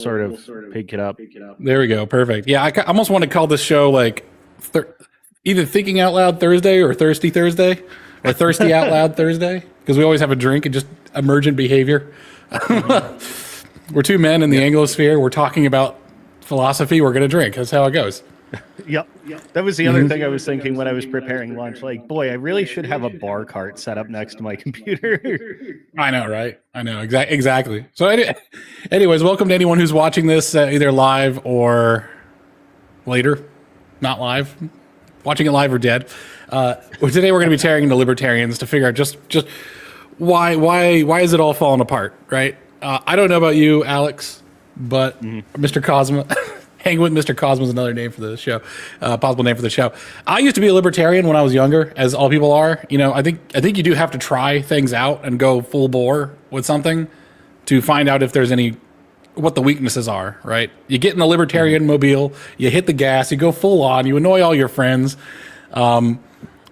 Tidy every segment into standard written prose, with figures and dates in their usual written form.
sort of pick it up. There we go. Perfect. Yeah, I almost want to call this show like either Thinking Out Loud Thursday or Thirsty Thursday or Thirsty Out Loud Thursday, because we always have a drink and just emergent behavior. We're two men in the Anglosphere. We're talking about philosophy. We're going to drink. That's how it goes. Yep. That was the other thing I was thinking when I was preparing lunch. Like, boy, I really should have a bar cart set up next to my computer. I know, right? I know. Exactly. So anyways, welcome to anyone who's watching this either live or later. Not live. Watching it live or dead. Today we're going to be tearing into libertarians to figure out just why is it all falling apart, right? I don't know about you, Alex, but Mr. Cosmo... Hanging with Mr. Cosmo is another name for the show, possible name for the show. I used to be a libertarian when I was younger, as all people are. You know, I think you do have to try things out and go full bore with something to find out if there's what the weaknesses are, right? You get in the libertarian mobile, you hit the gas, you go full on, you annoy all your friends, and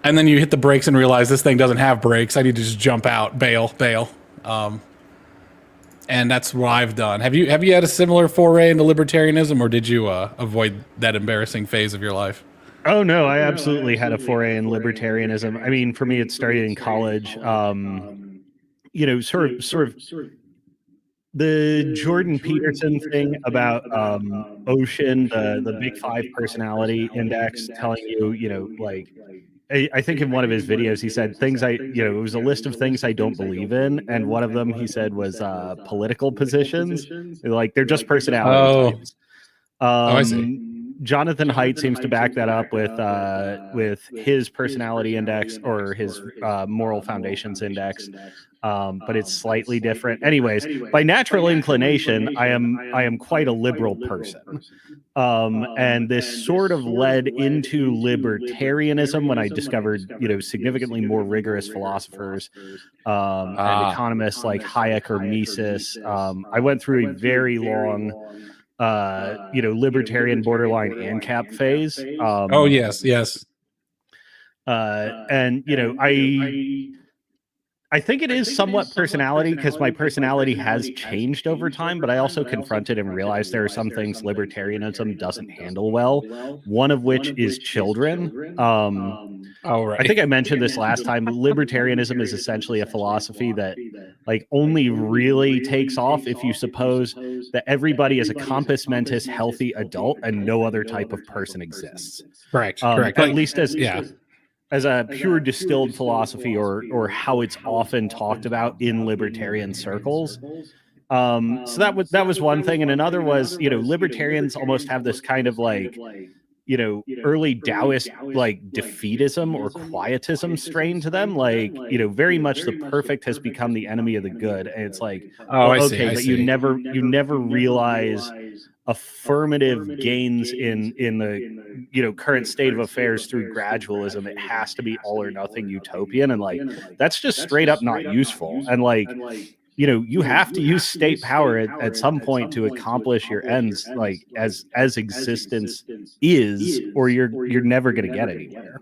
then you hit the brakes and realize this thing doesn't have brakes. I need to just jump out, bail. And that's what I've done. Have you had a similar foray into libertarianism, or did you avoid that embarrassing phase of your life? Oh no, I absolutely had a foray in libertarianism. I mean, for me, it started in college. You know, sort of the Jordan Peterson thing about Ocean, the Big Five personality index, telling you know, like. I think in one of his videos, he said it was a list of things I don't believe in. And one of them he said was political positions. Like, they're just personality types. I see. Jonathan Haidt seems to back that up with his personality index or his moral foundations index. But it's slightly different. Anyways, by natural inclination, I am quite a liberal person. And this sort of led into libertarianism when I discovered, significantly more rigorous philosophers and economists like Hayek or Mises. I went through a very long, libertarian borderline ANCAP phase. Yes. And I think it is somewhat personality, because my personality has changed over time, but I also confronted and realized there are some things libertarianism doesn't handle well, one of which is children. Right. I think I mentioned this last time. Libertarianism is essentially a philosophy that only really takes off if you suppose that everybody is a compos mentis healthy adult and no other type of person exists. Correct. At least as a pure distilled philosophy, or how it's often talked about in libertarian circles. So that was one thing. And another was, libertarians almost have this kind of early Taoist defeatism or quietism strain to them. Very much the perfect has become the enemy of the good. And it's you never realize affirmative gains in the current state of affairs through gradualism. It has to be all or nothing utopian, and that's just straight up not useful. And you have to use state power at some point to accomplish your ends, as existence is, or you're never going to get anywhere.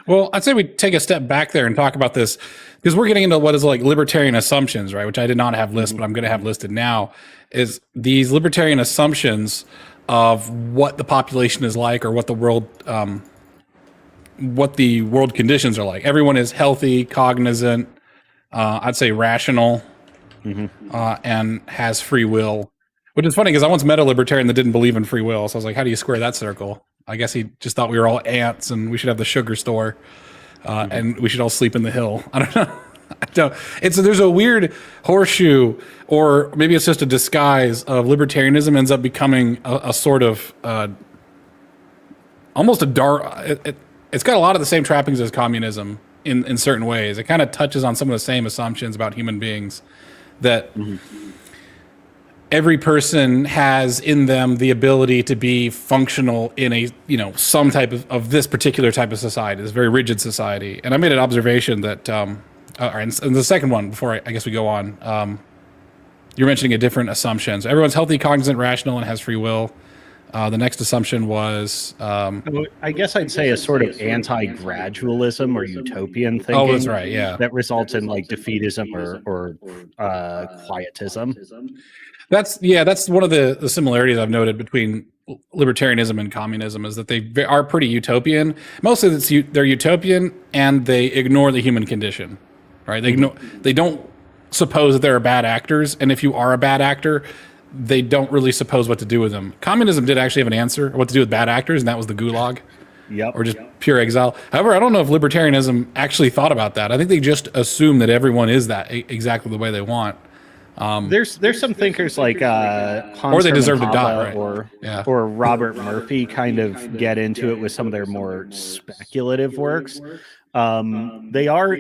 Well, I'd say we take a step back there and talk about this, because we're getting into what is libertarian assumptions, right? Which I did not have listed, but I'm going to have listed now. Is these libertarian assumptions of what the population is like, or what the world conditions are like. Everyone is healthy, cognizant, I'd say rational, and has free will. Which is funny, because I once met a libertarian that didn't believe in free will. So I was like, how do you square that circle? I guess he just thought we were all ants and we should have the sugar store, and we should all sleep in the hill. I don't know. There's a weird horseshoe, or maybe it's just a disguise of libertarianism ends up becoming a sort of almost a dark. It's got a lot of the same trappings as communism in certain ways. It kind of touches on some of the same assumptions about human beings that. Every person has in them the ability to be functional in a, some type of this particular type of society, this very rigid society. And I made an observation that, and the second one, before I guess we go on, you're mentioning a different assumption. So everyone's healthy, cognizant, rational, and has free will. The next assumption was, I guess I'd say a sort of anti-gradualism or utopian thinking. oh, that's right, yeah. That results in like defeatism or quietism. That's one of the similarities I've noted between libertarianism and communism is that they are pretty utopian. Mostly they're utopian and they ignore the human condition, right? They don't suppose that there are bad actors, and if you are a bad actor, they don't really suppose what to do with them. Communism did actually have an answer what to do with bad actors, and that was the gulag. Yep. Or just pure exile. However, I don't know if libertarianism actually thought about that. I think they just assume that everyone is that exactly the way they want. There's some thinkers like Hans or they deserve to Hermann die, Hoppe right? or Robert Murphy kind of get into it with some of their more speculative works. They are,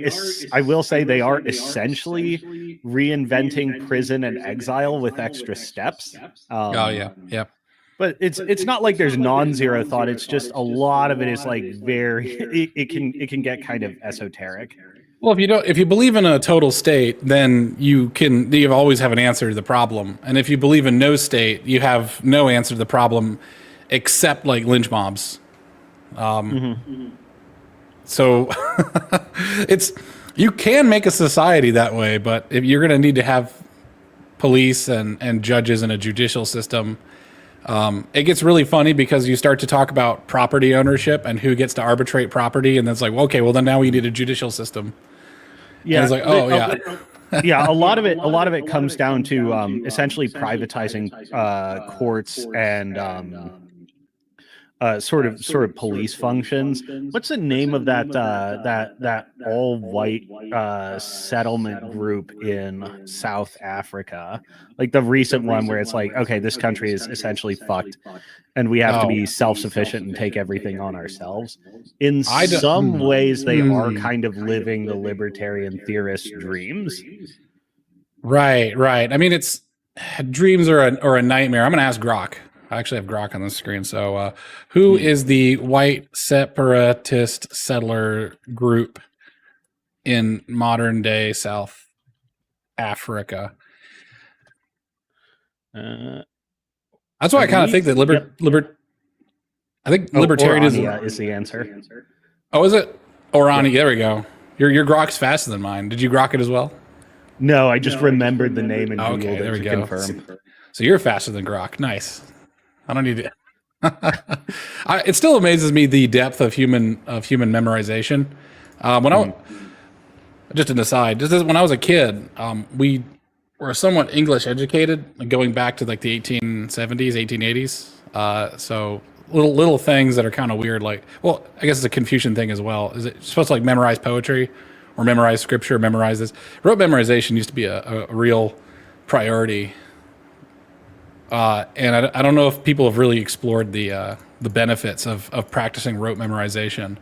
I will say, they are essentially reinventing prison and exile with extra steps. Oh yeah, yeah. But it's not like there's non-zero thought. It's just a lot of it is like very it can get kind of esoteric. Well, if you believe in a total state, then you always have an answer to the problem. And if you believe in no state, you have no answer to the problem, except like lynch mobs. So you can make a society that way, but if you're going to need to have police and judges and a judicial system. It gets really funny because you start to talk about property ownership and who gets to arbitrate property, and then it's like, well, okay, well then now we need a judicial system. Yeah, and it's like, oh yeah, yeah. A lot of it comes down to essentially privatizing courts and sort of police functions. What's the name of that all white settlement group in South Africa? Like the recent one where it's like, okay, this country is essentially fucked, and we have to be self-sufficient and take everything on ourselves. In some ways, they are kind of living the libertarian theorist dreams. Right. I mean, it's dreams or a nightmare. I'm going to ask Grok. I actually have Grok on the screen. So, who is the white separatist settler group in modern day South Africa? That's why I kind of think that libertarianism Orania is the answer. Oh, is it? Orania, there we go. Your Grok's faster than mine. Did you Grok it as well? No, I just remembered the name and okay, there we go. Confirm. So you're faster than Grok. Nice. I don't need to. It still amazes me the depth of human memorization. Just an aside, when I was a kid, we were somewhat English educated, going back to like the 1870s, 1880s. So little things that are kind of weird. Like, well, I guess it's a Confucian thing as well. Is it supposed to like memorize poetry or memorize scripture, memorize this? Rote memorization used to be a real priority. And I don't know if people have really explored the benefits of practicing rote memorization.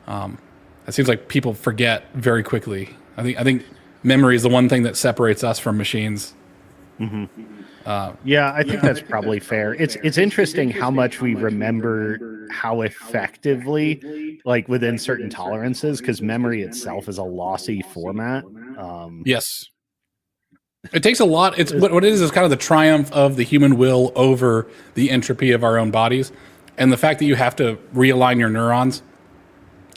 It seems like people forget very quickly. I think memory is the one thing that separates us from machines. Mm-hmm. Yeah, I think that's probably fair. It's interesting how much we remember how effectively, like within certain tolerances, because memory itself is a lossy format. Yes. It takes a lot. It's what it is kind of the triumph of the human will over the entropy of our own bodies, and the fact that you have to realign your neurons,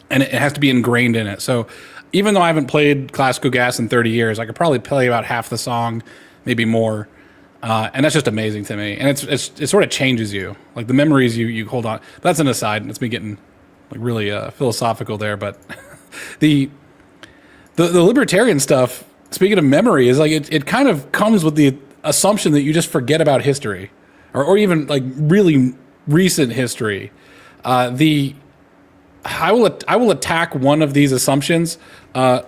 and it has to be ingrained in it. So, even though I haven't played Classical Gas in 30 years, I could probably play about half the song, maybe more, and that's just amazing to me. And it sort of changes you, like the memories you hold on. That's an aside. That's me getting like really philosophical there, but the libertarian stuff. Speaking of memory, is like it kind of comes with the assumption that you just forget about history, or even like really recent history. I will attack one of these assumptions. One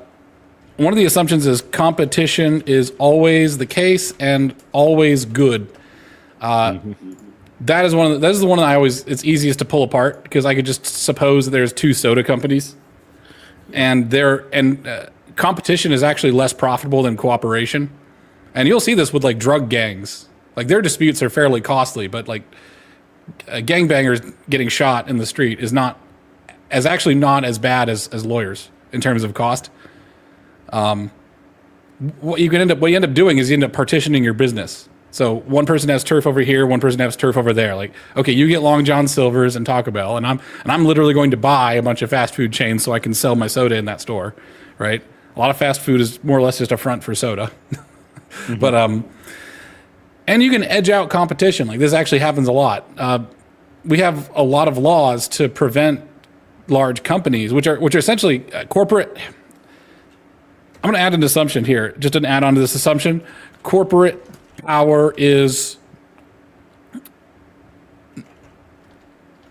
of the assumptions is competition is always the case and always good. That is the one that it's easiest to pull apart, because I could just suppose that there's two soda companies, and competition is actually less profitable than cooperation. And you'll see this with like drug gangs. Like their disputes are fairly costly, but like gangbangers getting shot in the street is not as bad as lawyers in terms of cost. What you end up doing is you end up partitioning your business. So one person has turf over here, one person has turf over there. Like, okay, you get Long John Silver's and Taco Bell, and I'm literally going to buy a bunch of fast food chains so I can sell my soda in that store, right? A lot of fast food is more or less just a front for soda. But and you can edge out competition. Like, this actually happens a lot. We have a lot of laws to prevent large companies, which are essentially corporate. I'm going to add an assumption here, just an add on to this assumption. Corporate power is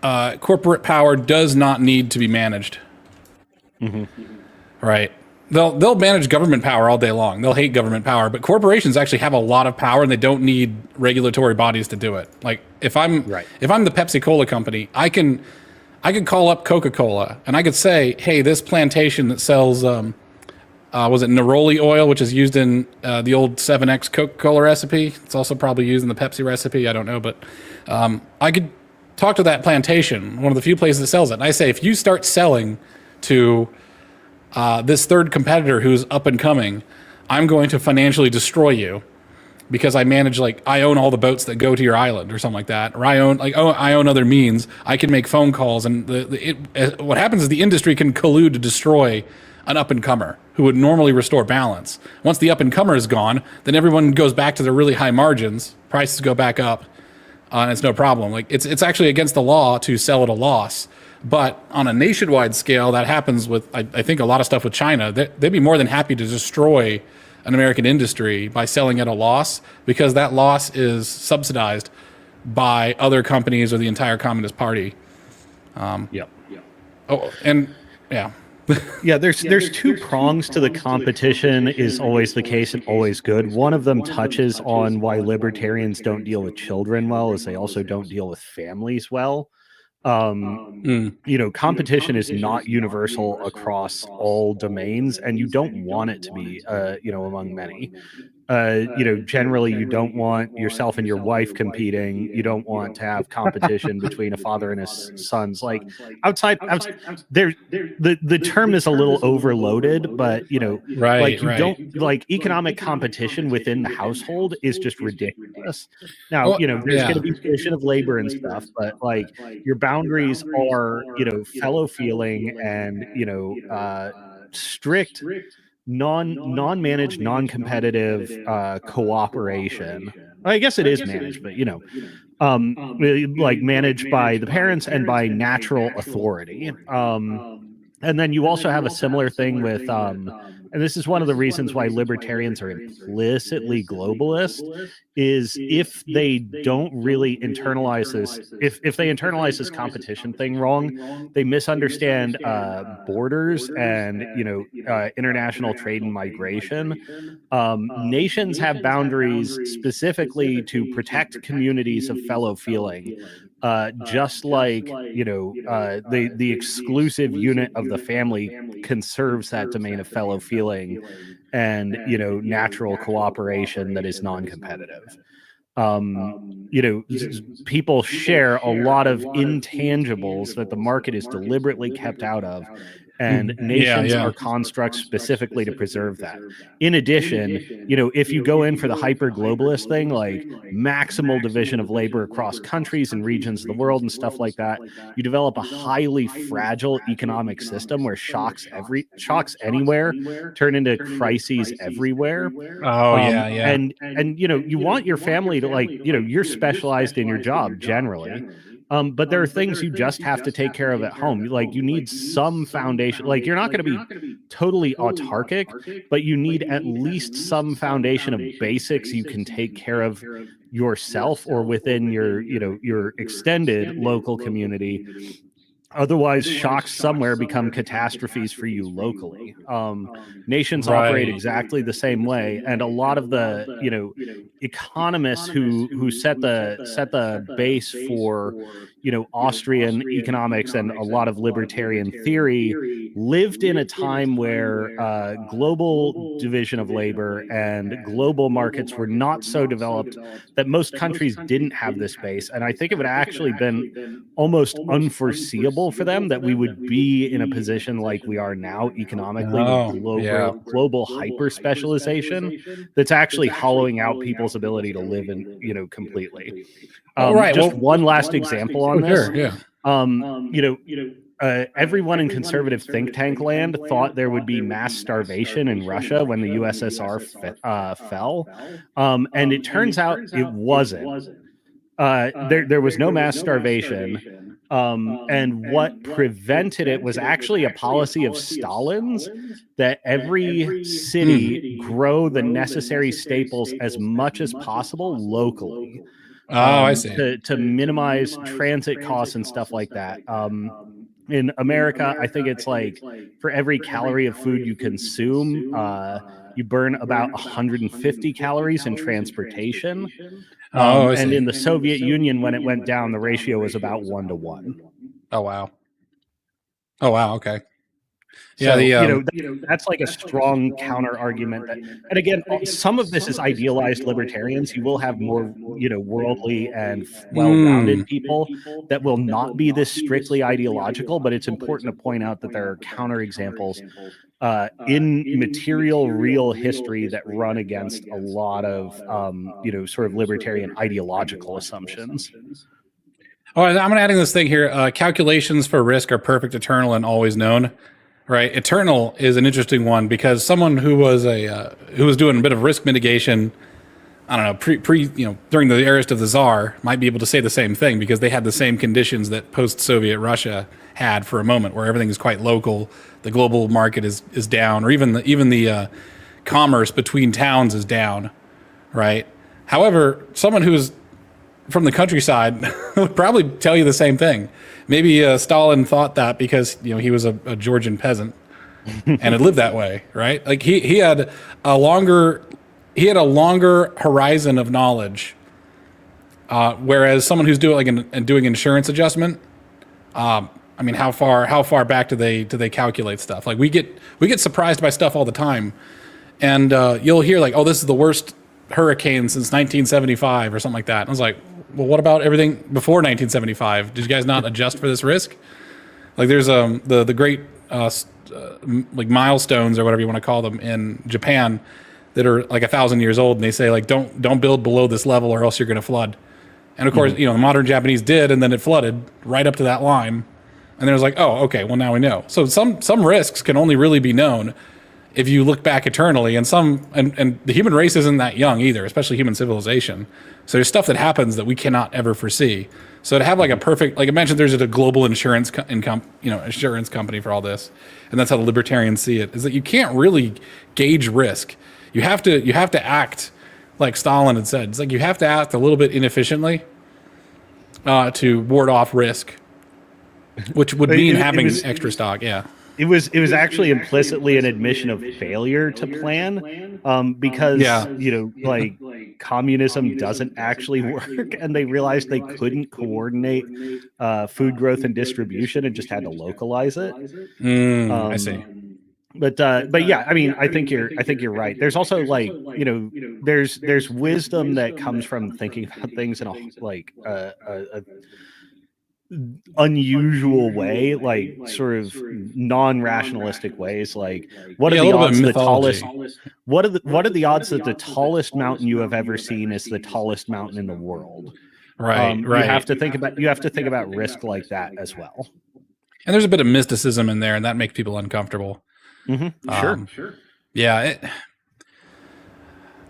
corporate power does not need to be managed. Right? They'll manage government power all day long. They'll hate government power, but corporations actually have a lot of power, and they don't need regulatory bodies to do it. Like, if I'm the Pepsi Cola company, I can call up Coca-Cola and I could say, hey, this plantation that sells was it neroli oil, which is used in the old 7X Coca-Cola recipe. It's also probably used in the Pepsi recipe. I don't know, but I could talk to that plantation, one of the few places that sells it, and I say, if you start selling to this third competitor who's up and coming, I'm going to financially destroy you because I manage, like, I own all the boats that go to your island or something like that, or I own other means. I can make phone calls, and what happens is the industry can collude to destroy an up-and-comer who would normally restore balance. Once the up-and-comer is gone, then everyone goes back to their really high margins, prices go back up, and it's no problem. Like, it's actually against the law to sell at a loss. But on a nationwide scale, that happens with, I think, a lot of stuff with China. They'd be more than happy to destroy an American industry by selling at a loss, because that loss is subsidized by other companies or the entire Communist Party. Oh, and yeah. There's two prongs to the competition is always the case and always good. One of them touches on why libertarians don't deal with children well, is they also don't deal with families well. Competition is not universal across all domains, and you don't want it to be, among many. Generally, you don't want yourself and your wife competing. You don't want to have competition between a father and his sons. Like, outside there, the term is a little overloaded, but don't like economic competition within the household is just ridiculous. Now, there's going to be division of labor and stuff, but like, your boundaries are, fellow feeling and, strict non-managed, non-competitive cooperation. I guess it is managed, but like managed by the parents and by natural authority. And then you also have a similar thing with and this is one of the reasons why libertarians are implicitly globalist, is if they don't really internalize this, if they internalize this competition thing wrong, they misunderstand borders and international trade and migration. Nations have boundaries specifically to protect communities of fellow feeling, just like the exclusive unit of the family conserves that domain of fellow feeling and natural cooperation that is non-competitive. People share a lot of intangibles that the market is deliberately kept out of, and nations are constructs specifically to preserve that. In addition, if you go in for the hyper globalist thing, like maximal division of labor across countries and regions of the world and stuff like that, you develop a highly fragile economic system where shocks anywhere turn into crises everywhere. And you want your family to, like, you're specialized in your job generally. But there are things you just have to take care of at home. Like, you need some foundation. Like, you're not going to be totally autarkic, but you need at least some foundation of basics you can take care of yourself or within your extended local community. Otherwise, shocks somewhere become catastrophes for you locally. Nations operate exactly the same way, and a lot of the economists who set the base for Austrian economics and a lot of libertarian theory lived in a time where global division of labor and global markets were not so developed that most countries didn't have this base. And I think it would actually been almost unforeseeable for them that we would be in a position like we are now economically with global hyper specialization that's actually hollowing out people's ability to live in, completely. One last example on this. Everyone in conservative think tank land thought there would be mass starvation in Russia when the USSR fell. And it turns out it wasn't. There was no mass starvation. And what prevented it was actually a policy of Stalin's that every city grow the necessary staples as much as possible locally. I see. To minimize transit costs and stuff like that. In America, I think it's like for every calorie of food you consume, you burn about 150 calories in transportation. And in the Soviet Union, when it went down, the ratio was about 1-to-1. Oh, wow. Okay. So, that's like a strong counter argument. And again, some of this is idealized libertarians. You will have more, worldly and well-rounded people that will not be this strictly ideological, but it's important to point out that there are counter examples in material, real history that run against a lot of, sort of libertarian ideological assumptions. Oh, I'm adding this thing here. Calculations for risk are perfect, eternal, and always known. Right, eternal is an interesting one because someone who was doing a bit of risk mitigation, I don't know, during the era of the Tsar, might be able to say the same thing because they had the same conditions that post-Soviet Russia had for a moment, where everything is quite local, the global market is down, or even the commerce between towns is down, right? However, someone who's from the countryside would probably tell you the same thing. Maybe Stalin thought that because he was a Georgian peasant and had lived that way, right? Like he had a longer horizon of knowledge, whereas someone who's doing insurance adjustment. I mean, how far back do they calculate stuff? Like we get surprised by stuff all the time, and you'll hear like, oh, this is the worst hurricane since 1975 or something like that. And I was like, well, what about everything before 1975? Did you guys not adjust for this risk? Like there's the great like milestones or whatever you want to call them in Japan that are like 1,000 years old, and they say like don't build below this level or else you're going to flood. And of course, the modern Japanese did, and then it flooded right up to that line. And then it was like, oh, okay, well now we know. So some risks can only really be known if you look back eternally, and the human race isn't that young either, especially human civilization. So there's stuff that happens that we cannot ever foresee. So to have like a perfect, like I mentioned, there's a global insurance insurance company for all this, and that's how the libertarians see it, is that you can't really gauge risk. You have to act like Stalin had said. It's like you have to act a little bit inefficiently to ward off risk, which would mean having extra stock. Yeah. It was actually implicitly an admission of failure to plan, because like communism doesn't actually work, and they realized they couldn't coordinate food growth and distribution and just had to localize it. I see. But yeah, I mean, I think you're right. There's also like there's wisdom that comes from thinking about things in a unusual way, like sort of non-rationalistic ways. Like what are the odds the tallest what are the odds that the tallest mountain you have ever seen is the tallest mountain in the world? Right. You have to think about risk like that as well. And there's a bit of mysticism in there, and that makes people uncomfortable. Sure. Yeah.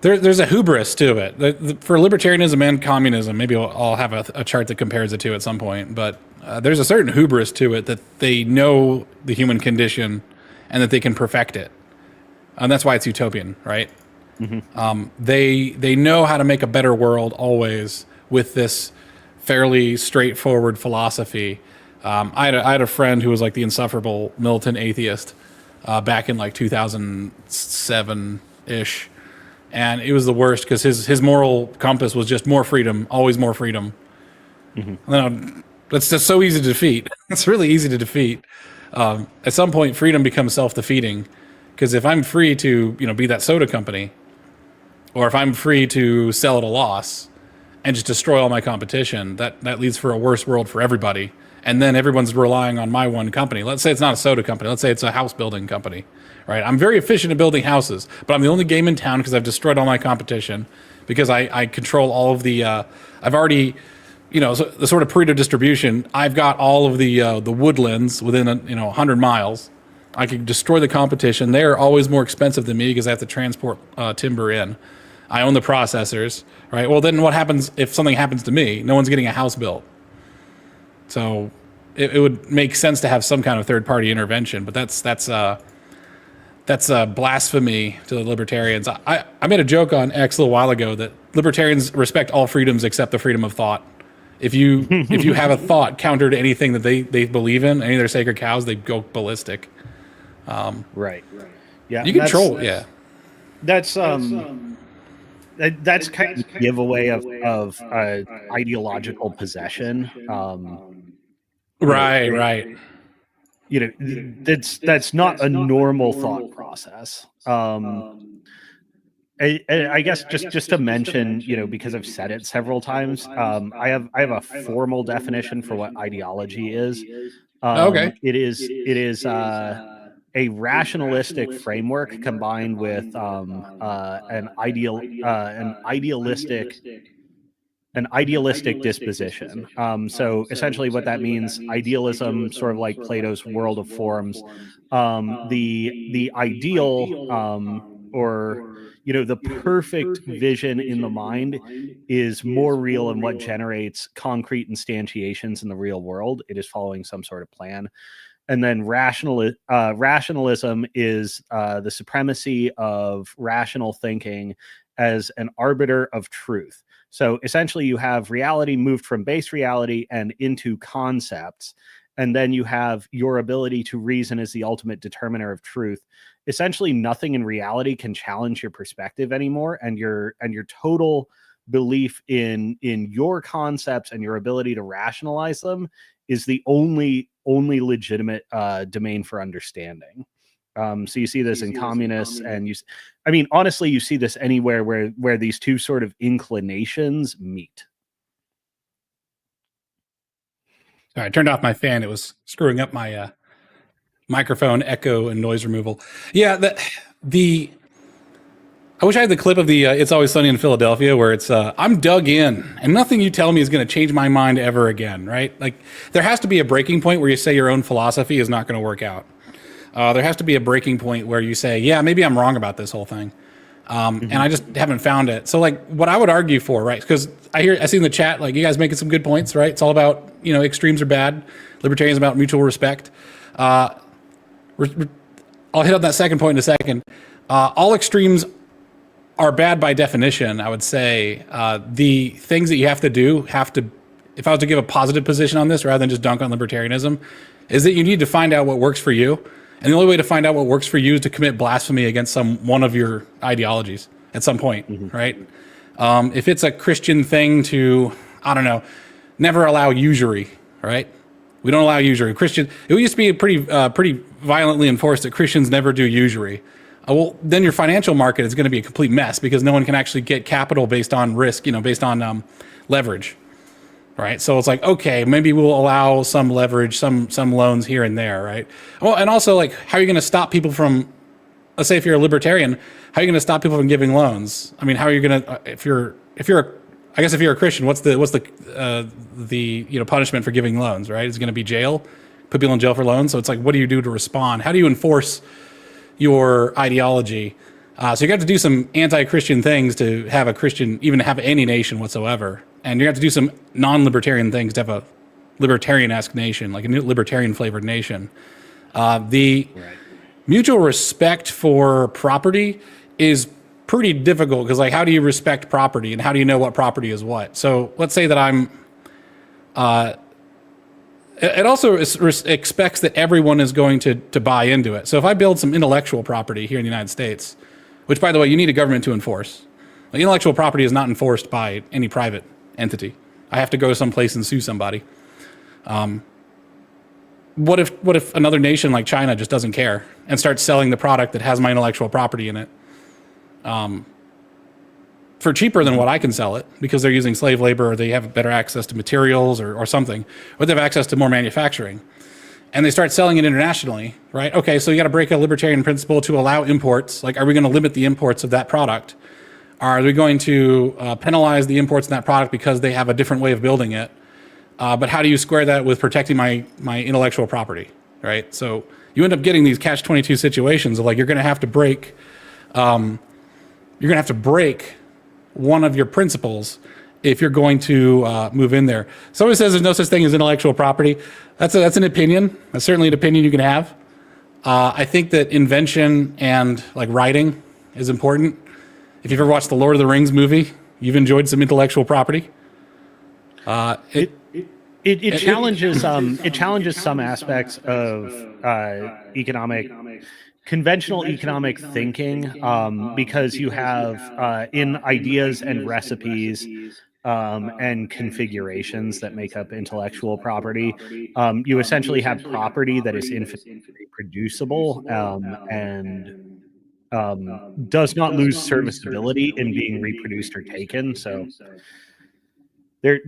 There's a hubris to it. For libertarianism and communism, maybe I'll have a chart that compares the two at some point, but there's a certain hubris to it that they know the human condition and that they can perfect it. And that's why it's utopian, right? They know how to make a better world always with this fairly straightforward philosophy. I had a friend who was like the insufferable militant atheist back in like 2007-ish. And it was the worst because his moral compass was just more freedom, always more freedom. And then But it's just so easy to defeat. It's really easy to defeat. At some point, freedom becomes self-defeating, because if I'm free to, be that soda company, or if I'm free to sell at a loss and just destroy all my competition, that leads for a worse world for everybody. And then everyone's relying on my one company. Let's say it's not a soda company. Let's say it's a house building company, right? I'm very efficient at building houses, but I'm the only game in town because I've destroyed all my competition, because I control all of the, I've already, so the sort of Pareto distribution, I've got all of the woodlands within 100 miles. I can destroy the competition. They're always more expensive than me because I have to transport timber in. I own the processors, right? Well, then what happens if something happens to me? No one's getting a house built. So it would make sense to have some kind of third-party intervention, but that's blasphemy to the libertarians. I made a joke on X a little while ago that libertarians respect all freedoms except the freedom of thought. If you have a thought counter to anything that they believe in, any of their sacred cows, they go ballistic. Right. Yeah. You control. Yeah. That's kind of a giveaway of ideological possession. Right. That's not a normal thought process. I guess just to mention, because I've said it several times, I have a formal definition for what ideology is. Okay. It is a rationalistic framework combined with an idealistic disposition. So essentially what that means, idealism, sort of like Plato's world of forms, the ideal, or the perfect vision in the mind is more real and what generates concrete instantiations in the real world. It is following some sort of plan. And then rationalism is the supremacy of rational thinking as an arbiter of truth. So essentially you have reality moved from base reality and into concepts. And then you have your ability to reason as the ultimate determiner of truth. Essentially nothing in reality can challenge your perspective anymore. And your total belief in your concepts and your ability to rationalize them is the only legitimate domain for understanding. So you see this in communists, and honestly, you see this anywhere where these two sort of inclinations meet. All right, I turned off my fan. It was screwing up my microphone echo and noise removal. Yeah, I wish I had the clip of the It's Always Sunny in Philadelphia where it's, I'm dug in and nothing you tell me is going to change my mind ever again, right? Like, there has to be a breaking point where you say your own philosophy is not going to work out. There has to be a breaking point where you say, yeah, maybe I'm wrong about this whole thing. And I just haven't found it. So, like, what I would argue for, right? Because I see in the chat, like, you guys making some good points, right? It's all about, extremes are bad. Libertarians about mutual respect. I'll hit on that second point in a second. All extremes are bad by definition, I would say. The things that you have to do if I was to give a positive position on this rather than just dunk on libertarianism, is that you need to find out what works for you. And the only way to find out what works for you is to commit blasphemy against one of your ideologies at some point, right? If it's a Christian thing to, I don't know, never allow usury, right? We don't allow usury. It used to be pretty violently enforced that Christians never do usury. Well, then your financial market is going to be a complete mess because no one can actually get capital based on risk, based on leverage, right? So it's like, okay, maybe we'll allow some leverage, some loans here and there, right? Well, and also, like, how are you going to stop people from, let's say if you're a libertarian, how are you going to stop people from giving loans? I mean, how are you going to, if you're a Christian, what's the punishment for giving loans, right? It's going to be jail, put people in jail for loans. So it's like, what do you do to respond? How do you enforce your ideology? So you have to do some anti-Christian things to have a Christian, even have any nation whatsoever. And you have to do some non-libertarian things to have a libertarian-esque nation, like a new libertarian-flavored nation. Mutual respect for property is pretty difficult because, like, how do you respect property and how do you know what property is what? So let's say that I'm... it also expects that everyone is going to buy into it. So if I build some intellectual property here in the United States, which, by the way, you need a government to enforce. Like, intellectual property is not enforced by any private entity. I have to go someplace and sue somebody. What if another nation like China just doesn't care and starts selling the product that has my intellectual property in it for cheaper than what I can sell it, because they're using slave labor, or they have better access to materials or something, or they have access to more manufacturing, and they start selling it internationally, right? Okay, so you got to break a libertarian principle to allow imports. Like, are we going to limit the imports of that product? Are we going to penalize the imports in that product because they have a different way of building it? But how do you square that with protecting my intellectual property, right? So you end up getting these catch-22 situations of, like, you're going to have to break one of your principles if you're going to move in there. Somebody says there's no such thing as intellectual property. That's an opinion. That's certainly an opinion you can have. I think that invention and, like, writing is important. If you've ever watched the Lord of the Rings movie, you've enjoyed some intellectual property. It challenges some aspects of conventional economic thinking, because you have in ideas and recipes and configurations that make up intellectual property, you essentially have property that is infinitely reproducible and does not lose serviceability in being reproduced or taken. So there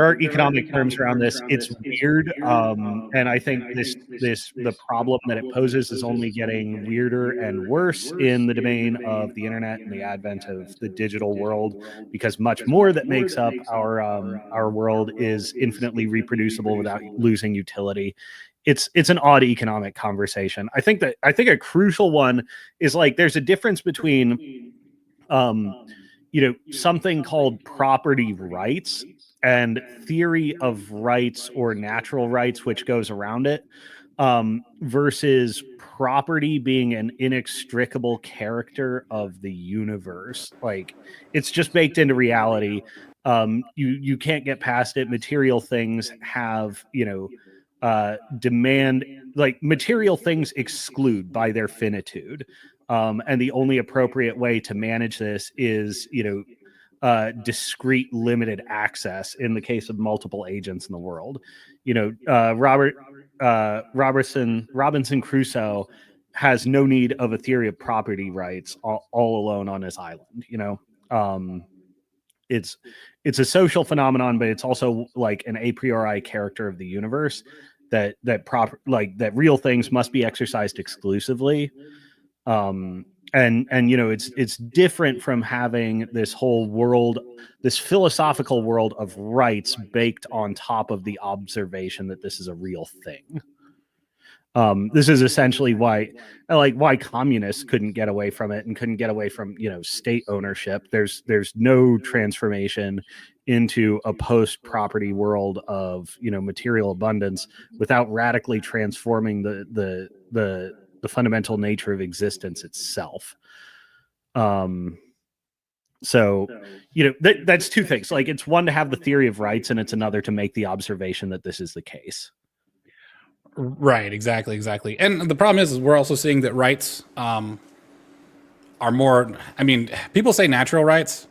are economic terms around this. It's weird, and I think the problem that it poses is only getting weirder and worse in the domain of the internet and the advent of the digital world, because much more that makes up our world is infinitely reproducible without losing utility. It's an odd economic conversation. I think a crucial one is, like, there's a difference between something called property rights and theory of rights or natural rights, which goes around it, versus property being an inextricable character of the universe. Like, it's just baked into reality. You can't get past it. Material things have, demand, like, material things exclude by their finitude. And the only appropriate way to manage this is, discrete limited access in the case of multiple agents in the world. Robinson Crusoe has no need of a theory of property rights all alone on his island. It's a social phenomenon, but it's also, like, an a priori character of the universe that real things must be exercised exclusively. It's different from having this whole world, this philosophical world of rights baked on top of the observation that this is a real thing. This is essentially why communists couldn't get away from it and couldn't get away from, state ownership. There's no transformation into a post-property world of, material abundance without radically transforming the fundamental nature of existence itself. That's two things. Like, it's one to have the theory of rights, and it's another to make the observation that this is the case. Right, exactly. And the problem is we're also seeing that rights are more, people say natural rights.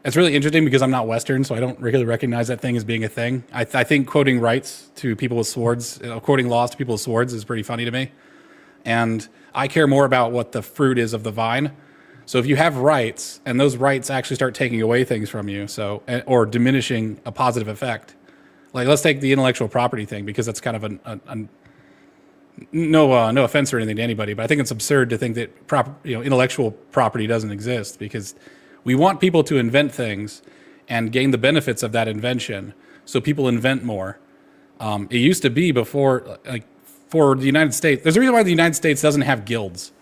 It's really interesting because I'm not Western, so I don't really recognize that thing as being a thing. I think quoting rights to people with swords, quoting laws to people with swords is pretty funny to me. And I care more about what the fruit is of the vine. So if you have rights and those rights actually start taking away things from you, or diminishing a positive effect, like, let's take the intellectual property thing, because that's kind of no offense or anything to anybody, but I think it's absurd to think that intellectual property doesn't exist, because we want people to invent things and gain the benefits of that invention. So people invent more. It used to be before, like, for the United States, there's a reason why the United States doesn't have guilds,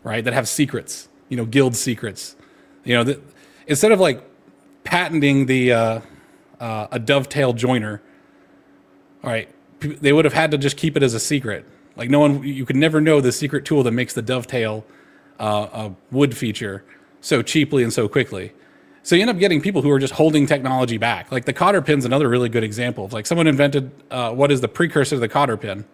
right? That have secrets, guild secrets. Instead of, like, patenting a dovetail joiner, all right, they would have had to just keep it as a secret. Like, you could never know the secret tool that makes the dovetail wood feature so cheaply and so quickly. So you end up getting people who are just holding technology back. Like, the cotter pin's another really good example. Like, someone invented what is the precursor to the cotter pin.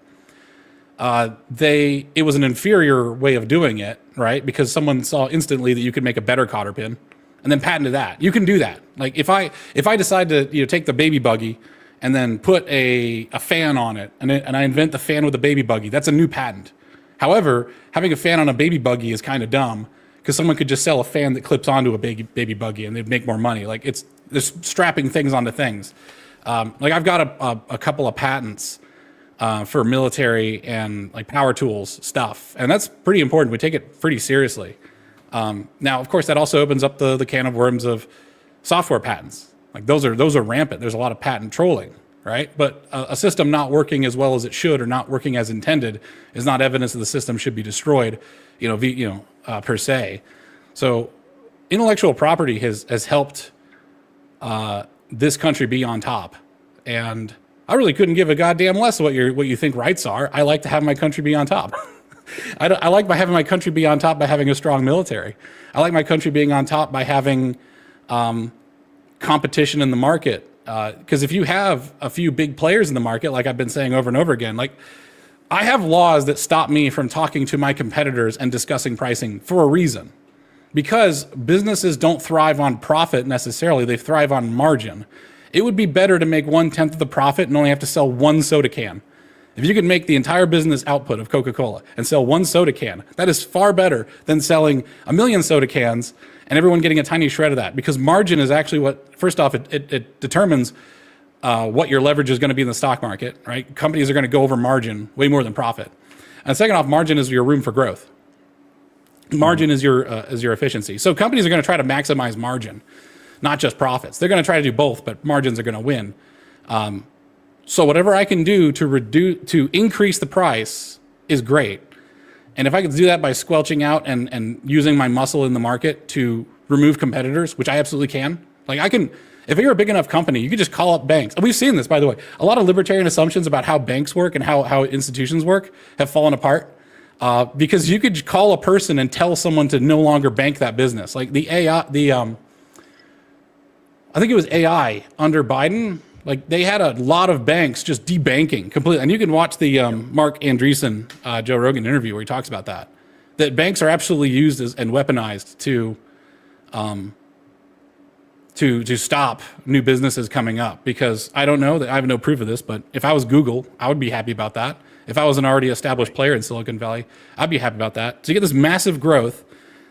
It was an inferior way of doing it, right? Because someone saw instantly that you could make a better cotter pin, and then patented that. You can do that. Like, if I decide to take the baby buggy and then put a fan on it, and I invent the fan with a baby buggy. That's a new patent. However, having a fan on a baby buggy is kind of dumb because someone could just sell a fan that clips onto a baby buggy and they'd make more money. Like they're strapping things onto things. Like I've got a couple of patents for military and like power tools stuff, and that's pretty important. We take it pretty seriously. Now, of course, that also opens up the can of worms of software patents. Like those are rampant. There's a lot of patent trolling, right? But a system not working as well as it should or not working as intended is not evidence that the system should be destroyed, per se. So intellectual property has helped this country be on top. And I really couldn't give a goddamn less what you think rights are. I like to have my country be on top. I like by having my country be on top by having a strong military. I like my country being on top by having competition in the market. Because if you have a few big players in the market, like I've been saying over and over again, like I have laws that stop me from talking to my competitors and discussing pricing for a reason. Because businesses don't thrive on profit necessarily, they thrive on margin. It would be better to make 1/10 of the profit and only have to sell one soda can. If you could make the entire business output of Coca-Cola and sell one soda can, that is far better than selling 1 million soda cans and everyone getting a tiny shred of that. Because margin is actually what, first off, it determines what your leverage is going to be in the stock market, right? Companies are going to go over margin way more than profit. And second off, margin is your room for growth. Margin is your efficiency. So companies are going to try to maximize margin, not just profits. They're going to try to do both, but margins are going to win. So whatever I can do to increase the price is great. And if I could do that by squelching out and using my muscle in the market to remove competitors, which I absolutely can. Like I can, if you're a big enough company, you could just call up banks. And we've seen this, by the way. A lot of libertarian assumptions about how banks work and how institutions work have fallen apart. Because you could call a person and tell someone to no longer bank that business. Like the AI, I think it was AI under Biden. Like they had a lot of banks just debanking completely. And you can watch the Mark Andreessen, Joe Rogan interview where he talks about that banks are absolutely used and weaponized to stop new businesses coming up. Because I don't know, that I have no proof of this, but if I was Google, I would be happy about that. If I was an already established player in Silicon Valley, I'd be happy about that. So you get this massive growth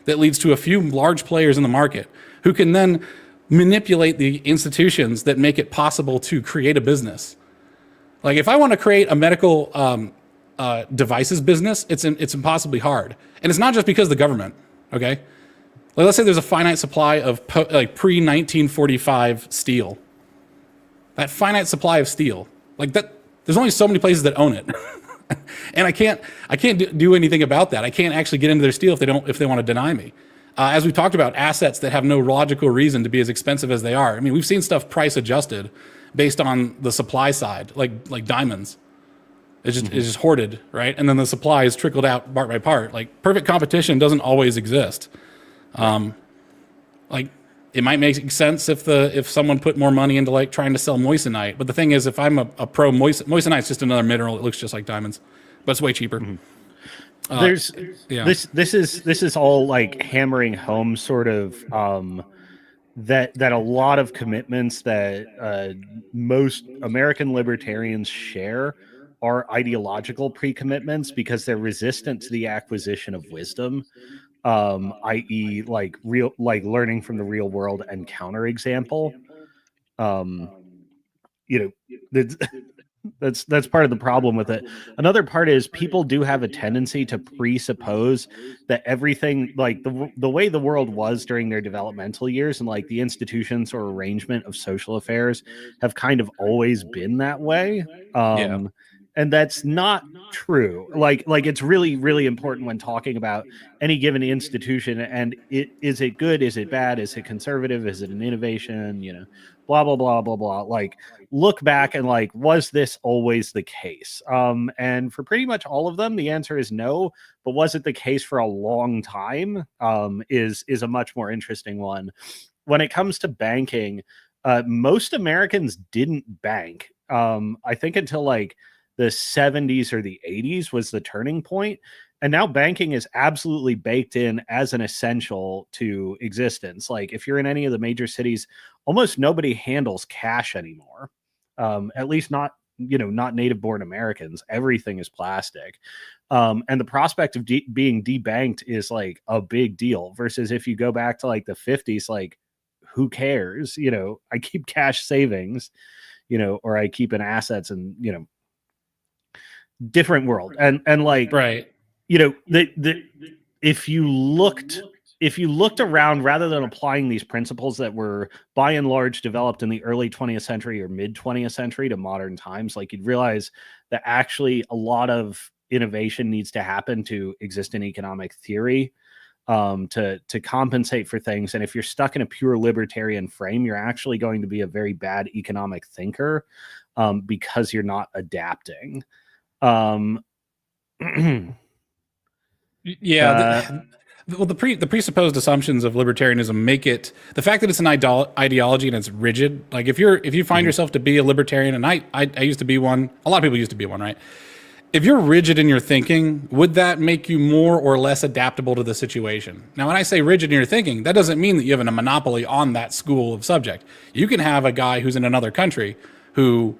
that leads to a few large players in the market who can then manipulate the institutions that make it possible to create a business. Like if I want to create a medical devices business, it's impossibly hard. And it's not just because of the government, okay? Like let's say there's a finite supply of pre-1945 steel. That finite supply of steel, like that, there's only so many places that own it. And I can't do anything about that. I can't actually get into their steel if they want to deny me. As we talked about, assets that have no logical reason to be as expensive as they are. I mean, we've seen stuff price adjusted based on the supply side, like diamonds. It's just hoarded, right? And then the supply is trickled out part by part. Like perfect competition doesn't always exist. Like it might make sense if someone put more money into like trying to sell moissanite. But the thing is, if I'm a pro, moissanite's just another mineral. It looks just like diamonds, but it's way cheaper. This is all like hammering home sort of that a lot of commitments that most American libertarians share are ideological pre-commitments because they're resistant to the acquisition of wisdom. I.e., like learning from the real world and counterexample. That's part of the problem with it. Another part is people do have a tendency to presuppose that everything, like the way the world was during their developmental years and like the institutions or arrangement of social affairs have kind of always been that way. And that's not true. Like it's really, really important when talking about any given institution. And is it good? Is it bad? Is it conservative? Is it an innovation? Blah, blah, blah, blah, blah. Like look back and like, was this always the case? And for pretty much all of them, the answer is no. But was it the case for a long time? Is a much more interesting one. When it comes to banking, most Americans didn't bank. I think until like the 70s or the 80s was the turning point. And now banking is absolutely baked in as an essential to existence. Like if you're in any of the major cities, almost nobody handles cash anymore. At least not, not native born Americans. Everything is plastic. And the prospect of being debanked is like a big deal versus if you go back to like the 50s, like who cares? I keep cash savings, or I keep in assets, and, different world. And like, right. If you looked around, rather than applying these principles that were by and large developed in the early 20th century or mid 20th century to modern times, like you'd realize that actually a lot of innovation needs to happen to exist in economic theory, to compensate for things. And if you're stuck in a pure libertarian frame, you're actually going to be a very bad economic thinker, because you're not adapting. Yeah. The presupposed assumptions of libertarianism make it, the fact that it's an ideology and it's rigid. Like if you find yourself to be a libertarian, and I used to be one, a lot of people used to be one, right? If you're rigid in your thinking, would that make you more or less adaptable to the situation? Now, when I say rigid in your thinking, that doesn't mean that you have a monopoly on that school of subject. You can have a guy who's in another country who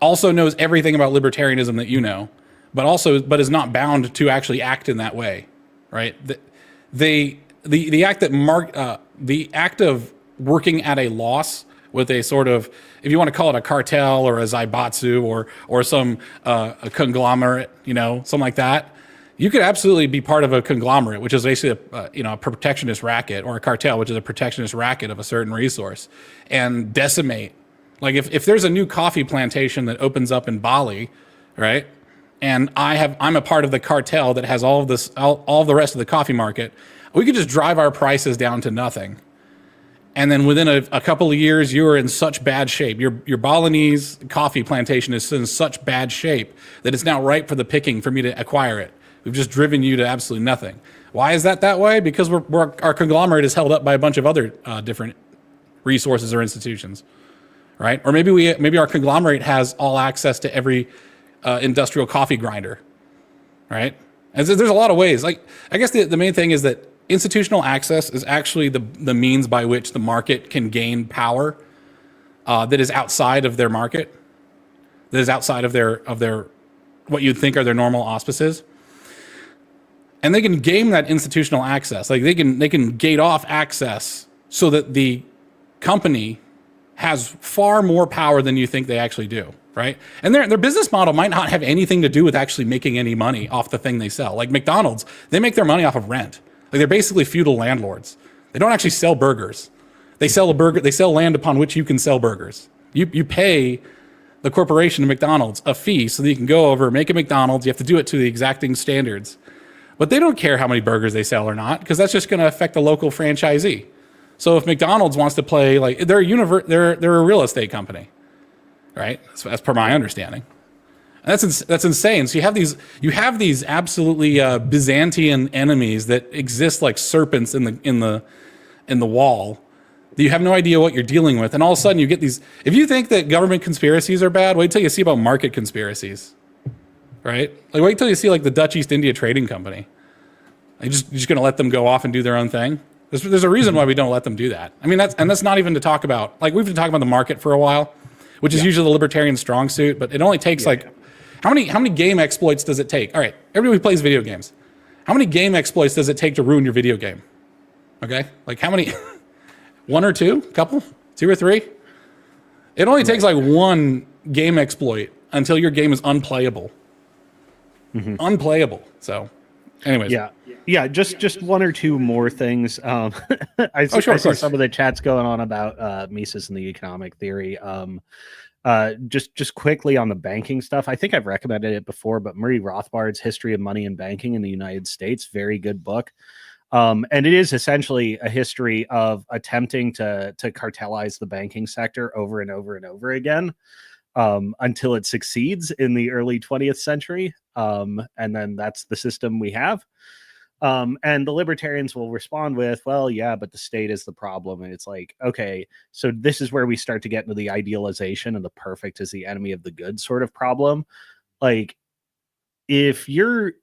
also knows everything about libertarianism that you know, but is not bound to actually act in that way, right? The act of working at a loss with a sort of, if you want to call it a cartel or a zaibatsu or some a conglomerate, something like that, you could absolutely be part of a conglomerate, which is basically a protectionist racket, or a cartel, which is a protectionist racket of a certain resource, and decimate. Like if there's a new coffee plantation that opens up in Bali, right? And I'm a part of the cartel that has all of the rest of the coffee market, we could just drive our prices down to nothing. And then within a couple of years, you're in such bad shape. Your Balinese coffee plantation is in such bad shape that it's now ripe for the picking for me to acquire it. We've just driven you to absolutely nothing. Why is that way? Because our conglomerate is held up by a bunch of other different resources or institutions, right? Or maybe our conglomerate has all access to every industrial coffee grinder, right? And so there's a lot of ways. Like, I guess the main thing is that institutional access is actually the means by which the market can gain power that is outside of their market, that is outside of their what you'd think are their normal auspices. And they can game that institutional access. Like they can gate off access so that the company has far more power than you think they actually do, right? And their business model might not have anything to do with actually making any money off the thing they sell. Like McDonald's, they make their money off of rent. Like they're basically feudal landlords. They don't actually sell burgers. They sell land upon which you can sell burgers. You pay the corporation of McDonald's a fee so that you can go over, make a McDonald's. You have to do it to the exacting standards. But they don't care how many burgers they sell or not, because that's just going to affect the local franchisee. So if McDonald's wants to play, like they're a real estate company, right? That's per my understanding. And that's insane. So you have these absolutely Byzantine enemies that exist like serpents in the wall. You have no idea what you're dealing with, and all of a sudden you get these. If you think that government conspiracies are bad, wait till you see about market conspiracies, right? Like wait till you see like the Dutch East India Trading Company. You're just going to let them go off and do their own thing. There's a reason why we don't let them do that. I mean, that's not even to talk about. Like we've been talking about the market for a while, which is usually the libertarian strong suit, but it only takes how many game exploits does it take? All right, everybody who plays video games, how many game exploits does it take to ruin your video game? Okay, like how many? One or two? Couple? 2 or 3? It only takes like one game exploit until your game is unplayable. Mm-hmm. Unplayable. So, anyways. Yeah. Just 1 or 2 more things. I see some of the chats going on about Mises and the economic theory. Just quickly on the banking stuff. I think I've recommended it before, but Murray Rothbard's History of Money and Banking in the United States, very good book. And it is essentially a history of attempting to cartelize the banking sector over and over and over again, until it succeeds in the early 20th century. And then that's the system we have. And the libertarians will respond with, well, yeah, but the state is the problem. And it's like, okay, so this is where we start to get into the idealization of the perfect is the enemy of the good sort of problem. Like if you're,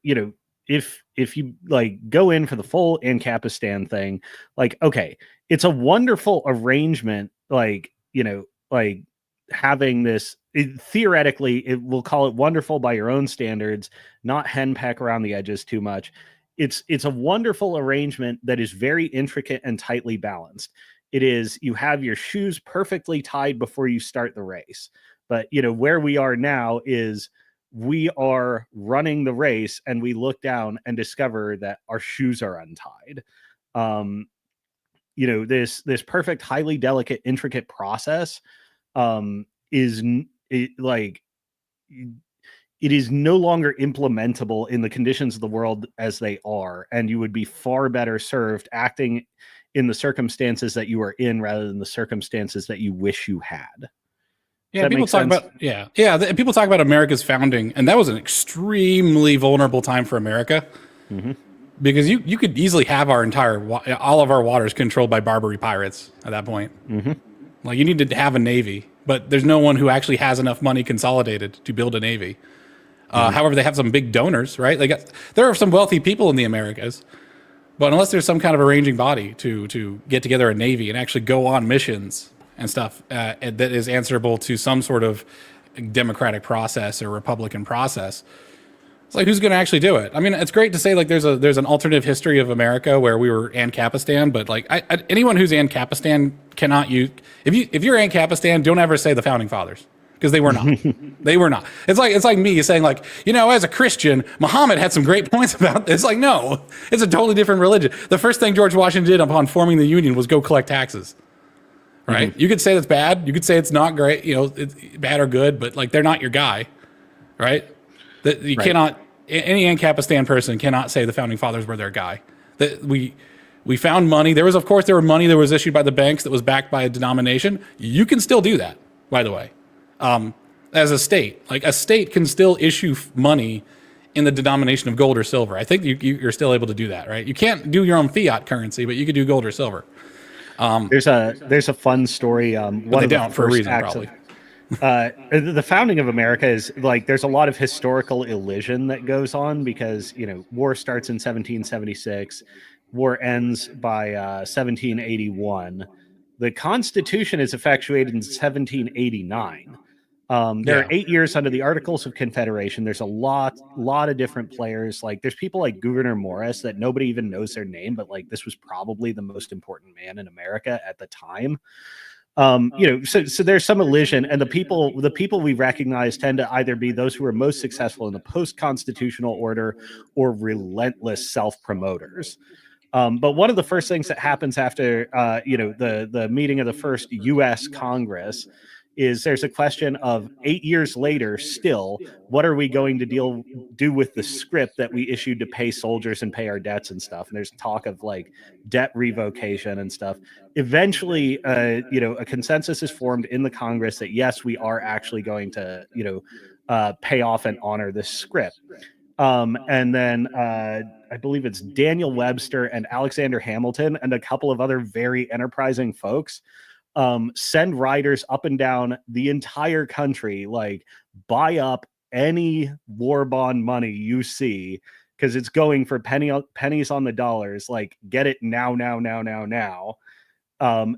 if you like go in for the full Ancapistan thing, like, okay, it's a wonderful arrangement, like having this, theoretically, we'll call it wonderful by your own standards, not henpeck around the edges too much. It's a wonderful arrangement that is very intricate and tightly balanced. It is, you have your shoes perfectly tied before you start the race. But, where we are now is we are running the race and we look down and discover that our shoes are untied. This perfect, highly delicate, intricate process is no longer implementable in the conditions of the world as they are, and you would be far better served acting in the circumstances that you are in rather than the circumstances that you wish you had. Yeah, people talk about people talk about America's founding, and that was an extremely vulnerable time for America. Mm-hmm. Because you could easily have all of our waters controlled by Barbary pirates at that point. Mm-hmm. Like, you needed to have a navy, but there's no one who actually has enough money consolidated to build a navy. However, they have some big donors, right? There are some wealthy people in the Americas, but unless there's some kind of arranging body to get together a navy and actually go on missions and stuff that is answerable to some sort of democratic process or Republican process, it's like, who's going to actually do it? I mean, it's great to say, like, there's an alternative history of America where we were Ancapistan, but like anyone who's Ancapistan cannot use. If you're Ancapistan, don't ever say the founding fathers, because they were not. They were not. It's like me saying, like, as a Christian, Muhammad had some great points about this. It's like, no, it's a totally different religion. The first thing George Washington did upon forming the Union was go collect taxes. Right? Mm-hmm. You could say that's bad. You could say it's not great. It's bad or good, but like, they're not your guy, right? That you cannot, any Ancapistan person cannot say the founding fathers were their guy. That we found money. There were money that was issued by the banks that was backed by a denomination. You can still do that, by the way. As a state, like, a state can still issue money in the denomination of gold or silver. I think you're still able to do that, right? You can't do your own fiat currency, but you could do gold or silver. There's a fun story. One of the for a reason, probably. The founding of America is like, there's a lot of historical elision that goes on because, war starts in 1776, war ends by 1781. The Constitution is effectuated in 1789. There are 8 years under the Articles of Confederation. There's a lot of different players. Like, there's people like Gouverneur Morris that nobody even knows their name, but like, this was probably the most important man in America at the time. So there's some elision, and the people we recognize tend to either be those who are most successful in the post-constitutional order or relentless self-promoters. But one of the first things that happens after the meeting of the first U.S. Congress is there's a question of 8 years later, still, what are we going to do with the script that we issued to pay soldiers and pay our debts and stuff? And there's talk of like debt revocation and stuff. Eventually, a consensus is formed in the Congress that yes, we are actually going to, pay off and honor this script. And then I believe it's Daniel Webster and Alexander Hamilton and a couple of other very enterprising folks send riders up and down the entire country, like, buy up any war bond money you see, because it's going for pennies on the dollars. Like, get it now.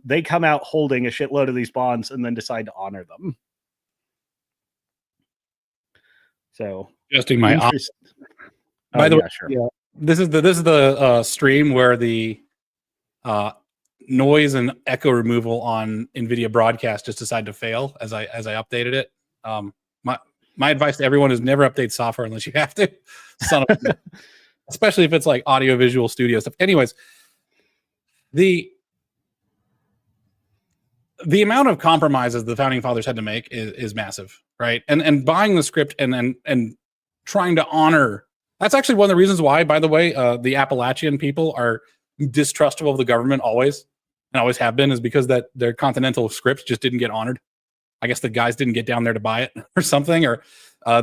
They come out holding a shitload of these bonds and then decide to honor them. So, adjusting my by the way, sure. Yeah, this is the stream where the noise and echo removal on NVIDIA broadcast just decided to fail as I updated it. My advice to everyone is never update software unless you have to. Son of a, especially if it's like audio visual studio stuff. Anyways, the amount of compromises the founding fathers had to make is massive, right? And buying the script and trying to honor. That's actually one of the reasons why, by the way, the Appalachian people are distrustful of the government always, and always have been, is because that their continental scripts just didn't get honored. I guess the guys didn't get down there to buy it or something, or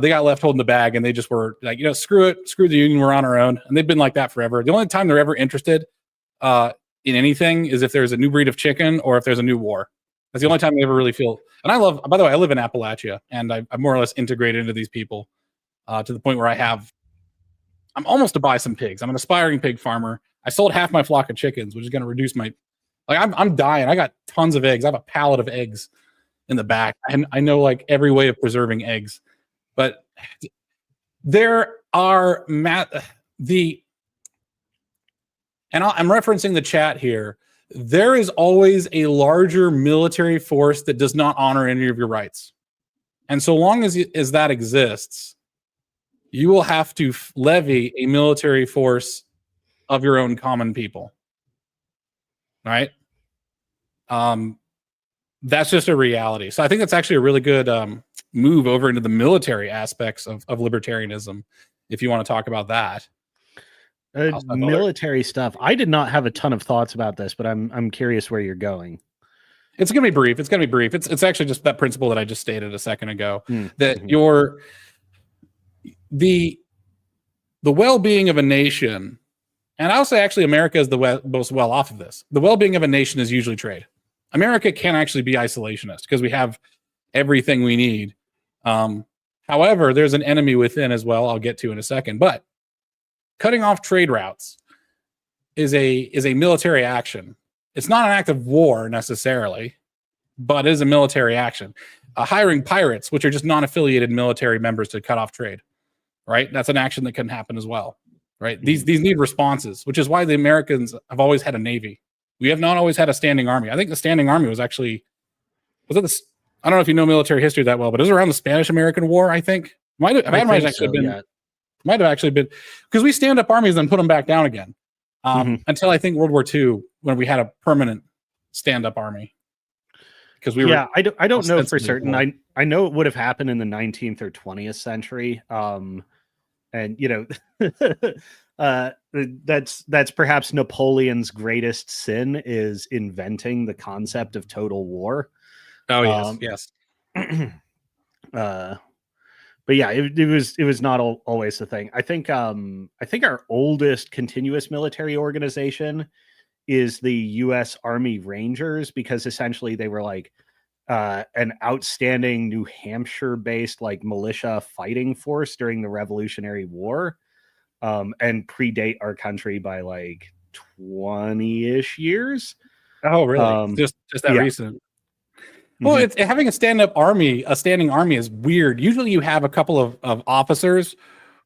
they got left holding the bag, and they just were like, screw it, screw the union, we're on our own. And they've been like that forever. The only time they're ever interested in anything is if there's a new breed of chicken or if there's a new war. That's the only time they ever really feel. And by the way, I live in Appalachia, and I'm more or less integrated into these people to the point where I'm almost to buy some pigs. I'm an aspiring pig farmer. I sold half my flock of chickens, which is going to reduce my, I'm dying. I got tons of eggs. I have a pallet of eggs in the back. And I know like every way of preserving eggs, but there are I'm referencing the chat here. There is always a larger military force that does not honor any of your rights. And so long as that exists, you will have to levy a military force of your own common people. Right? That's just a reality. So I think that's actually a really good move over into the military aspects of libertarianism, if you want to talk about that. Military stuff. I did not have a ton of thoughts about this, but I'm curious where you're going. It's going to be brief. It's actually just that principle that I just stated a second ago, that the well-being of a nation, and I'll say actually America is the most well off of this. The well-being of a nation is usually trade. America can actually be isolationist because we have everything we need. However, there's an enemy within as well. I'll get to in a second, but cutting off trade routes is a military action. It's not an act of war necessarily, but it is a military action. Hiring pirates, which are just non-affiliated military members to cut off trade, right? That's an action that can happen as well, right? These need responses, which is why the Americans have always had a navy. We have not always had a standing army. I think the standing army was it I don't know if you know military history that well, but it was around the Spanish-American War, I think. Might have actually been because we stand up armies and put them back down again until I think World War II, when we had a permanent stand-up army. Because I don't know for certain. I know it would have happened in the 19th or 20th century, and that's perhaps Napoleon's greatest sin, is inventing the concept of total war. Oh yes. But yeah, it was not always the thing. I think our oldest continuous military organization is the U.S. Army Rangers, because essentially they were like an outstanding New Hampshire-based like militia fighting force during the Revolutionary War, and predate our country by like 20-ish years. Oh, really? Just that recent. Well, it's having a standing army is weird. Usually you have a couple of officers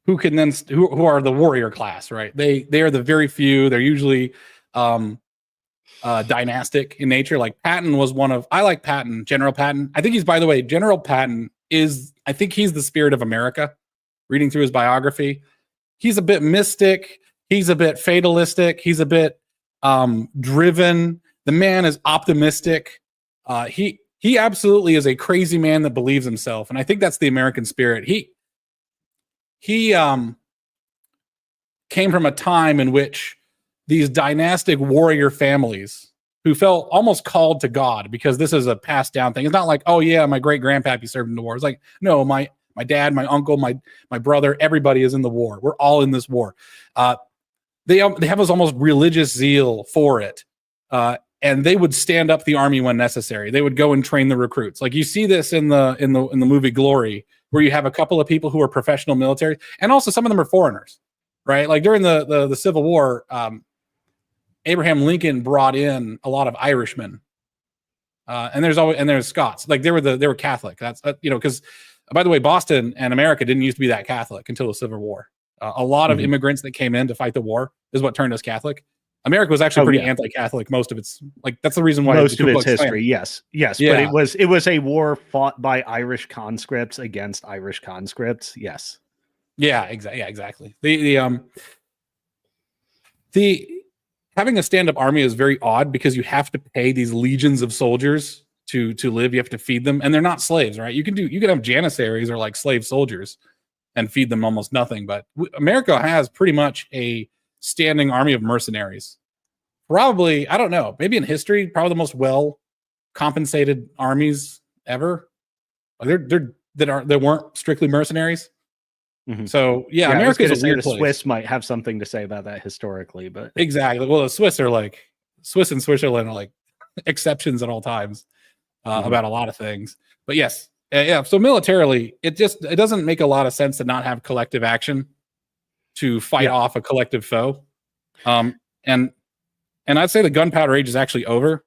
who can then who are the warrior class, right? They are the very few. They're usually dynastic in nature. Like Patton was one of, I like Patton, General Patton. I think General Patton I think he's the spirit of America. Reading through his biography, he's a bit mystic. He's a bit fatalistic. He's a bit driven. The man is optimistic. He absolutely is a crazy man that believes himself, and I think that's the American spirit. He came from a time in which these dynastic warrior families who felt almost called to God, because this is a passed down thing. It's not like, oh yeah, my great grandpappy served in the war. It's like, no, my dad, my uncle, my brother, everybody is in the war. We're all in this war. They have this almost religious zeal for it. And they would stand up the army when necessary. They would go and train the recruits. Like you see this in the movie Glory, where you have a couple of people who are professional military, and also some of them are foreigners, right? Like during the Civil War, Abraham Lincoln brought in a lot of Irishmen, and there's Scots. Like they were Catholic. That's because by the way, Boston and America didn't used to be that Catholic until the Civil War. A lot of immigrants that came in to fight the war is what turned us Catholic. America was actually pretty anti-Catholic. Most of its that's the reason why most of its history. Yes. Yeah. But it was a war fought by Irish conscripts against Irish conscripts. Yes. Yeah. Exactly. The having a stand-up army is very odd, because you have to pay these legions of soldiers to live. You have to feed them, and they're not slaves, right? You can have janissaries or like slave soldiers and feed them almost nothing. But America has pretty much a standing army of mercenaries. Probably, I don't know, maybe in history, probably the most well compensated armies ever. They weren't strictly mercenaries. So yeah, America is a weird place. The Swiss might have something to say about that historically, but exactly. Well, the Swiss and Switzerland are like exceptions at all times about a lot of things. But yes, so militarily, it doesn't make a lot of sense to not have collective action to fight off a collective foe. And I'd say the gunpowder age is actually over.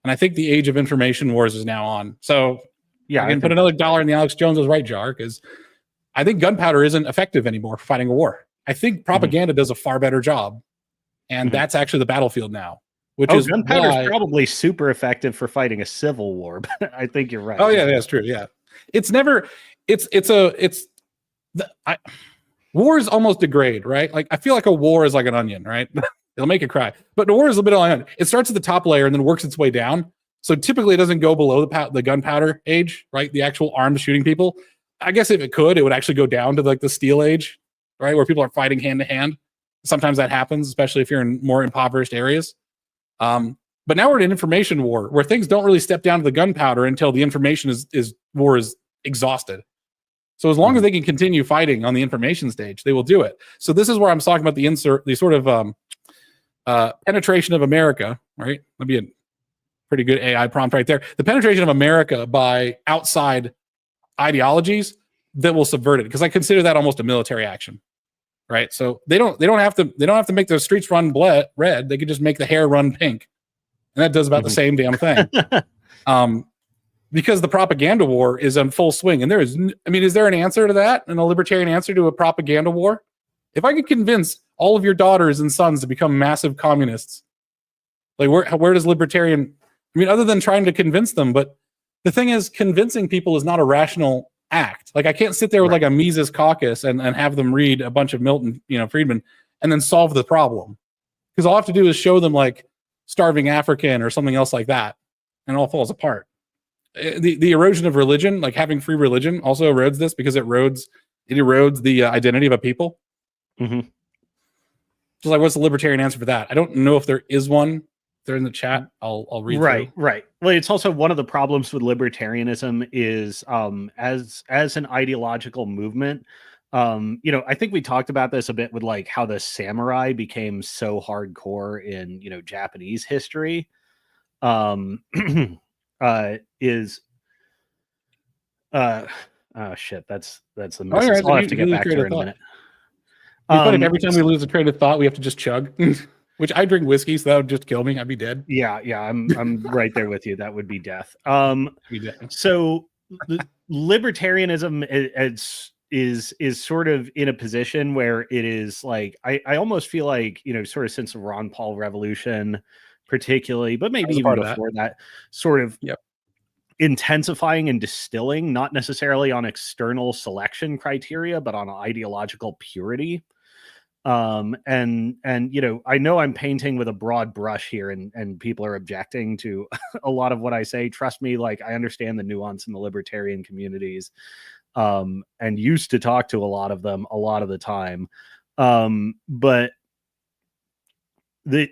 And I think the age of information wars is now on. So Yeah, I can put another dollar in the Alex Jones's right jar, because I think gunpowder isn't effective anymore for fighting a war. I think propaganda does a far better job, and that's actually the battlefield now. Which is gunpowder is why probably super effective for fighting a civil war, but I think you're right. Oh yeah, that's true. Yeah, it's never. Wars almost degrade, right? Like I feel like a war is like an onion, right? It'll make you cry. But the war is a bit of an onion. It starts at the top layer and then works its way down. So typically it doesn't go below the gunpowder age, right? The actual arms shooting people. I guess if it could, it would actually go down to like the steel age, right? Where people are fighting hand to hand. Sometimes that happens, especially if you're in more impoverished areas. But now we're in an information war where things don't really step down to the gunpowder until the information war is exhausted. So as long as they can continue fighting on the information stage, they will do it. So this is where I'm talking about the sort of penetration of America, right? That'd be a pretty good AI prompt right there. The penetration of America by outside ideologies that will subvert it, because I consider that almost a military action, right? So they don't have to make the streets run red. They could just make the hair run pink, and that does about the same damn thing. Because the propaganda war is in full swing. And is there an answer to that? And a libertarian answer to a propaganda war? If I could convince all of your daughters and sons to become massive communists, like where does libertarian, other than trying to convince them, but the thing is, convincing people is not a rational act. Like I can't sit there with like a Mises caucus and have them read a bunch of Milton, Friedman, and then solve the problem. Because all I have to do is show them like Starving African or something else like that, and it all falls apart. The erosion of religion, like having free religion, also erodes this, because it erodes the identity of a people. Just like, what's the libertarian answer for that? I don't know if there is one. If they're in the chat, I'll read. Right. Well, it's also one of the problems with libertarianism is as an ideological movement. I think we talked about this a bit with like how the samurai became so hardcore in Japanese history. Shit, that's the message. Right, I'll have to get back to her in a minute. Every time we lose a train of thought, we have to just chug. Which I drink whiskey, so that would just kill me. I'd be dead. Yeah, I'm right there with you. That would be death. So the libertarianism is sort of in a position where it is like I almost feel like sort of since the Ron Paul revolution, particularly, but maybe even before that, sort of intensifying and distilling, not necessarily on external selection criteria, but on ideological purity. And I know I'm painting with a broad brush here, and people are objecting to a lot of what I say. Trust me, like I understand the nuance in the libertarian communities, and used to talk to a lot of them a lot of the time. But when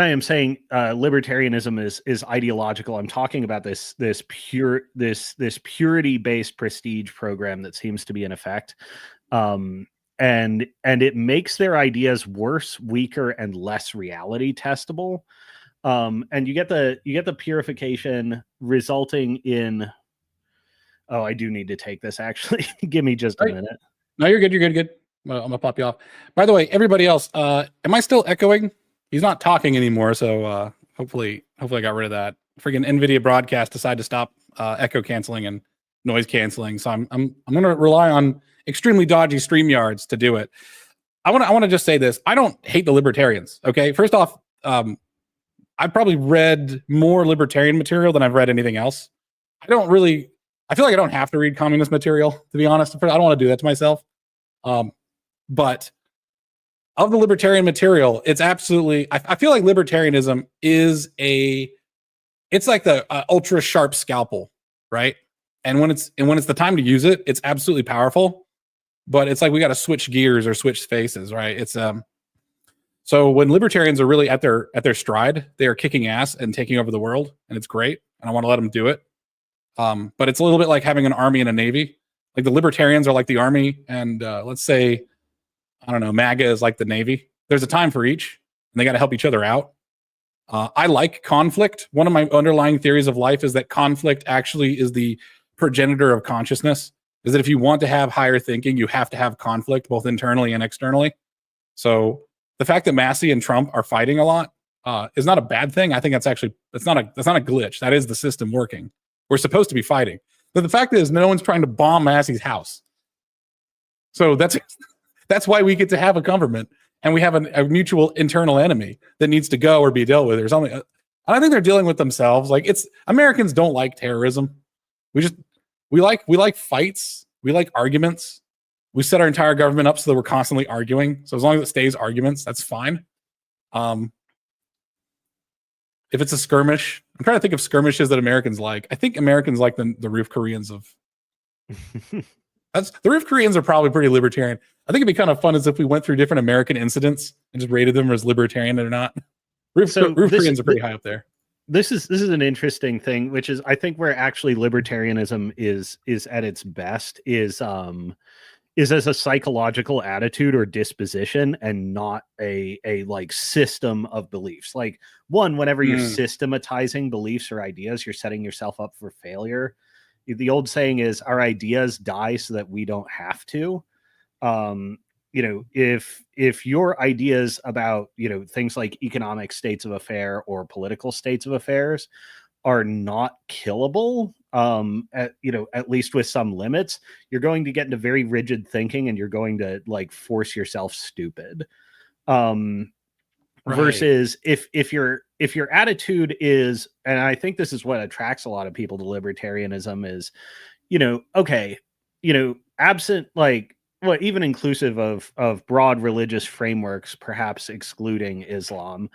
I am saying libertarianism is ideological, I'm talking about this purity based prestige program that seems to be in effect. And it makes their ideas worse, weaker, and less reality testable. And you get the purification resulting in. Oh, I do need to take this actually. Give me just a minute. No, you're good. Well, I'm gonna pop you off. By the way, everybody else, am I still echoing? He's not talking anymore, so hopefully I got rid of that. Freaking NVIDIA broadcast decided to stop echo canceling and noise canceling, so I'm gonna rely on extremely dodgy StreamYards to do it. I want to just say this: I don't hate the libertarians. Okay, first off, I've probably read more libertarian material than I've read anything else. I feel like I don't have to read communist material, to be honest. I don't want to do that to myself. But of the libertarian material, it's absolutely, I feel like libertarianism it's like the ultra sharp scalpel, right? And when it's the time to use it, it's absolutely powerful, but it's like, we got to switch gears or switch faces, right? It's, so when libertarians are really at their stride, they are kicking ass and taking over the world, and it's great. And I want to let them do it. But it's a little bit like having an army and a navy. Like the libertarians are like the army, and let's say, I don't know, MAGA is like the Navy. There's a time for each, and they got to help each other out. I like conflict. One of my underlying theories of life is that conflict actually is the progenitor of consciousness. Is that if you want to have higher thinking, you have to have conflict, both internally and externally. So the fact that Massey and Trump are fighting a lot is not a bad thing. I think that's not a glitch. That is the system working. we're supposed to be fighting. But the fact is, no one's trying to bomb Massey's house. So that's why we get to have a government, and we have a mutual internal enemy that needs to go or be dealt with or something. And I think they're dealing with themselves. Like, Americans don't like terrorism. We like fights. We like arguments. We set our entire government up so that we're constantly arguing. So as long as it stays arguments, that's fine. If it's a skirmish, I'm trying to think of skirmishes that Americans like. I think Americans like the roof Koreans of. The roof Koreans are probably pretty libertarian. I think it'd be kind of fun as if we went through different American incidents and just rated them as libertarian or not. Roof Koreans are pretty high up there. This is an interesting thing, which is I think where actually libertarianism is at its best is as a psychological attitude or disposition, and not a like system of beliefs. Like, whenever you're systematizing beliefs or ideas, you're setting yourself up for failure. The old saying is, our ideas die so that we don't have to. If your ideas about, things like economic states of affair or political states of affairs are not killable, at least with some limits, you're going to get into very rigid thinking, and you're going to like force yourself stupid. Right. Versus if your attitude is, and I think this is what attracts a lot of people to libertarianism, is, absent like, even inclusive of broad religious frameworks, perhaps excluding Islam,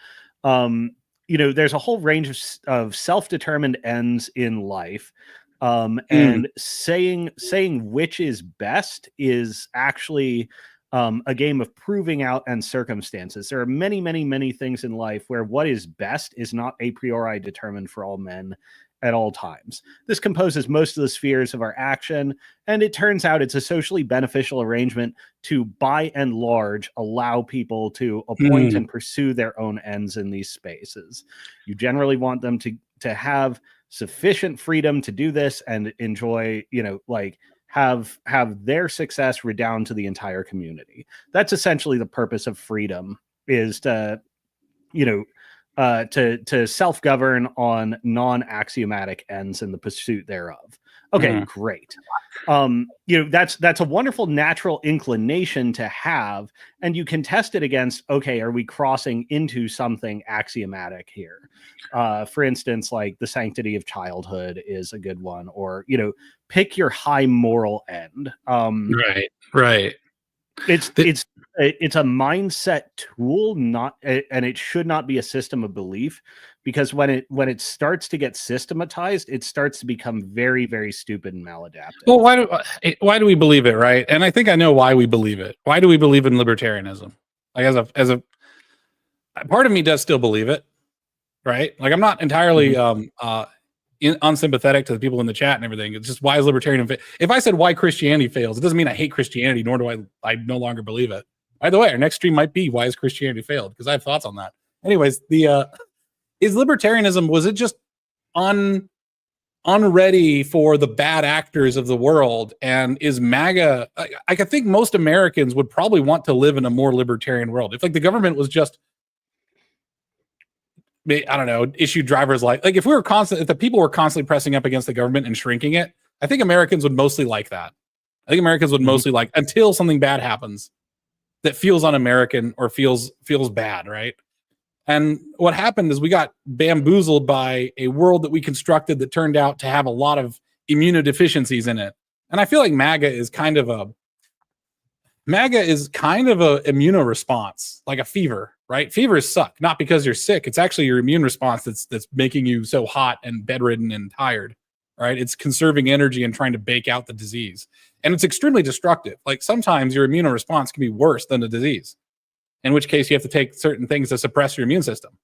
there's a whole range of self-determined ends in life. And saying which is best is actually a game of proving out and circumstances. There are many, many, many things in life where what is best is not a priori determined for all men at all times. This composes most of the spheres of our action, and it turns out it's a socially beneficial arrangement to, by and large, allow people to appoint and pursue their own ends in these spaces. You generally want them to have sufficient freedom to do this and enjoy, have their success redound to the entire community. That's essentially the purpose of freedom, is to self-govern on non-axiomatic ends in the pursuit thereof. Okay, great. That's a wonderful natural inclination to have, and you can test it against, okay, are we crossing into something axiomatic here? For instance, like the sanctity of childhood is a good one, or, pick your high moral end. Right. It's a mindset tool, and it should not be a system of belief, because when it starts to get systematized, it starts to become very, very stupid and maladaptive. Well, why do we believe it, right? And I think I know why we believe it. Why do we believe in libertarianism? Like, as a part of me does still believe it, right? Like, I'm not entirely unsympathetic to the people in the chat and everything. It's just, why is libertarian? If I said why Christianity fails, it doesn't mean I hate Christianity, nor do I no longer believe it. By the way, our next stream might be why is Christianity failed, because I have thoughts on that. Anyways, is libertarianism, was it just unready for the bad actors of the world? And is MAGA, I think most Americans would probably want to live in a more libertarian world. If like the government was just, I don't know, issue driver's like if the people were constantly pressing up against the government and shrinking it, I think Americans would mostly like that. I think Americans would mostly like, until something bad happens that feels un-American or feels bad, right? And what happened is we got bamboozled by a world that we constructed that turned out to have a lot of immunodeficiencies in it. And I feel like MAGA is kind of a immunoresponse, like a fever, right? Fevers suck, not because you're sick. It's actually your immune response that's making you so hot and bedridden and tired, right? It's conserving energy and trying to bake out the disease. And it's extremely destructive. Like, sometimes your immune response can be worse than the disease, in which case you have to take certain things to suppress your immune system,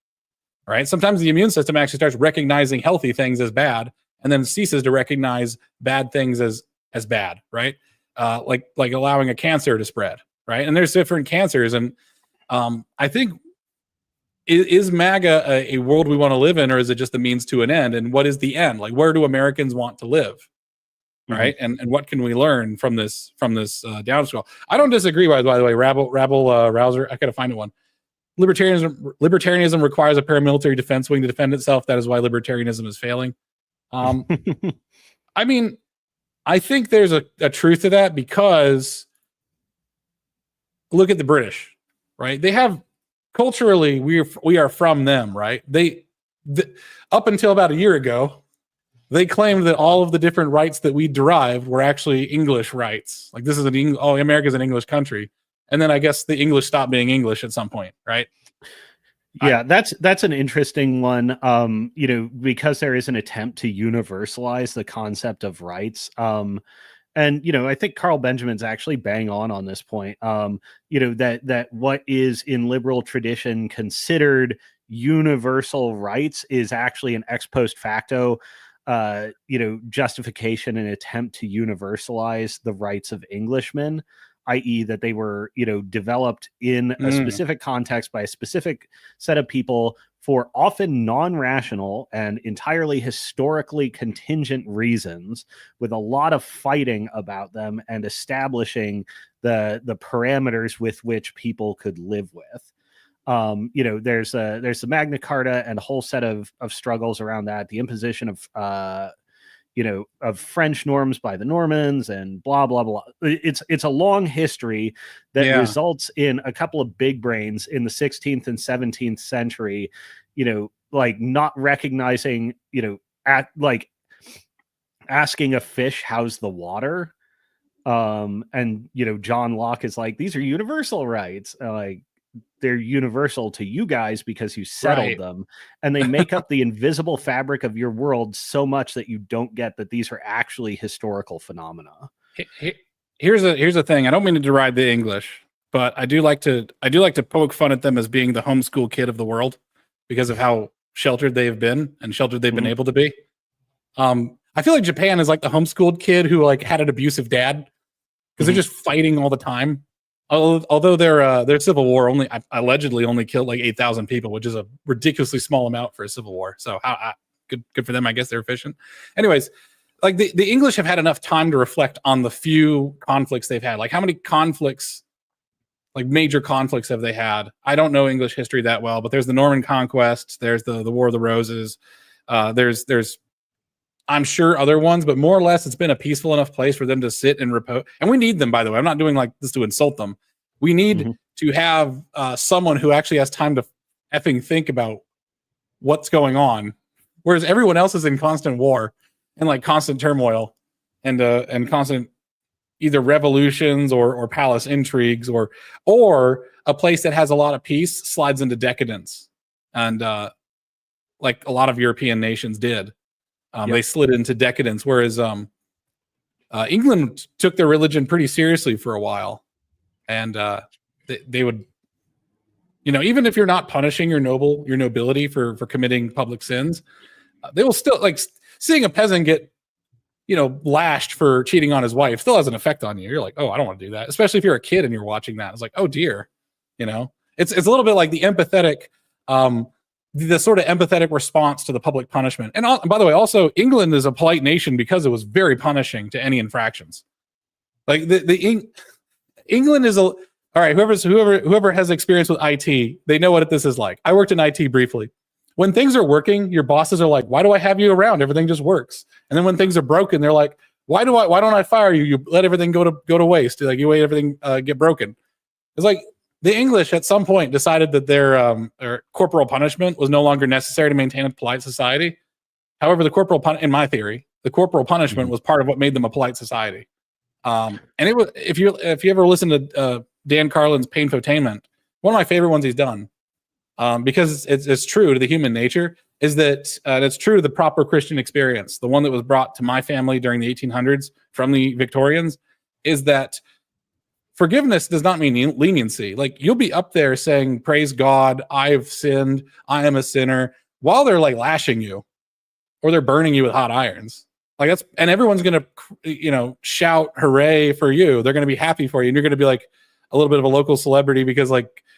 right? Sometimes the immune system actually starts recognizing healthy things as bad, and then ceases to recognize bad things as bad, right? Like allowing a cancer to spread, right? And there's different cancers. And I think, is MAGA a world we want to live in, or is it just the means to an end? And what is the end? Like, where do Americans want to live? Right. And what can we learn from this downswell? I don't disagree, by the way, Rabble Rouser. I gotta find one. Libertarianism requires a paramilitary defense wing to defend itself. That is why libertarianism is failing. Um, I mean, I think there's a truth to that, because look at the British, right? They have culturally, we are from them, right? Up until about a year ago, they claimed that all of the different rights that we derived were actually English rights. Like, this is America's an English country. And then I guess the English stopped being English at some point, right? Yeah, that's an interesting one. Because there is an attempt to universalize the concept of rights. And I think Carl Benjamin's actually bang on this point. That what is in liberal tradition considered universal rights is actually an ex post facto justification and attempt to universalize the rights of Englishmen, i.e., that they were, developed in a specific context by a specific set of people for often non-rational and entirely historically contingent reasons, with a lot of fighting about them and establishing the parameters with which people could live with. There's the Magna Carta and a whole set of struggles around that, the imposition of French norms by the Normans and blah, blah, blah. It's a long history that results in a couple of big brains in the 16th and 17th century, not recognizing, asking a fish, how's the water? And John Locke is like, these are universal rights. They're universal to you guys because you settled them, and they make up the invisible fabric of your world so much that you don't get that these are actually historical phenomena. Here's the thing. I don't mean to deride the English, but I do like to poke fun at them as being the homeschool kid of the world because of how sheltered they've been and sheltered they've been able to be. I feel like Japan is like the homeschooled kid who had an abusive dad because they're just fighting all the time. Although their civil war allegedly only killed 8,000 people, which is a ridiculously small amount for a civil war. So good for them. I guess they're efficient. Anyways, the English have had enough time to reflect on the few conflicts they've had. How many conflicts, major conflicts, have they had? I don't know English history that well, but there's the Norman Conquest. There's the War of the Roses. There's I'm sure other ones, but more or less it's been a peaceful enough place for them to sit and repose. And we need them, by the way. I'm not doing this to insult them. We need to have someone who actually has time to effing think about what's going on, whereas everyone else is in constant war and constant turmoil and constant either revolutions or palace intrigues or a place that has a lot of peace slides into decadence, and like a lot of European nations did. They slid into decadence, whereas England took their religion pretty seriously for a while, and they would, even if you're not punishing your nobility for committing public sins, they will still seeing a peasant get lashed for cheating on his wife still has an effect on you. You're like, oh, I don't want to do that, especially if you're a kid and you're watching that. It's like, oh dear, it's a little bit like the empathetic. The sort of empathetic response to the public punishment. And by the way, also England is a polite nation because it was very punishing to any infractions. England is all right. Whoever has experience with IT, they know what this is like. I worked in IT briefly. When things are working, your bosses are like, why do I have you around? Everything just works. And then when things are broken, they're like, why don't I fire you? You let everything go to waste. You let everything get broken. It's like, the English at some point decided that their corporal punishment was no longer necessary to maintain a polite society. However, in my theory, the corporal punishment was part of what made them a polite society. And it was, if you ever listen to Dan Carlin's Painfotainment, one of my favorite ones he's done, because it's true to the human nature, is that it's true to the proper Christian experience. The one that was brought to my family during the 1800s from the Victorians is that forgiveness does not mean leniency. You'll be up there saying, praise God, I've sinned, I am a sinner, while they're lashing you or they're burning you with hot irons. And everyone's going to, shout hooray for you. They're going to be happy for you. And you're going to be a little bit of a local celebrity because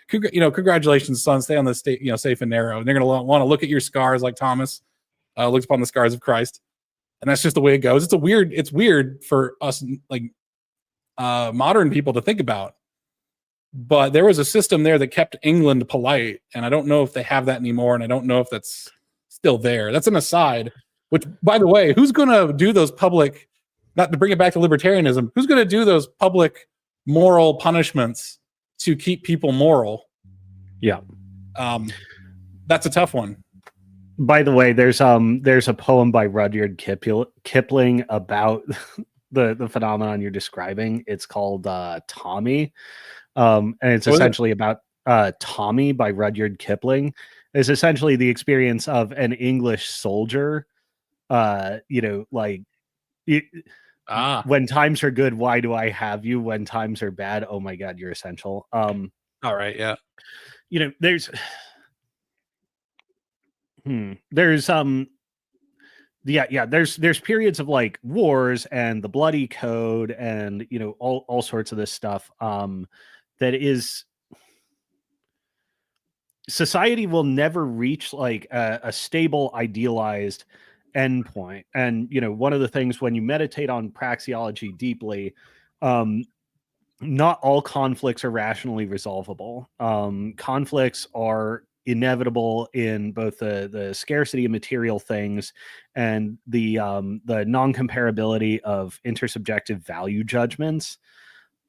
congratulations, son, stay on the state, safe and narrow. And they're going to want to look at your scars like Thomas looks upon the scars of Christ. And that's just the way it goes. It's weird for us, modern people to think about, but there was a system there that kept England polite, and I don't know if they have that anymore, and I don't know if that's still there. That's an aside. Which, by the way, who's going to do those public, not to bring it back to libertarianism, who's going to do those public moral punishments to keep people moral? Yeah. That's a tough one. By the way, there's a poem by Rudyard Kipling about the phenomenon you're describing. It's called Tommy. And it's essentially about Tommy by Rudyard Kipling. It's essentially the experience of an English soldier. When times are good, why do I have you? When times are bad, oh my God, you're essential. All right, yeah. There's periods of like wars and the bloody code and all sorts of this stuff that is, society will never reach like a stable idealized endpoint. And one of the things when you meditate on praxeology deeply, not all conflicts are rationally resolvable. Conflicts are inevitable in both the scarcity of material things and the non-comparability of intersubjective value judgments.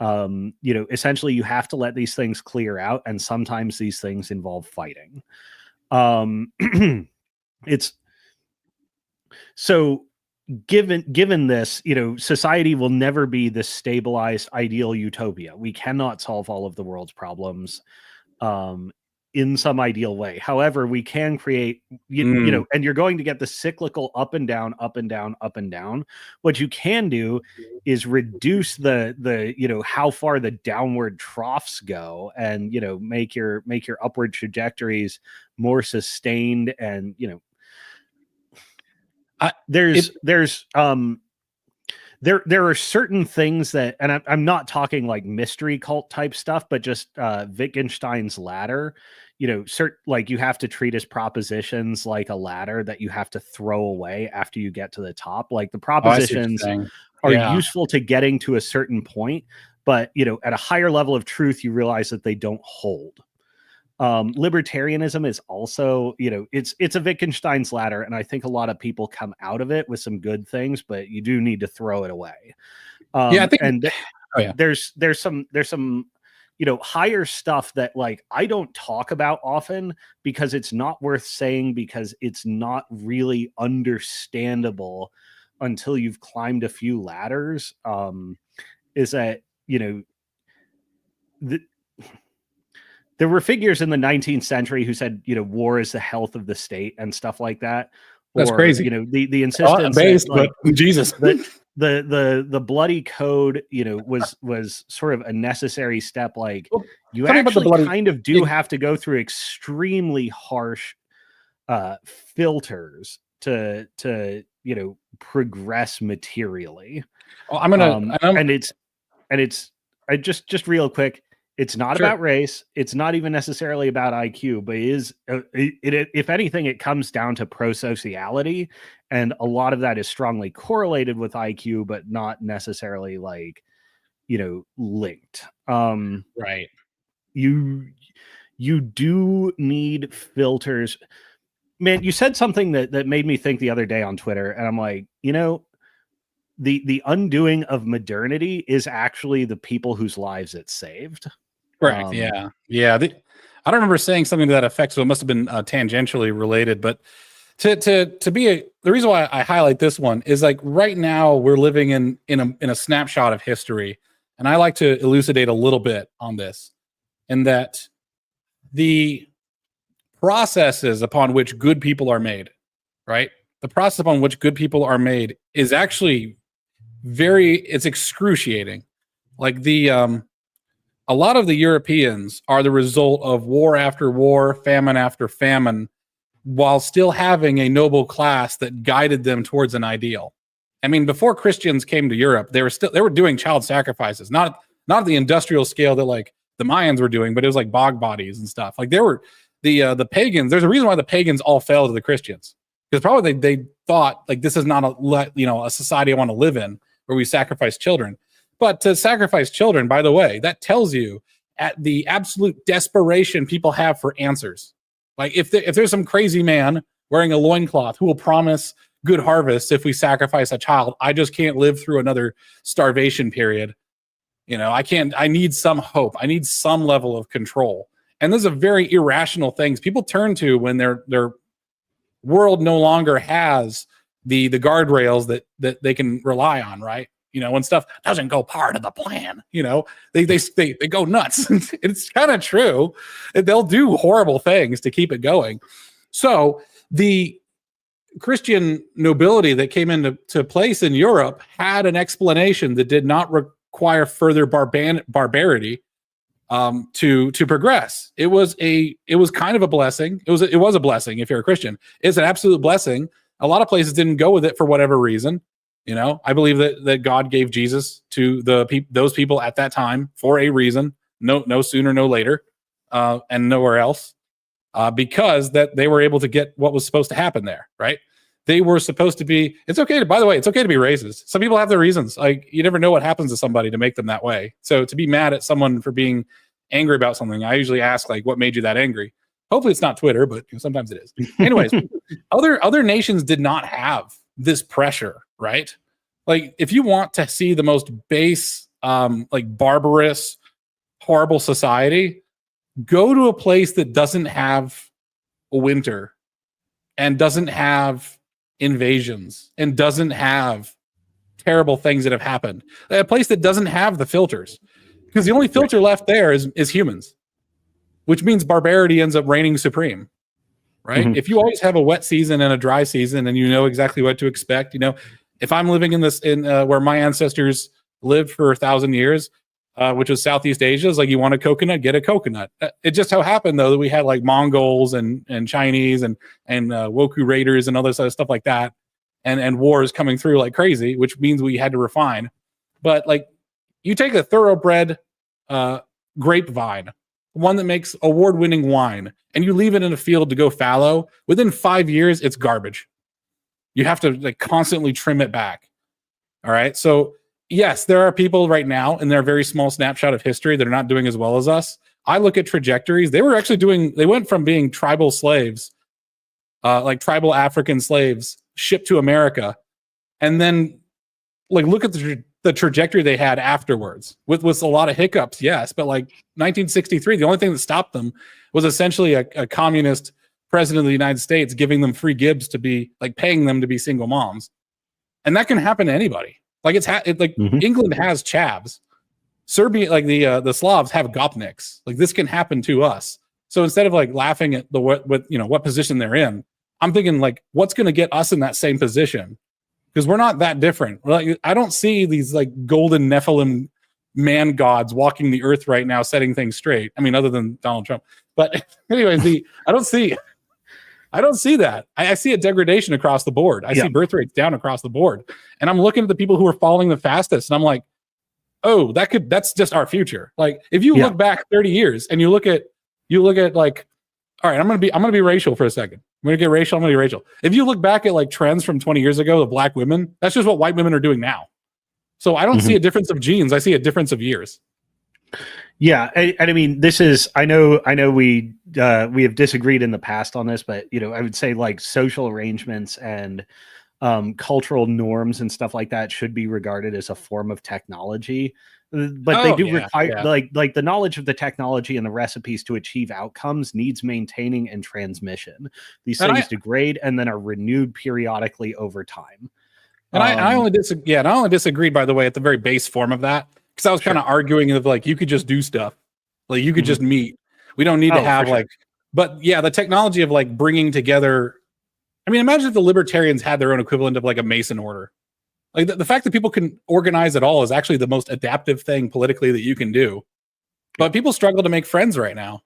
Essentially you have to let these things clear out, and sometimes these things involve fighting. It's so given this, society will never be this stabilized ideal utopia. We cannot solve all of the world's problems in some ideal way. However, we can create, and you're going to get the cyclical up and down, up and down, up and down. What you can do is reduce the how far the downward troughs go, and make your upward trajectories more sustained. And there are certain things that, and I'm not talking like mystery cult type stuff, but just Wittgenstein's ladder, like you have to treat as propositions like a ladder that you have to throw away after you get to the top. Like the propositions are useful to getting to a certain point, but at a higher level of truth, you realize that they don't hold. Libertarianism is also, it's a Wittgenstein's ladder, and I think a lot of people come out of it with some good things, but you do need to throw it away. I think, there's some higher stuff that like I don't talk about often because it's not worth saying, because it's not really understandable until you've climbed a few ladders. Is that there were figures in the 19th century who said, war is the health of the state and stuff like that. That's crazy. The insistence that, like, Jesus, the bloody code, was sort of a necessary step. Like you actually kind of do have to go through extremely harsh filters to progress materially. Just real quick. It's not about race. It's not even necessarily about IQ, but if anything, it comes down to pro-sociality. And a lot of that is strongly correlated with IQ, but not necessarily like, linked. Right. You do need filters. Man, you said something that made me think the other day on Twitter. And I'm like, the undoing of modernity is actually the people whose lives it saved. Right. I don't remember saying something to that effect, so it must have been tangentially related. But the reason why I highlight this one is like right now we're living in a snapshot of history, and I like to elucidate a little bit on this, and that the processes upon which good people are made, right? The process upon which good people are made is actually it's excruciating. Like a lot of the Europeans are the result of war after war, famine after famine, while still having a noble class that guided them towards an ideal. I mean, before Christians came to Europe, they were doing child sacrifices, not at the industrial scale that like the Mayans were doing, but it was like bog bodies and stuff. Like there were the pagans. There's a reason why the pagans all fell to the Christians, because probably they thought like this is not a society I want to live in where we sacrifice children. But to sacrifice children, by the way, that tells you at the absolute desperation people have for answers. Like if there's some crazy man wearing a loincloth who will promise good harvests if we sacrifice a child. I just can't live through another starvation period. I need some hope. I need some level of control. And those are very irrational things people turn to when their world no longer has the guardrails that they can rely on, right? When stuff doesn't go part of the plan, they go nuts. It's kind of true. They'll do horrible things to keep it going. So the Christian nobility that came into place in Europe had an explanation that did not require further barbarity to progress. It was kind of a blessing. It was a blessing if you're a Christian. It's an absolute blessing. A lot of places didn't go with it for whatever reason. I believe that God gave Jesus to those people at that time for a reason. No sooner, no later, and nowhere else, because that they were able to get what was supposed to happen there. Right? They were supposed to be. By the way, it's okay to be racist. Some people have their reasons. Like, you never know what happens to somebody to make them that way. So to be mad at someone for being angry about something, I usually ask, like, what made you that angry? Hopefully it's not Twitter, but sometimes it is. Anyways, other nations did not have this pressure, right? Like, if you want to see the most base, like barbarous, horrible society, go to a place that doesn't have a winter and doesn't have invasions and doesn't have terrible things that have happened. A place that doesn't have the filters, because the only filter left there is humans, which means barbarity ends up reigning supreme, right? If you always have a wet season and a dry season and you know exactly what to expect, if I'm living in where my ancestors lived for 1,000 years, which was Southeast Asia, is like, you want a coconut, get a coconut. It just so happened though that we had like Mongols and Chinese and Woku raiders and other sort of stuff like that, and wars coming through like crazy, which means we had to refine. But like, you take a thoroughbred grapevine, one that makes award-winning wine, and you leave it in a field to go fallow, within 5 years, it's garbage. You have to like constantly trim it back. All right. So yes, there are people right now in their very small snapshot of history that are not doing as well as us. I look at trajectories. They went from being tribal slaves, like tribal African slaves shipped to America. And then like, look at the trajectory they had afterwards with a lot of hiccups. Yes. But like 1963, the only thing that stopped them was essentially a communist president of the United States giving them free gibs to be like paying them to be single moms. And that can happen to anybody. Like England has chavs. Serbia, like the Slavs have gopniks. Like, this can happen to us. So instead of like laughing at what position they're in, I'm thinking like, what's going to get us in that same position? Because we're not that different. Like, I don't see these like golden Nephilim man gods walking the earth right now, setting things straight. I mean, other than Donald Trump. But anyways, I don't see that. I see a degradation across the board. I see birth rates down across the board. And I'm looking at the people who are falling the fastest, and I'm like, oh, that's just our future. Like, if you look back 30 years and you look at like, all right, I'm gonna be racial for a second. I'm gonna be racial. If you look back at like trends from 20 years ago of black women, that's just what white women are doing now. So I don't see a difference of genes. I see a difference of years. Yeah, and I mean, this is, I know we have disagreed in the past on this, but I would say like social arrangements and cultural norms and stuff like that should be regarded as a form of technology. But they do require like the knowledge of the technology and the recipes to achieve outcomes needs maintaining and transmission. These things degrade and then are renewed periodically over time. And I only disagreed, by the way, at the very base form of that. Because I was kind of arguing of like, you could just do stuff, like you could just meet. We don't need to have like, but yeah, the technology of like bringing together. I mean, imagine if the libertarians had their own equivalent of like a Mason order. Like the fact that people can organize at all is actually the most adaptive thing politically that you can do. But people struggle to make friends right now.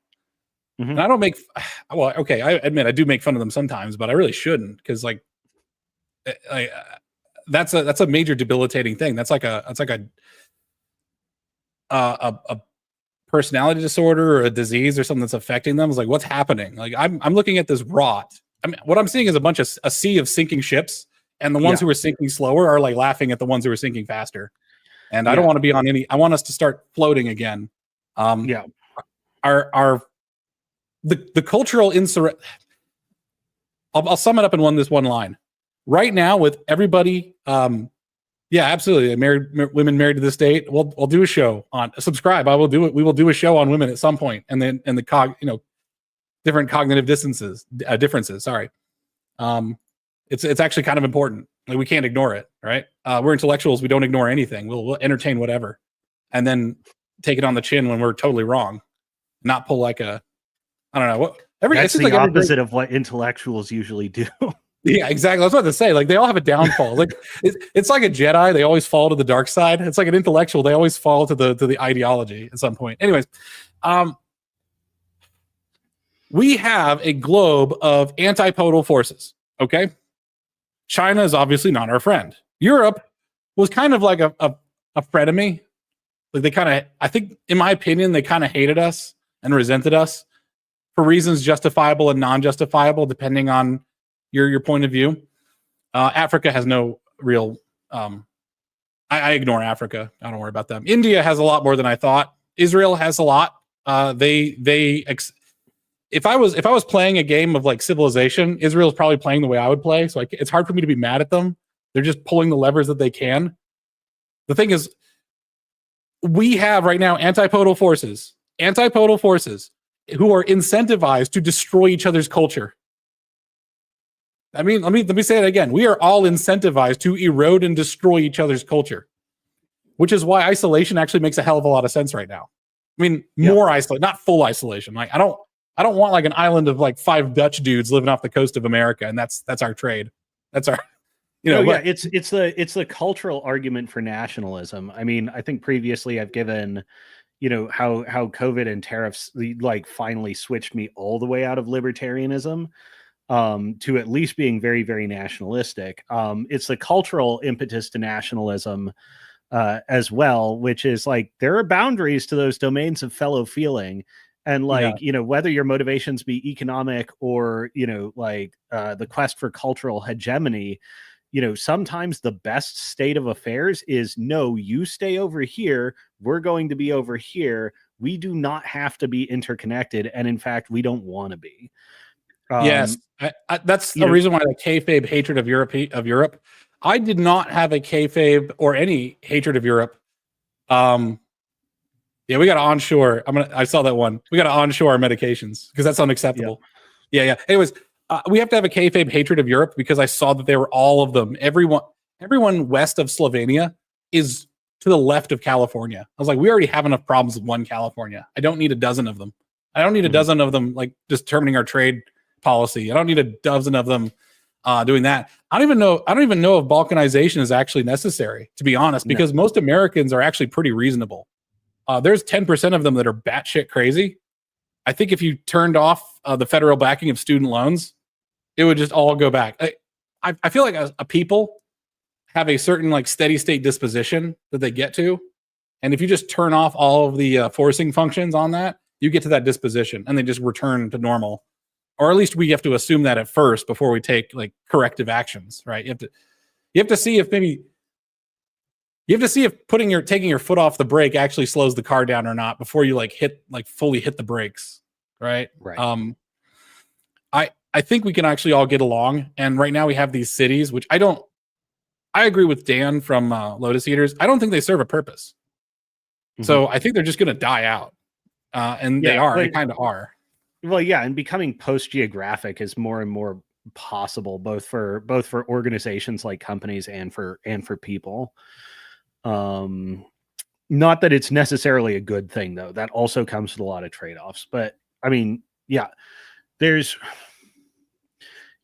And I don't make, well, okay, I admit I do make fun of them sometimes, but I really shouldn't, because like, that's a major debilitating thing. That's like a personality disorder or a disease or something that's affecting them. Is like, what's happening? Like, I'm looking at this rot. I mean, what I'm seeing is a sea of sinking ships, and the ones who are sinking slower are like laughing at the ones who are sinking faster. And I don't want to be on any. I want us to start floating again. The cultural insurrection. I'll sum it up in this one line. right now with everybody, yeah, absolutely. Women married to this date. I'll do a show on subscribe. I will do it. We will do a show on women at some point, and then different cognitive differences. Sorry. It's actually kind of important. Like we can't ignore it, right? We're intellectuals. We don't ignore anything. We'll entertain whatever, and then take it on the chin when we're totally wrong. Not pull like a, I don't know what. That's the opposite of what intellectuals usually do. Yeah, exactly. I was about to say, like, they all have a downfall. Like, it's like a Jedi; they always fall to the dark side. It's like an intellectual; they always fall to the ideology at some point. Anyways, we have a globe of antipodal forces. Okay, China is obviously not our friend. Europe was kind of like a frenemy. Like they kind of, I think, in my opinion, they kind of hated us and resented us for reasons justifiable and non-justifiable, depending on your point of view. Africa has no real. I ignore Africa. I don't worry about them. India has a lot more than I thought. Israel has a lot. If I was playing a game of like Civilization, Israel's probably playing the way I would play. So it's hard for me to be mad at them. They're just pulling the levers that they can. The thing is, we have right now antipodal forces who are incentivized to destroy each other's culture. I mean, let me say it again. We are all incentivized to erode and destroy each other's culture, which is why isolation actually makes a hell of a lot of sense right now. I mean, more isolation, not full isolation. Like I don't want like an island of like 5 Dutch dudes living off the coast of America, and that's our trade. That's our, it's the cultural argument for nationalism. I mean, I think previously I've given, how COVID and tariffs like finally switched me all the way out of libertarianism. To at least being very, very nationalistic. It's the cultural impetus to nationalism as well, which is like there are boundaries to those domains of fellow feeling. And whether your motivations be economic or, the quest for cultural hegemony, sometimes the best state of affairs is no, you stay over here. We're going to be over here. We do not have to be interconnected. And in fact, we don't want to be. Yes, that's the reason why the kayfabe hatred of Europe. I did not have a kayfabe or any hatred of Europe. Yeah, we got to onshore. I saw that one. We got to onshore our medications because that's unacceptable. Yeah. Anyways, we have to have a kayfabe hatred of Europe because I saw that they were all of them. Everyone west of Slovenia is to the left of California. I was like, we already have enough problems with one California. I don't need a dozen of them. I don't need a dozen of them like determining our trade policy. I don't need a dozen of them doing that. I don't even know if balkanization is actually necessary, to be honest, because most Americans are actually pretty reasonable. There's 10% of them that are batshit crazy. I think if you turned off the federal backing of student loans, it would just all go back. I feel like a people have a certain like steady state disposition that they get to. And if you just turn off all of the forcing functions on that, you get to that disposition and they just return to normal. Or at least we have to assume that at first before we take like corrective actions, right? You have to see if taking your foot off the brake actually slows the car down or not before you fully hit the brakes, right? Right. I think we can actually all get along. And right now we have these cities, which I agree with Dan from Lotus Eaters. I don't think they serve a purpose. Mm-hmm. So I think they're just going to die out. They kind of are. Well, yeah, and becoming post-geographic is more and more possible, both for organizations like companies and for people. Not that it's necessarily a good thing, though. That also comes with a lot of trade-offs. But I mean, yeah, there's,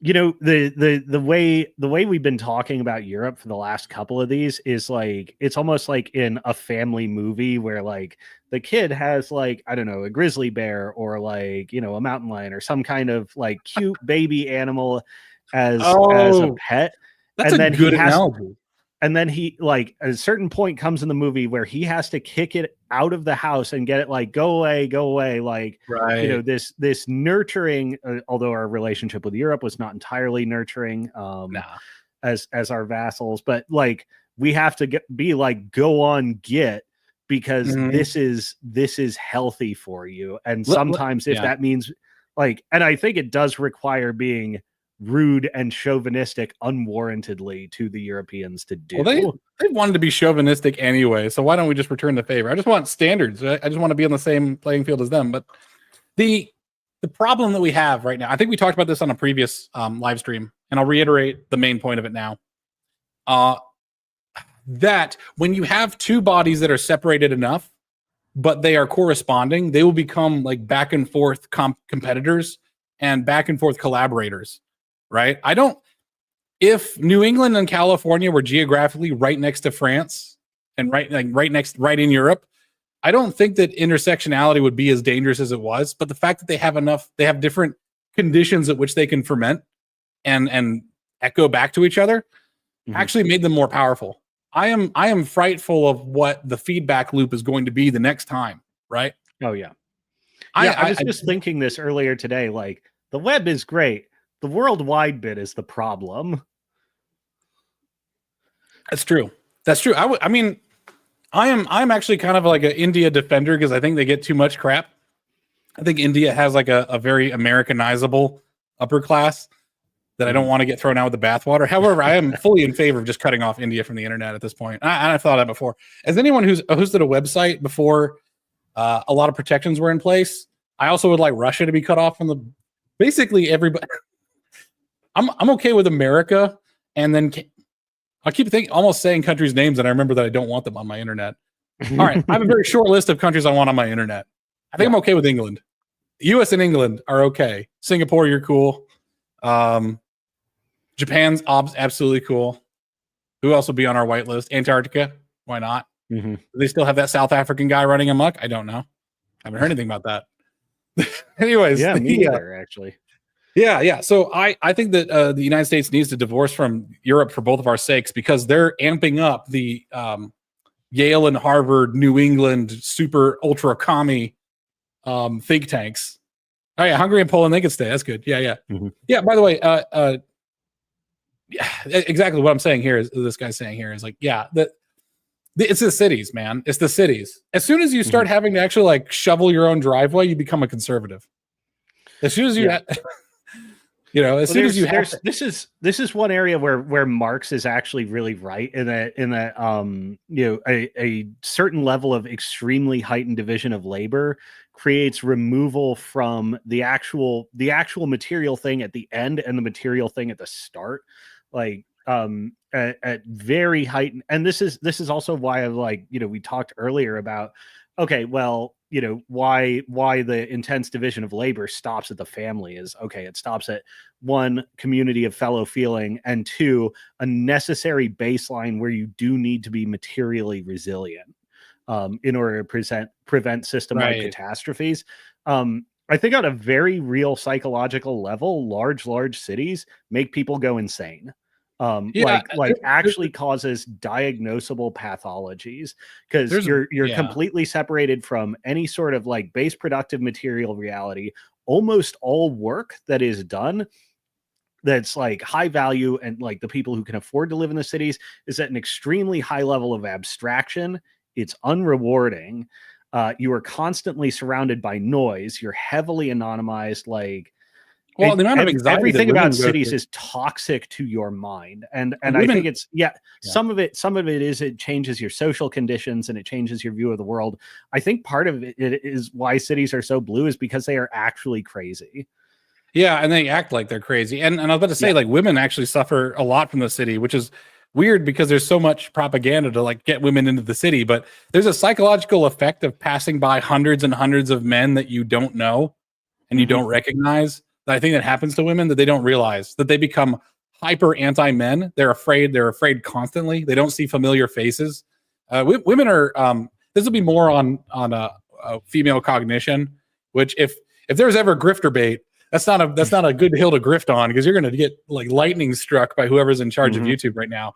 the way we've been talking about Europe for the last couple of these is like it's almost like in a family movie where like the kid has like, I don't know, a grizzly bear or like, a mountain lion or some kind of like cute baby animal as a pet. That's a good analogy. And then he like at a certain point comes in the movie where he has to kick it out of the house and get it like, go away. Like, right. This nurturing, although our relationship with Europe was not entirely nurturing as our vassals, but like we have to be like, go on, because this is healthy for you. And sometimes if that means like, and I think it does require being rude and chauvinistic unwarrantedly to the Europeans to do. Well, they wanted to be chauvinistic anyway, so why don't we just return the favor? I just want standards. I just want to be on the same playing field as them. But the problem that we have right now, I think we talked about this on a previous live stream, and I'll reiterate the main point of it now. That when you have two bodies that are separated enough, but they are corresponding, they will become like back and forth competitors and back and forth collaborators, right? If New England and California were geographically right next to France and right in Europe, I don't think that intersectionality would be as dangerous as it was. But the fact that they have different conditions at which they can ferment and echo back to each other actually made them more powerful. I am frightful of what the feedback loop is going to be the next time, right? Oh yeah. I was just thinking this earlier today, like the web is great. The worldwide bit is the problem. That's true. I mean, I'm actually kind of like an India defender because I think they get too much crap. I think India has like a very Americanizable upper class that I don't want to get thrown out with the bathwater. However, I am fully in favor of just cutting off India from the internet at this point. I've thought that before. As anyone who's hosted a website before a lot of protections were in place, I also would like Russia to be cut off from basically everybody. I'm okay with America, and then I keep almost saying countries' names, and I remember that I don't want them on my internet. All right, I have a very short list of countries I want on my internet. I think I'm okay with England. U.S. and England are okay. Singapore, you're cool. Japan's absolutely cool. Who else would be on our whitelist? Antarctica, why not? Do they still have that South African guy running amok? I don't know. I haven't heard anything about that. Anyways, yeah, me neither, actually. Yeah. So I think that the United States needs to divorce from Europe for both of our sakes because they're amping up the Yale and Harvard, New England, super ultra commie think tanks. Oh yeah, Hungary and Poland, they can stay. That's good. Yeah. Yeah. By the way, yeah, exactly what I'm saying here is this guy's saying here is like, yeah, it's the cities, man. It's the cities. As soon as you start having to actually like shovel your own driveway, you become a conservative. As soon as you, as soon as you have this is one area where Marx is actually really right in that a certain level of extremely heightened division of labor creates removal from the actual material thing at the end and the material thing at the start, like at very heightened. And this is also why we talked earlier about, okay, well, why the intense division of labor stops at the family is, okay, it stops at one, community of fellow feeling, and two, a necessary baseline where you do need to be materially resilient in order to prevent system-wide catastrophes. I think on a very real psychological level, large cities make people go insane. Actually causes diagnosable pathologies because you're completely separated from any sort of like base productive material reality. Almost all work that is done that's like high value and like the people who can afford to live in the cities is at an extremely high level of abstraction. It's unrewarding. You are constantly surrounded by noise. You're heavily anonymized. Well, the amount of anxiety everything about cities is toxic to your mind, and I think it's some of it is it changes your social conditions and it changes your view of the world. I think part of it is why cities are so blue is because they are actually crazy. Yeah, and they act like they're crazy. And I was about to say, like, women actually suffer a lot from the city, which is weird because there's so much propaganda to like get women into the city. But there's a psychological effect of passing by hundreds and hundreds of men that you don't know and you don't recognize. I think that happens to women that they don't realize that they become hyper anti-men. They're afraid constantly. They don't see familiar faces. Women are. This will be more on female cognition. Which if there's ever grifter bait, that's not a good hill to grift on because you're going to get like lightning struck by whoever's in charge of YouTube right now.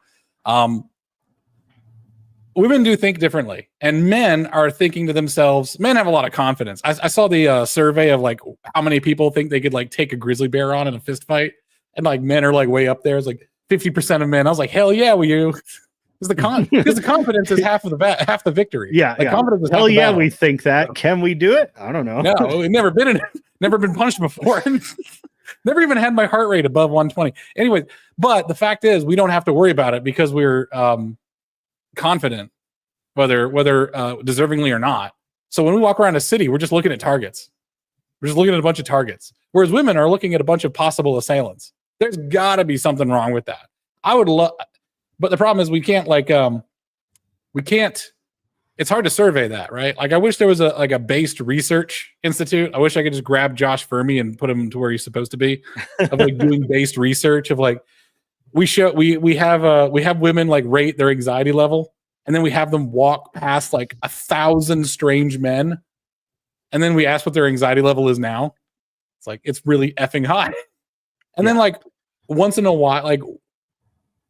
Women do think differently, and men are thinking to themselves. Men have a lot of confidence. I saw the survey of like how many people think they could like take a grizzly bear on in a fist fight, and like men are like way up there. It's like 50% of men. I was like, hell yeah, will you? Because the confidence is half the victory. Yeah, confidence is hell yeah, we think that. Can we do it? I don't know. No, we've never been punched before. Never even had my heart rate above 120. Anyway, but the fact is, we don't have to worry about it because we're confident, whether deservingly or not. So when we walk around a city, we're just looking at targets. We're just looking at a bunch of targets. Whereas women are looking at a bunch of possible assailants. There's got to be something wrong with that. I would love, but the problem is we can't it's hard to survey that, right? Like, I wish there was a based research institute. I wish I could just grab Josh Fermi and put him to where he's supposed to be, of like doing based research of like, we have women like rate their anxiety level, and then we have them walk past like 1,000 strange men, and then we ask what their anxiety level is now. It's like, it's really effing high. And then like once in a while, like,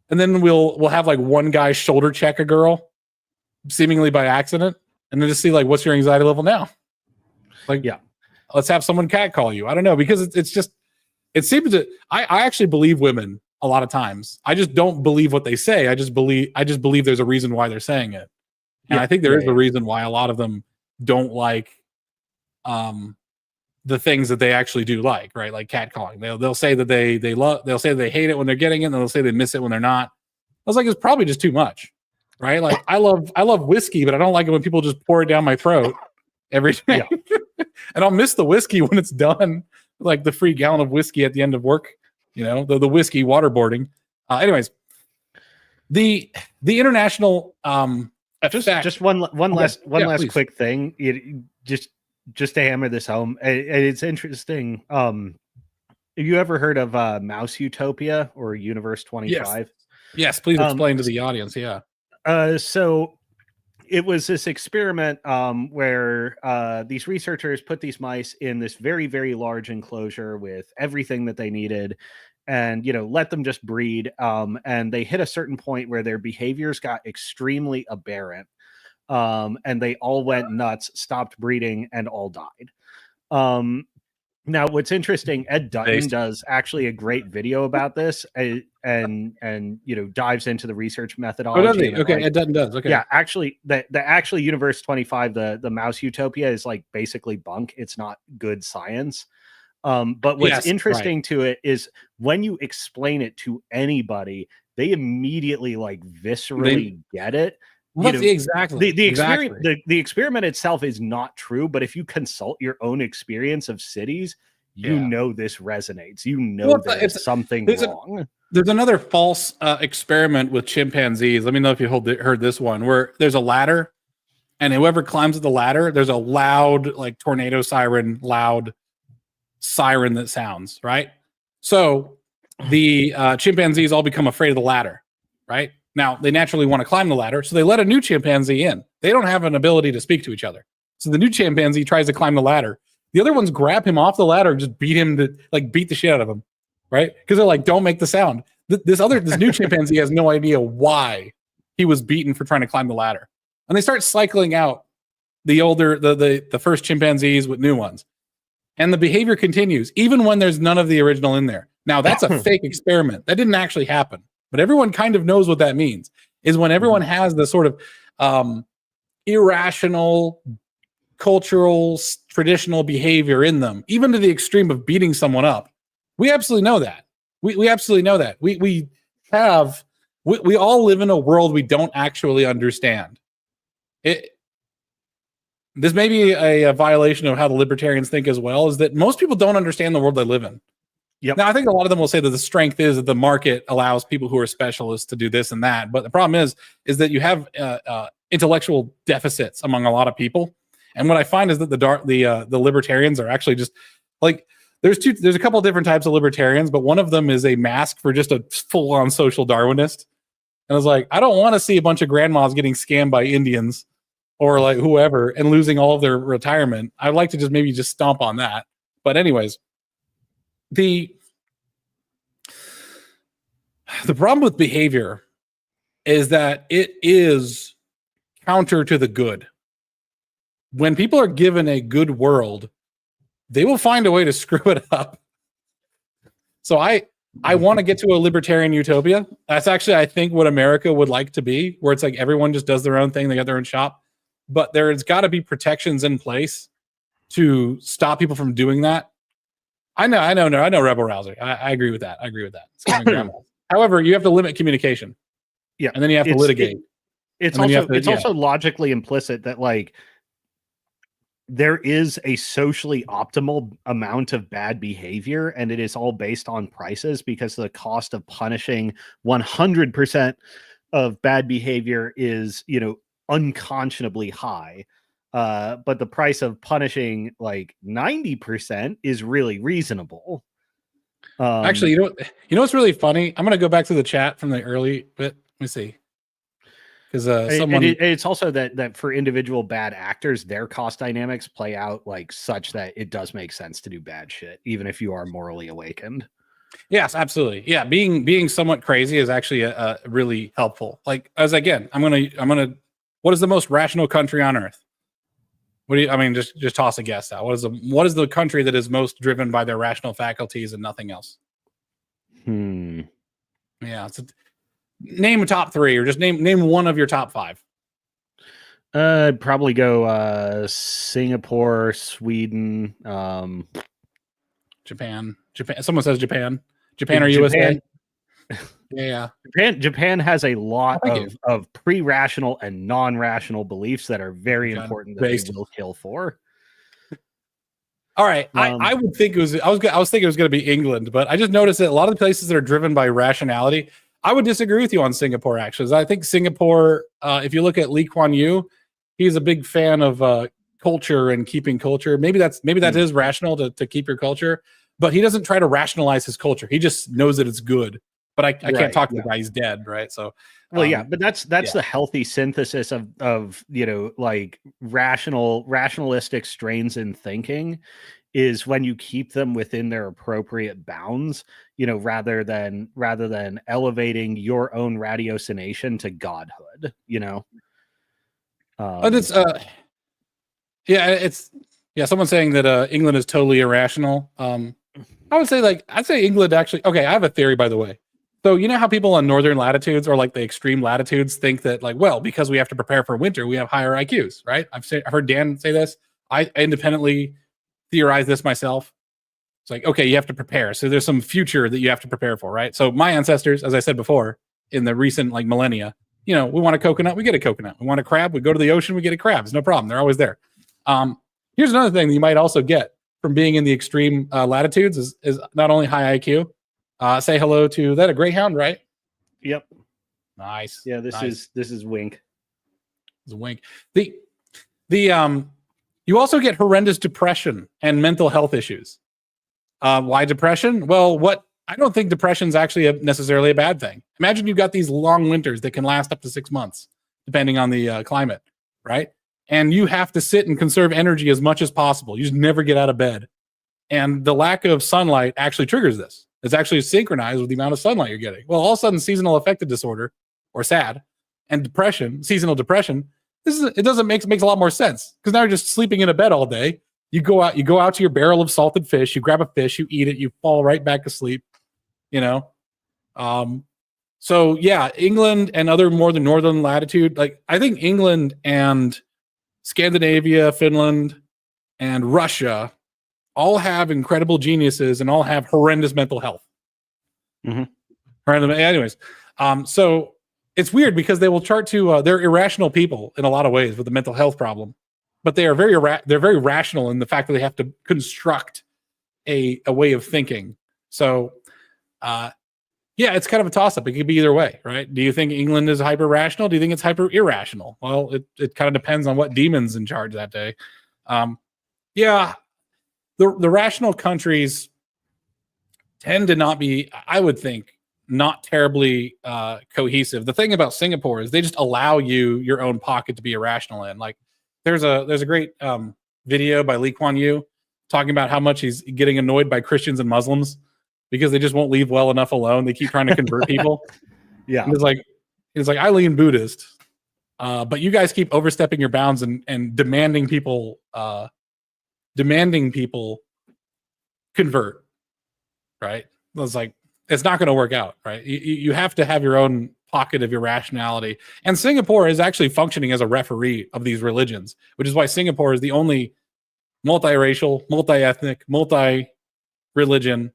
and then we'll have like one guy shoulder check a girl, seemingly by accident, and then just see like, what's your anxiety level now? Like, yeah, let's have someone catcall you. I don't know, because it's just, it seems that I actually believe women a lot of times. I just don't believe what they say. I just believe there's a reason why they're saying it, and I think there is a reason why a lot of them don't like the things that they actually do like, right? Like catcalling. They'll say that they'll say they hate it when they're getting it, and they'll say they miss it when they're not. I was like, it's probably just too much. Right? Like, I love whiskey, but I don't like it when people just pour it down my throat every day. Yeah. And I'll miss the whiskey when it's done, like the free gallon of whiskey at the end of work, the whiskey waterboarding. Anyways, the international just one last please. Quick thing. Just to hammer this home, it's interesting. Have you ever heard of Mouse Utopia or Universe 25? Yes, please explain to the audience. Yeah. So it was this experiment where these researchers put these mice in this very, very large enclosure with everything that they needed, and let them just breed. And they hit a certain point where their behaviors got extremely aberrant, and they all went nuts, stopped breeding, and all died. Now, what's interesting, Ed Dutton does actually a great video about this, and dives into the research methodology. Oh, does he? Okay, Ed Dutton does. Okay, yeah, actually, the actually Universe 25, the Mouse Utopia, is like basically bunk. It's not good science. But what's interesting to it is when you explain it to anybody, they immediately like viscerally get it. Exactly. The experiment itself is not true, but if you consult your own experience of cities, this resonates. There's something wrong. There's another false experiment with chimpanzees. Let me know if you heard this one, where there's a ladder, and whoever climbs the ladder, there's a loud, like tornado siren, loud siren that sounds, right? So the chimpanzees all become afraid of the ladder, right? Now, they naturally want to climb the ladder, so they let a new chimpanzee in. They don't have an ability to speak to each other. So the new chimpanzee tries to climb the ladder. The other ones grab him off the ladder and just beat the shit out of him, right? Because they're like, don't make the sound. This new chimpanzee has no idea why he was beaten for trying to climb the ladder. And they start cycling out the first chimpanzees with new ones. And the behavior continues, even when there's none of the original in there. Now, that's a fake experiment. That didn't actually happen. But everyone kind of knows what that means, is when everyone has the sort of irrational, cultural, traditional behavior in them, even to the extreme of beating someone up. We absolutely know that. We absolutely know that. We all live in a world we don't actually understand. This may be a violation of how the libertarians think as well, is that most people don't understand the world they live in. Yep. Now, I think a lot of them will say that the strength is that the market allows people who are specialists to do this and that. But the problem is that you have intellectual deficits among a lot of people. And what I find is that the libertarians are actually just like, there's a couple of different types of libertarians, but one of them is a mask for just a full-on social Darwinist. And I was like, I don't want to see a bunch of grandmas getting scammed by Indians or like whoever and losing all of their retirement. I'd like to just stomp on that. But anyways, the problem with behavior is that it is counter to the good. When people are given a good world, they will find a way to screw it up. So I want to get to a libertarian utopia. That's actually, I think, what America would like to be, where it's like everyone just does their own thing. They got their own shop. But there's got to be protections in place to stop people from doing that. I know rebel rouser. I agree with that. However, you have to limit communication. Yeah. And then you have to litigate. It's also logically implicit that like there is a socially optimal amount of bad behavior, and it is all based on prices, because the cost of punishing 100% of bad behavior is, unconscionably high. But the price of punishing like 90% is really reasonable. Actually, you know what's really funny? I'm going to go back to the chat from the early bit. Let me see. Because it's also that for individual bad actors, their cost dynamics play out like such that it does make sense to do bad shit, even if you are morally awakened. Yes, absolutely. Yeah, being somewhat crazy is actually really helpful. Like, I'm gonna. What is the most rational country on earth? Just toss a guess out. What is the country that is most driven by their rational faculties and nothing else? Yeah. Name a top 3, or just name one of your top 5. I'd probably go Singapore, Sweden, Japan. Someone says Japan. Japan or USA? Yeah. Japan has a lot of pre-rational and non-rational beliefs that are very important that they will kill for. All right. I would think I was thinking it was going to be England, but I just noticed that a lot of the places that are driven by rationality, I would disagree with you on Singapore, actually. I think Singapore, if you look at Lee Kuan Yew, he's a big fan of culture and keeping culture. Maybe that is rational to keep your culture, but he doesn't try to rationalize his culture. He just knows that it's good. But I can't talk to the guy; he's dead, right? So, but that's the healthy synthesis of like rationalistic strains in thinking, is when you keep them within their appropriate bounds, rather than elevating your own ratiocination to godhood, But someone's saying that England is totally irrational. I'd say England actually. Okay, I have a theory, by the way. So you know how people on northern latitudes or like the extreme latitudes think that because we have to prepare for winter, we have higher IQs, right? I've heard Dan say this. I independently theorize this myself. It's like, okay, you have to prepare. So there's some future that you have to prepare for, right? So my ancestors, as I said before, in the recent millennia, we want a coconut, we get a coconut. We want a crab, we go to the ocean, we get a crab. It's no problem. They're always there. Here's another thing that you might also get from being in the extreme latitudes is not only high IQ. Say hello to that, a greyhound, right? Yep. Nice. Yeah, this is Wink. It's a Wink. You also get horrendous depression and mental health issues. Why depression? Well, I don't think depression is actually necessarily a bad thing. Imagine you've got these long winters that can last up to 6 months, depending on the climate, right? And you have to sit and conserve energy as much as possible. You just never get out of bed. And the lack of sunlight actually triggers this. It's actually synchronized with the amount of sunlight you're getting. Well, all of a sudden, seasonal affective disorder, or SAD, and depression, seasonal depression, makes a lot more sense, because now you're just sleeping in a bed all day. You go out to your barrel of salted fish, you grab a fish, you eat it, you fall right back to sleep. So yeah, England and other more than northern latitude, I think England and Scandinavia, Finland, and Russia all have incredible geniuses and all have horrendous mental health. Mm-hmm. Anyways, so it's weird because they will chart to they're irrational people in a lot of ways with a mental health problem, but they are they're very rational in the fact that they have to construct a way of thinking. So, it's kind of a toss-up. It could be either way, right? Do you think England is hyper rational? Do you think it's hyper irrational? Well, it kind of depends on what demon's in charge that day. The rational countries tend to not be, I would think, not terribly cohesive. The thing about Singapore is they just allow you your own pocket to be irrational in. There's a great video by Lee Kuan Yew talking about how much he's getting annoyed by Christians and Muslims because they just won't leave well enough alone. They keep trying to convert people. Yeah, and it's like I lean Buddhist, but you guys keep overstepping your bounds and demanding people convert, right? It's not going to work out, right? You have to have your own pocket of irrationality. And Singapore is actually functioning as a referee of these religions, which is why Singapore is the only multiracial, multi-ethnic, multi-religious religion.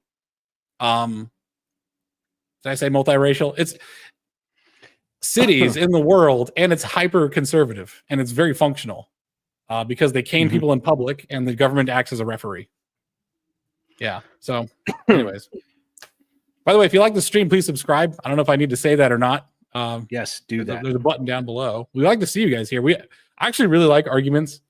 Did I say multiracial? It's cities in the world, and it's hyper conservative, and it's very functional because they cane people in public, and the government acts as a referee. Yeah. So, anyways, by the way, if you like the stream, please subscribe. I don't know if I need to say that or not. Yes, do that. There's a button down below. We like to see you guys here. I actually really like arguments,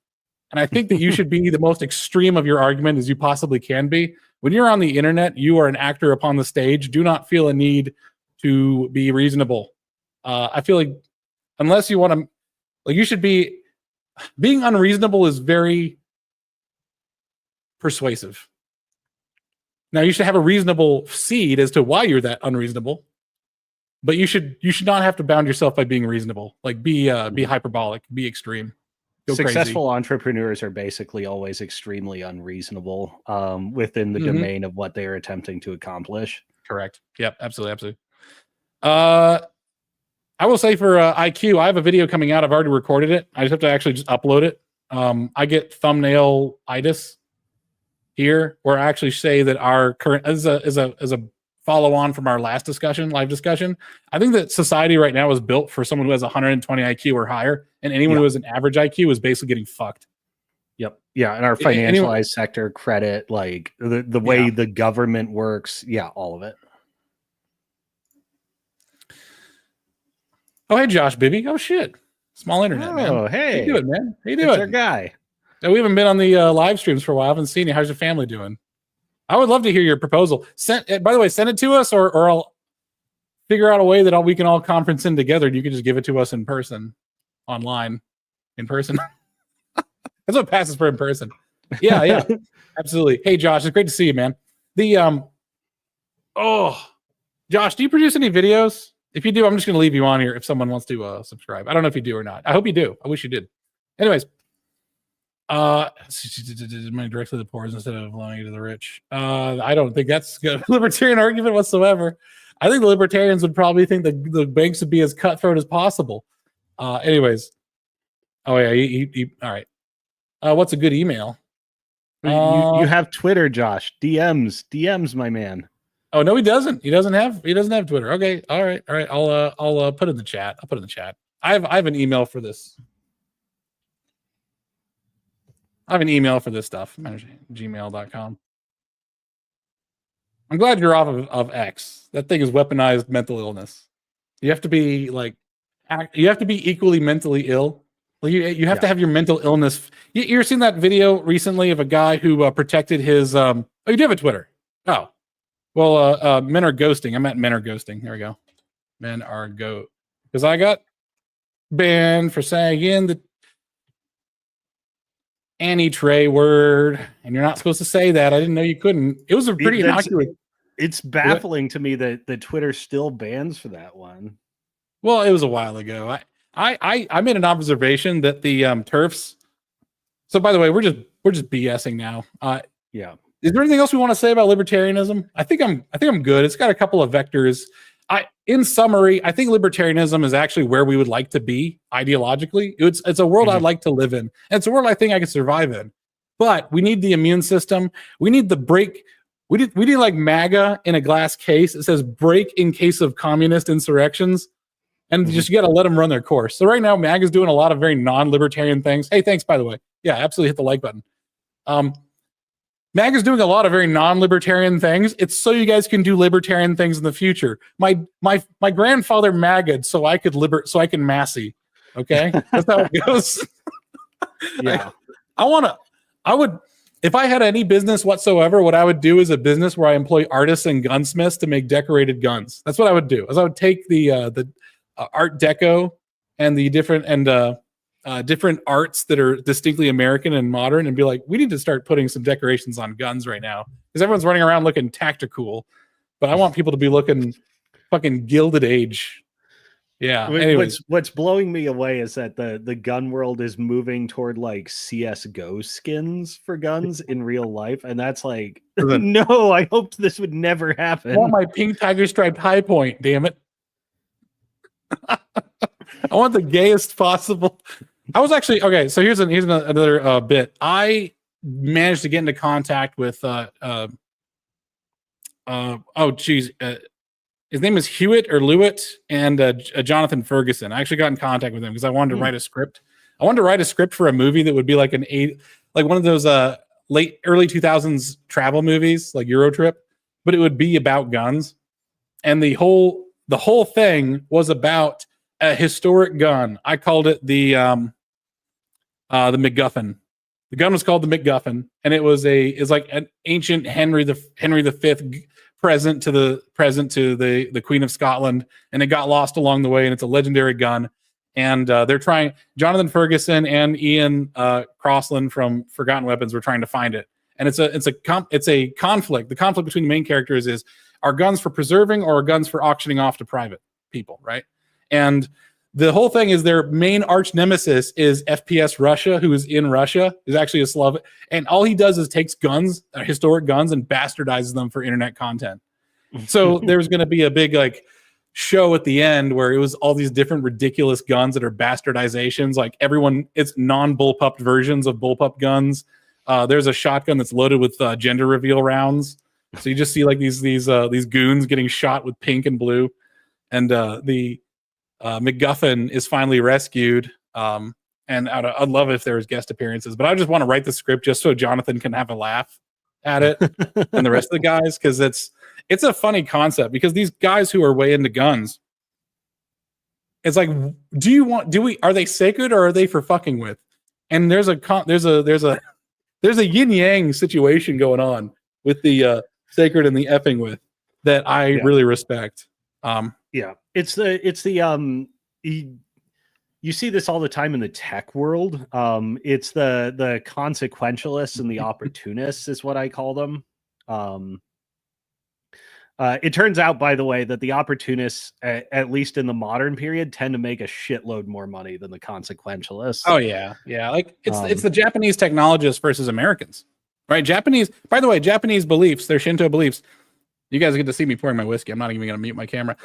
and I think that you should be the most extreme of your argument as you possibly can be. When you're on the internet, you are an actor upon the stage. Do not feel a need to be reasonable. I feel like unless you want to, like, you should be being unreasonable is very persuasive. Now you should have a reasonable seed as to why you're that unreasonable, but you should not have to bound yourself by being reasonable. Like be hyperbolic, be extreme. Successful entrepreneurs are basically always extremely unreasonable within the domain of what they are attempting to accomplish. Correct. Yep. Absolutely. I will say for IQ, I have a video coming out. I've already recorded it. I just have to actually just upload it. I get thumbnail-itis here, where I actually say that our current as a follow on from our last live discussion. I think that society right now is built for someone who has 120 IQ or higher, and anyone who has an average IQ is basically getting fucked. Yep. Yeah, and our financialized sector, credit, like the way the government works, all of it. Oh, hey, Josh Bibby. Oh, shit. Small internet, man. Oh, hey. How you doing, man? How you doing? It's our guy. We haven't been on the live streams for a while. I haven't seen you. How's your family doing? I would love to hear your proposal. By the way, send it to us, or I'll figure out a way that we can all conference in together. And you can just give it to us in person, online, in person. That's what passes for in person. Yeah, absolutely. Hey, Josh, it's great to see you, man. Josh, do you produce any videos? If you do, I'm just going to leave you on here if someone wants to subscribe. I don't know if you do or not. I hope you do. I wish you did. Anyways, money directly to the poor instead of loaning to the rich. I don't think that's a libertarian argument whatsoever. I think the libertarians would probably think that the banks would be as cutthroat as possible. Anyways. Oh, yeah. All right. What's a good email? You have Twitter, Josh. DMs, my man. Oh, no, he doesn't. He doesn't have Twitter. Okay. All right. I'll put it in the chat. I have an email for this. I have an email for this stuff. gmail.com. I'm glad you're off of X. That thing is weaponized mental illness. You have to be equally mentally ill. You have to have your mental illness. You ever seen that video recently of a guy who protected his oh, you do have a Twitter. Oh. Well, men are ghosting. I meant men are ghosting. There we go. Men are because I got banned for saying the anti-Trey word, and you're not supposed to say that. I didn't know you couldn't. It was a pretty innocuous. It's baffling to me that the Twitter still bans for that one. Well, it was a while ago. I made an observation that the TERFs. So, by the way, we're just BSing now. Yeah. Is there anything else we want to say about libertarianism? I think I'm good. It's got a couple of vectors. In summary, I think libertarianism is actually where we would like to be ideologically. It's a world I'd like to live in. And it's a world I think I could survive in. But we need the immune system. We need the break. We need like MAGA in a glass case. It says break in case of communist insurrections. And just you got to let them run their course. So right now, MAGA is doing a lot of very non-libertarian things. Hey, thanks, by the way. Yeah, absolutely hit the like button. MAGA is doing a lot of very non-libertarian things. It's so you guys can do libertarian things in the future. My grandfather MAGA'd so I can Massey. Okay, that's how it goes. Yeah, I would, if I had any business whatsoever, what I would do is a business where I employ artists and gunsmiths to make decorated guns. That's what I would do. As I would take the Art Deco and the different arts that are distinctly American and modern, and be like, we need to start putting some decorations on guns right now because everyone's running around looking tactical, but I want people to be looking fucking Gilded Age. Yeah. What's blowing me away is that the gun world is moving toward like CS:GO skins for guns in real life, and that's like, no, I hoped this would never happen. I want my pink tiger striped high point, damn it. I want the gayest possible. I was actually okay. So here's another bit. I managed to get into contact with his name is Hewitt or Lewitt, and Jonathan Ferguson. I actually got in contact with him because I wanted to write a script. I wanted to write a script for a movie that would be like like one of those early 2000s travel movies, like Euro Trip, but it would be about guns. And the whole thing was about a historic gun. I called it the MacGuffin. The gun was called the MacGuffin, and it's like an ancient Henry V present to the Queen of Scotland, and it got lost along the way, and it's a legendary gun. And they're trying. Jonathan Ferguson and Ian Crossland from Forgotten Weapons were trying to find it, and it's a conflict. The conflict between the main characters is: are guns for preserving or are guns for auctioning off to private people, right? And the whole thing is their main arch nemesis is FPS Russia, who is in Russia, is actually a Slav, and all he does is takes guns, historic guns, and bastardizes them for internet content. So there's going to be a big like show at the end where it was all these different ridiculous guns that are bastardizations. Like it's non-bullpup versions of bullpup guns. There's a shotgun that's loaded with gender reveal rounds. So you just see like these goons getting shot with pink and blue, and the MacGuffin is finally rescued. And I'd love it if there was guest appearances, but I just want to write the script just so Jonathan can have a laugh at it and the rest of the guys, because it's a funny concept. Because these guys who are way into guns, it's like, are they sacred or are they for fucking with? And there's a yin yang situation going on with the sacred and the effing with that I really respect. It's the you see this all the time in the tech world. It's the consequentialists and the opportunists is what I call them. It turns out, by the way, that the opportunists, at least in the modern period, tend to make a shitload more money than the consequentialists. Oh yeah. Like it's the Japanese technologists versus Americans, right? By the way, Japanese beliefs, their Shinto beliefs. You guys get to see me pouring my whiskey. I'm not even going to mute my camera.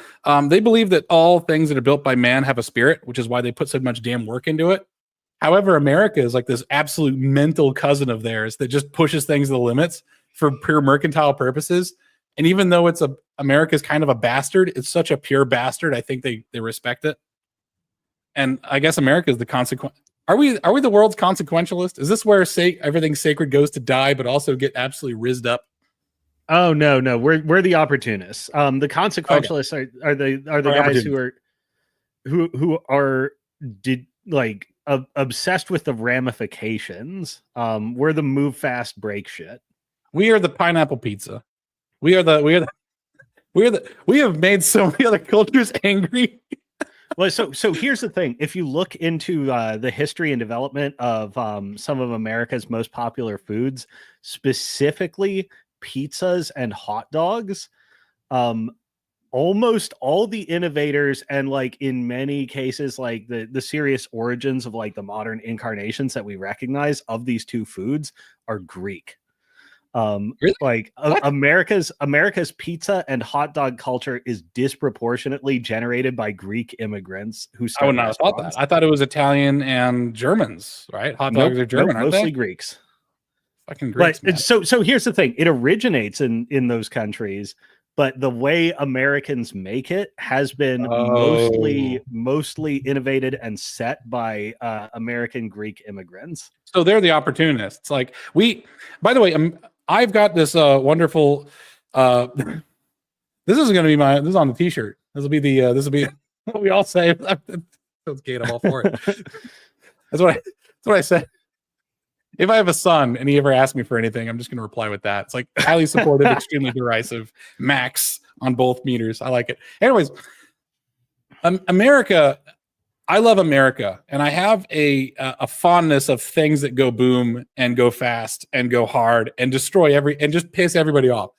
They believe that all things that are built by man have a spirit, which is why they put so much damn work into it. However, America is like this absolute mental cousin of theirs that just pushes things to the limits for pure mercantile purposes. And even though America's kind of a bastard, it's such a pure bastard. I think they respect it. And I guess America is the consequence. Are we the world's consequentialist? Is this where everything sacred goes to die, but also get absolutely rizzed up? Oh no, we're the opportunists. The consequentialists are the guys who are obsessed with the ramifications. We're the move fast, break shit. We are the pineapple pizza. We have made so many other cultures angry. Well, so here's the thing. If you look into the history and development of some of America's most popular foods, specifically pizzas and hot dogs, almost all the innovators and like in many cases like the serious origins of like the modern incarnations that we recognize of these two foods are Greek. Really? Like America's pizza and hot dog culture is disproportionately generated by Greek immigrants who started. I would not have thought that. I thought it was Italian and Germans, right? Hot dogs are German, aren't mostly they? Greeks. Fucking Greeks. But so here's the thing: it originates in those countries, but the way Americans make it has been mostly innovated and set by American Greek immigrants. So they're the opportunists. Like by the way, I've got this wonderful. This is going to be this is on the T-shirt. This will be what we all say. That's Kate, I'm all for it. That's what I said. If I have a son and he ever asks me for anything, I'm just going to reply with that. It's like highly supportive, extremely derisive, max on both meters. I like it. Anyways, America, I love America, and I have a fondness of things that go boom and go fast and go hard and destroy and just piss everybody off.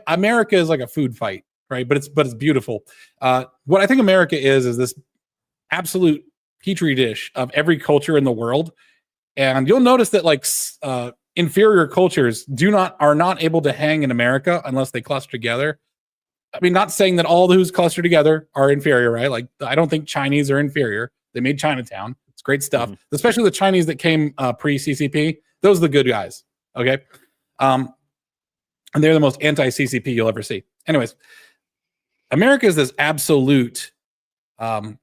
America is like a food fight, right? But it's beautiful. What I think America is this absolute petri dish of every culture in the world. And you'll notice that like inferior cultures are not able to hang in America unless they cluster together. I mean, not saying that all who's clustered together are inferior, right? Like, I don't think Chinese are inferior. They made Chinatown. It's great stuff, especially the Chinese that came pre-CCP. Those are the good guys, okay? and they're the most anti-CCP you'll ever see. Anyways, America is this absolute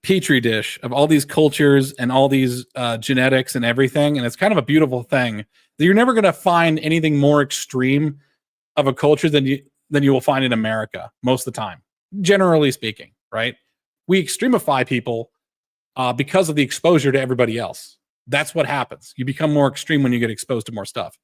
petri dish of all these cultures and all these genetics and everything, and it's kind of a beautiful thing that you're never going to find anything more extreme of a culture than you will find in America most of the time, generally speaking, right? We extremify people because of the exposure to everybody else. That's what happens. You become more extreme when you get exposed to more stuff.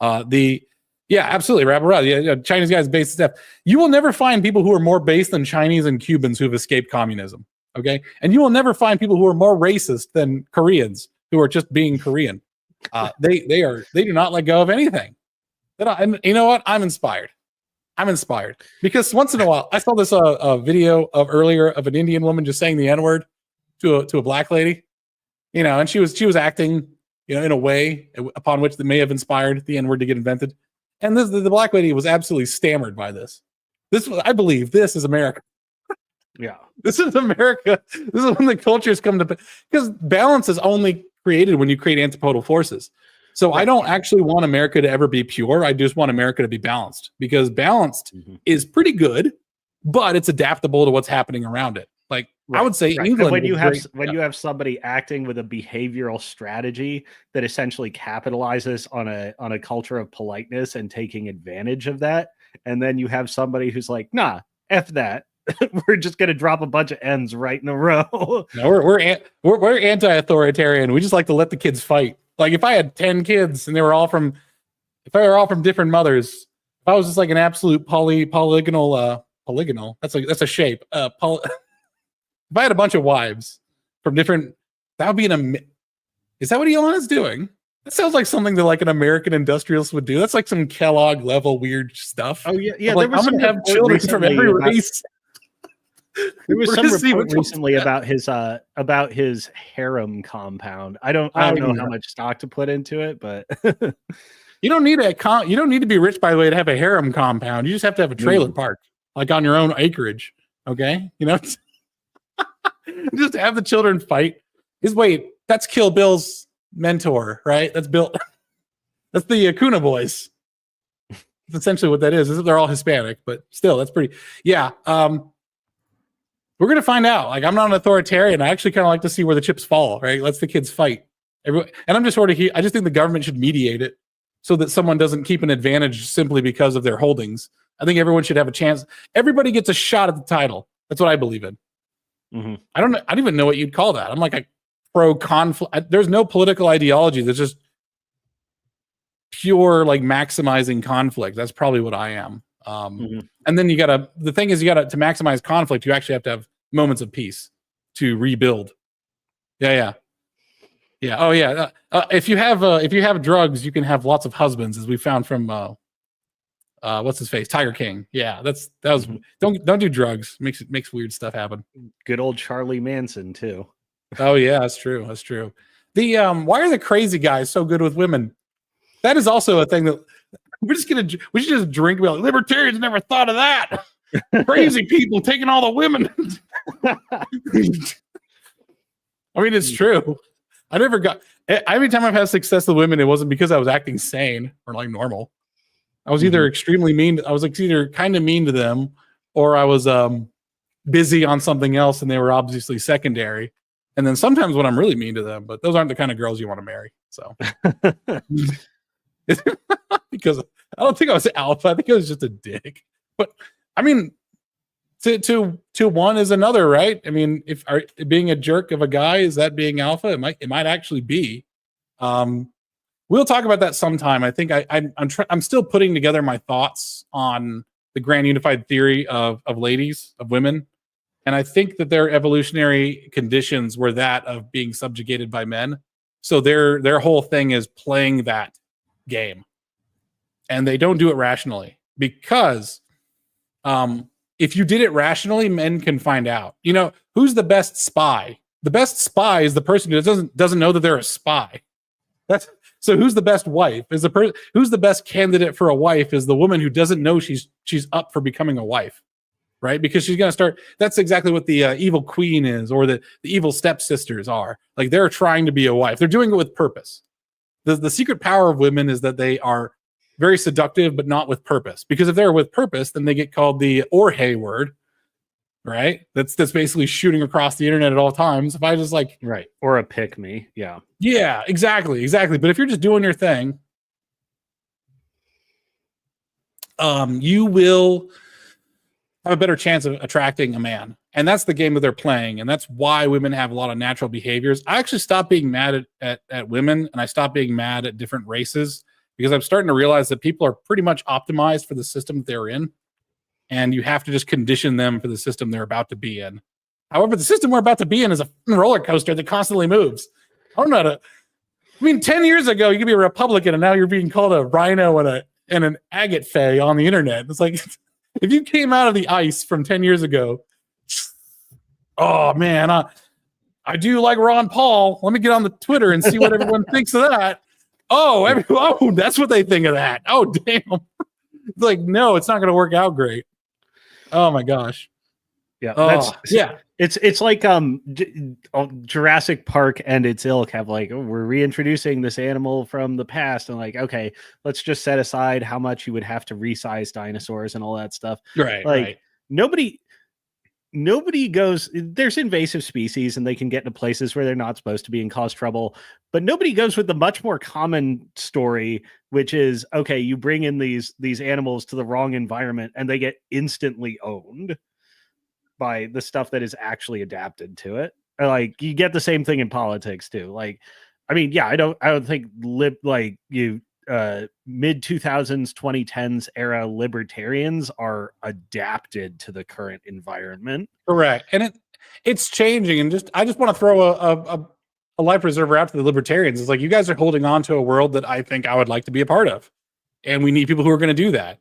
Absolutely, wrap around. Yeah, Chinese guys based stuff. You will never find people who are more based than Chinese and Cubans who have escaped communism. Okay, and you will never find people who are more racist than Koreans who are just being Korean. They do not let go of anything. And you know what? I'm inspired because once in a while I saw this a video of earlier of an Indian woman just saying the N-word to a black lady, and she was acting, in a way upon which that may have inspired the N-word to get invented. And the black lady was absolutely stammered by this. I believe this is America. Yeah, this is America. This is when the cultures come to, because balance is only created when you create antipodal forces. So I don't actually want America to ever be pure. I just want America to be balanced, because balanced is pretty good, but it's adaptable to what's happening around it. Like I would say England. And when you have somebody acting with a behavioral strategy that essentially capitalizes on a culture of politeness and taking advantage of that, and then you have somebody who's like, nah, F that. We're just going to drop a bunch of N's right in a row. No, we're anti-authoritarian. We just like to let the kids fight. Like if I had 10 kids and they were all from different mothers, if I was just like an absolute polygonal, that's a shape. If I had a bunch of wives from different, that would be is that what Elon is doing? That sounds like something that like an American industrialist would do. That's like some Kellogg level weird stuff. Oh yeah. Like, I'm going to have children from every race. There was some report recently about his harem compound. I don't know how much stock to put into it, but you don't need to be rich, by the way, to have a harem compound. You just have to have a trailer park, like on your own acreage. Okay, just to have the children fight. That's Kill Bill's mentor, right? That's Bill. That's the Acuna boys. That's essentially what that is. They're all Hispanic, but still, that's pretty. Yeah. We're going to find out. Like, I'm not an authoritarian. I actually kind of like to see where the chips fall, right? Let's the kids fight. And I'm just sort of here. I just think the government should mediate it so that someone doesn't keep an advantage simply because of their holdings. I think everyone should have a chance. Everybody gets a shot at the title. That's what I believe in. Mm-hmm. I don't even know what you'd call that. I'm like a pro-conflict. There's no political ideology. There's just pure, like, maximizing conflict. That's probably what I am. And then the thing is, to maximize conflict, you actually have to have moments of peace to rebuild. Yeah. Oh yeah. If you have drugs, you can have lots of husbands, as we found from what's his face, Tiger King. Yeah, don't do drugs. Makes weird stuff happen. Good old Charlie Manson too. Oh yeah, that's true. The why are the crazy guys so good with women? That is also a thing that. We should just drink. Like, libertarians never thought of that. Crazy people taking all the women. I mean, it's true. Every time I've had success with women, it wasn't because I was acting sane or like normal. I was either extremely mean. I was either kind of mean to them, or I was busy on something else, and they were obviously secondary. And then sometimes when I'm really mean to them, but those aren't the kind of girls you want to marry. So. Because I don't think I was alpha. I think I was just a dick. But I mean, to one is another, right? I mean, being a jerk of a guy, is that being alpha? It might actually be. We'll talk about that sometime. I think I'm still putting together my thoughts on the grand unified theory of women, and I think that their evolutionary conditions were that of being subjugated by men. So their whole thing is playing that game, and they don't do it rationally, because if you did it rationally, men can find out. Who's the best spy? The best spy is the person who doesn't know that they're a spy. So who's the best wife? Who's the best candidate for a wife is the woman who doesn't know she's up for becoming a wife, right? Because she's going to start. That's exactly what the evil queen is, or the evil stepsisters are. Like, they're trying to be a wife. They're doing it with purpose. The secret power of women is that they are very seductive, but not with purpose. Because if they're with purpose, then they get called the Orhe word, right? That's basically shooting across the internet at all times. If I just like, right, or a pick me, yeah, exactly. But if you're just doing your thing, you will have a better chance of attracting a man. And that's the game that they're playing. And that's why women have a lot of natural behaviors. I actually stopped being mad at women, and I stopped being mad at different races, because I'm starting to realize that people are pretty much optimized for the system they're in. And you have to just condition them for the system they're about to be in. However, the system we're about to be in is a roller coaster that constantly moves. I don't know how to, I mean, 10 years ago, you could be a Republican, and now you're being called a rhino and an agate fae on the internet. It's like, if you came out of the ice from 10 years ago, oh man, I do like Ron Paul. Let me get on the Twitter and see what everyone thinks of that. Oh, that's what they think of that. Oh, damn. It's like, no, it's not going to work out great. Oh my gosh. Yeah, It's like Jurassic Park and its ilk have like, oh, we're reintroducing this animal from the past, and like, okay, let's just set aside how much you would have to resize dinosaurs and all that stuff. Right. Nobody goes, there's invasive species and they can get into places where they're not supposed to be and cause trouble, but nobody goes with the much more common story, which is, okay, you bring in these animals to the wrong environment and they get instantly owned by the stuff that is actually adapted to it. Like, you get the same thing in politics too. Like, I mean, yeah, I don't think mid 2000s 2010s era libertarians are adapted to the current environment. Correct. And it's changing. And I just want to throw a life preserver out to the libertarians. It's like, you guys are holding on to a world that I think I would like to be a part of, and we need people who are going to do that.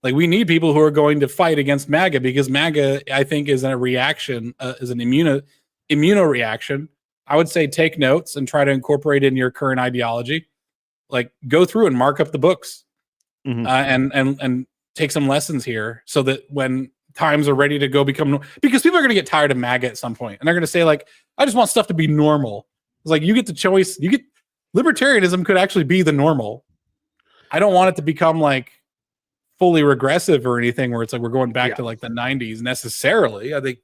Like, we need people who are going to fight against MAGA, because MAGA, I think, is a reaction, is an immuno reaction. I would say take notes and try to incorporate in your current ideology. Like, go through and mark up the books, and take some lessons here, so that when times are ready to go become, because people are going to get tired of MAGA at some point, and they're going to say, like, I just want stuff to be normal. It's like, you get the choice. Libertarianism could actually be the normal. I don't want it to become like fully regressive or anything where it's like we're going back to like the 90s necessarily. I think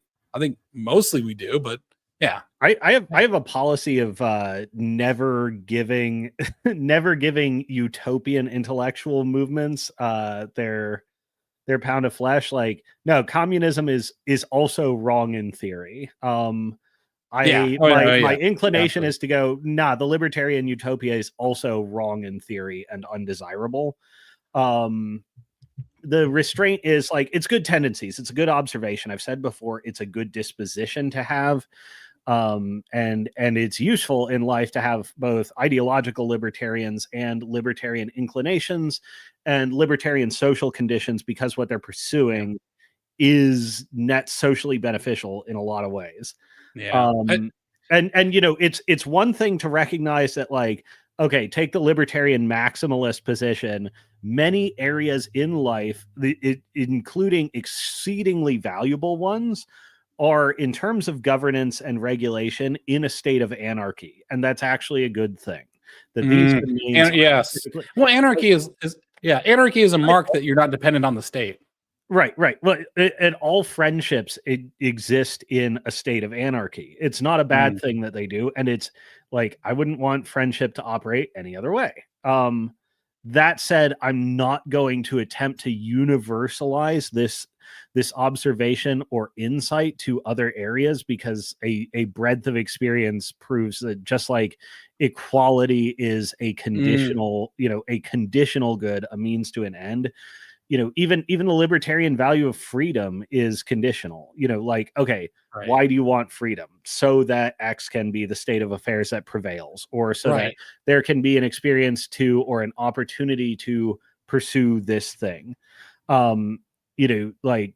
mostly we do, but yeah. I have a policy of never giving utopian intellectual movements their pound of flesh. Like, no, communism is also wrong in theory. My inclination is to go, nah, the libertarian utopia is also wrong in theory and undesirable. The restraint is like, it's good tendencies. It's a good observation. I've said before, it's a good disposition to have. And it's useful in life to have both ideological libertarians and libertarian inclinations and libertarian social conditions, because what they're pursuing is net socially beneficial in a lot of ways. Yeah. And you know, it's one thing to recognize that, like, okay, take the libertarian maximalist position. Many areas in life, including exceedingly valuable ones, are, in terms of governance and regulation, in a state of anarchy, and that's actually a good thing. That these domains, yes, well, anarchy is a mark that you're not dependent on the state. Right. Well, and all friendships exist in a state of anarchy. It's not a bad thing that they do, and it's like, I wouldn't want friendship to operate any other way. That said, I'm not going to attempt to universalize this observation or insight to other areas, because a breadth of experience proves that just like equality is a conditional, a conditional good, a means to an end. Even the libertarian value of freedom is conditional. Like, okay, right, why do you want freedom? So that X can be the state of affairs that prevails, or so that there can be an experience to, or an opportunity to pursue this thing. Like,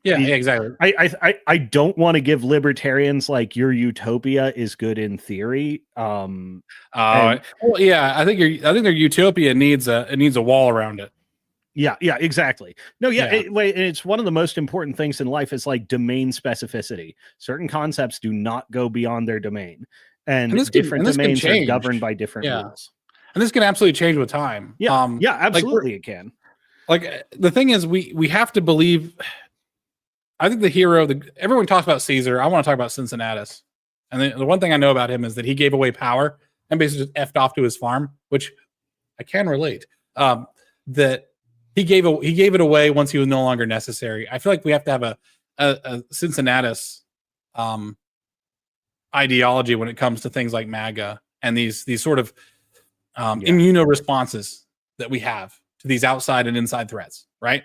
exactly. I don't want to give libertarians like, your utopia is good in theory. I think their utopia needs a wall around it. Yeah, exactly. No, it's one of the most important things in life is like domain specificity. Certain concepts do not go beyond their domain, and different domains are governed by different rules. and this can absolutely change with time. Yeah, yeah, absolutely, like it can. Like the thing is, we have to believe. I think the hero, everyone talks about Caesar. I want to talk about Cincinnatus. And the one thing I know about him is that he gave away power and basically just effed off to his farm, which I can relate. That he gave it away once he was no longer necessary. I feel like we have to have a Cincinnatus ideology when it comes to things like MAGA and these sort of immunoresponses that we have to these outside and inside threats, right?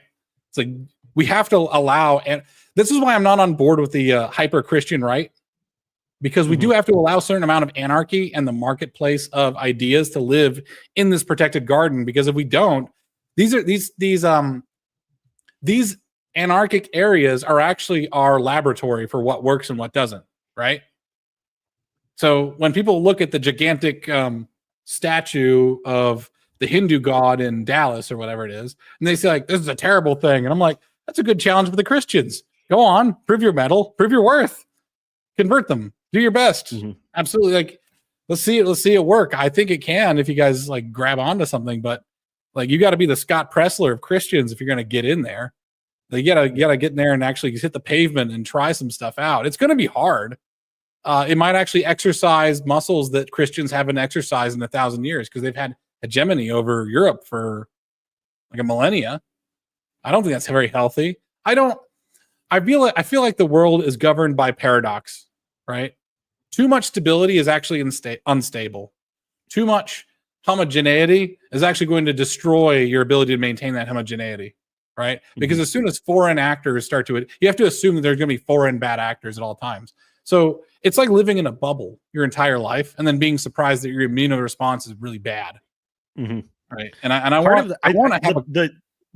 It's like we have to allow, and this is why I'm not on board with the hyper-Christian right, because we do have to allow a certain amount of anarchy and the marketplace of ideas to live in this protected garden. Because if we don't, these anarchic areas are actually our laboratory for what works and what doesn't, right? So when people look at the gigantic statue of the Hindu god in Dallas or whatever it is, and they say like, this is a terrible thing. And I'm like, that's a good challenge for the Christians. Go on, prove your mettle, prove your worth, convert them, do your best. Absolutely. Like, let's see it work. I think it can if you guys like grab onto something, but like you got to be the Scott Pressler of Christians if you're going to get in there. Like, you gotta get in there and actually hit the pavement and try some stuff out. It's going to be hard. It might actually exercise muscles that Christians haven't exercised in 1,000 years because they've had hegemony over Europe for like a millennia. I don't think that's very healthy. I feel like the world is governed by paradox, right? Too much stability is actually unstable. Too much homogeneity is actually going to destroy your ability to maintain that homogeneity, right? Because as soon as foreign actors start to it, you have to assume that there's going to be foreign bad actors at all times. So it's like living in a bubble your entire life and then being surprised that your immune response is really bad. Right. And I want to have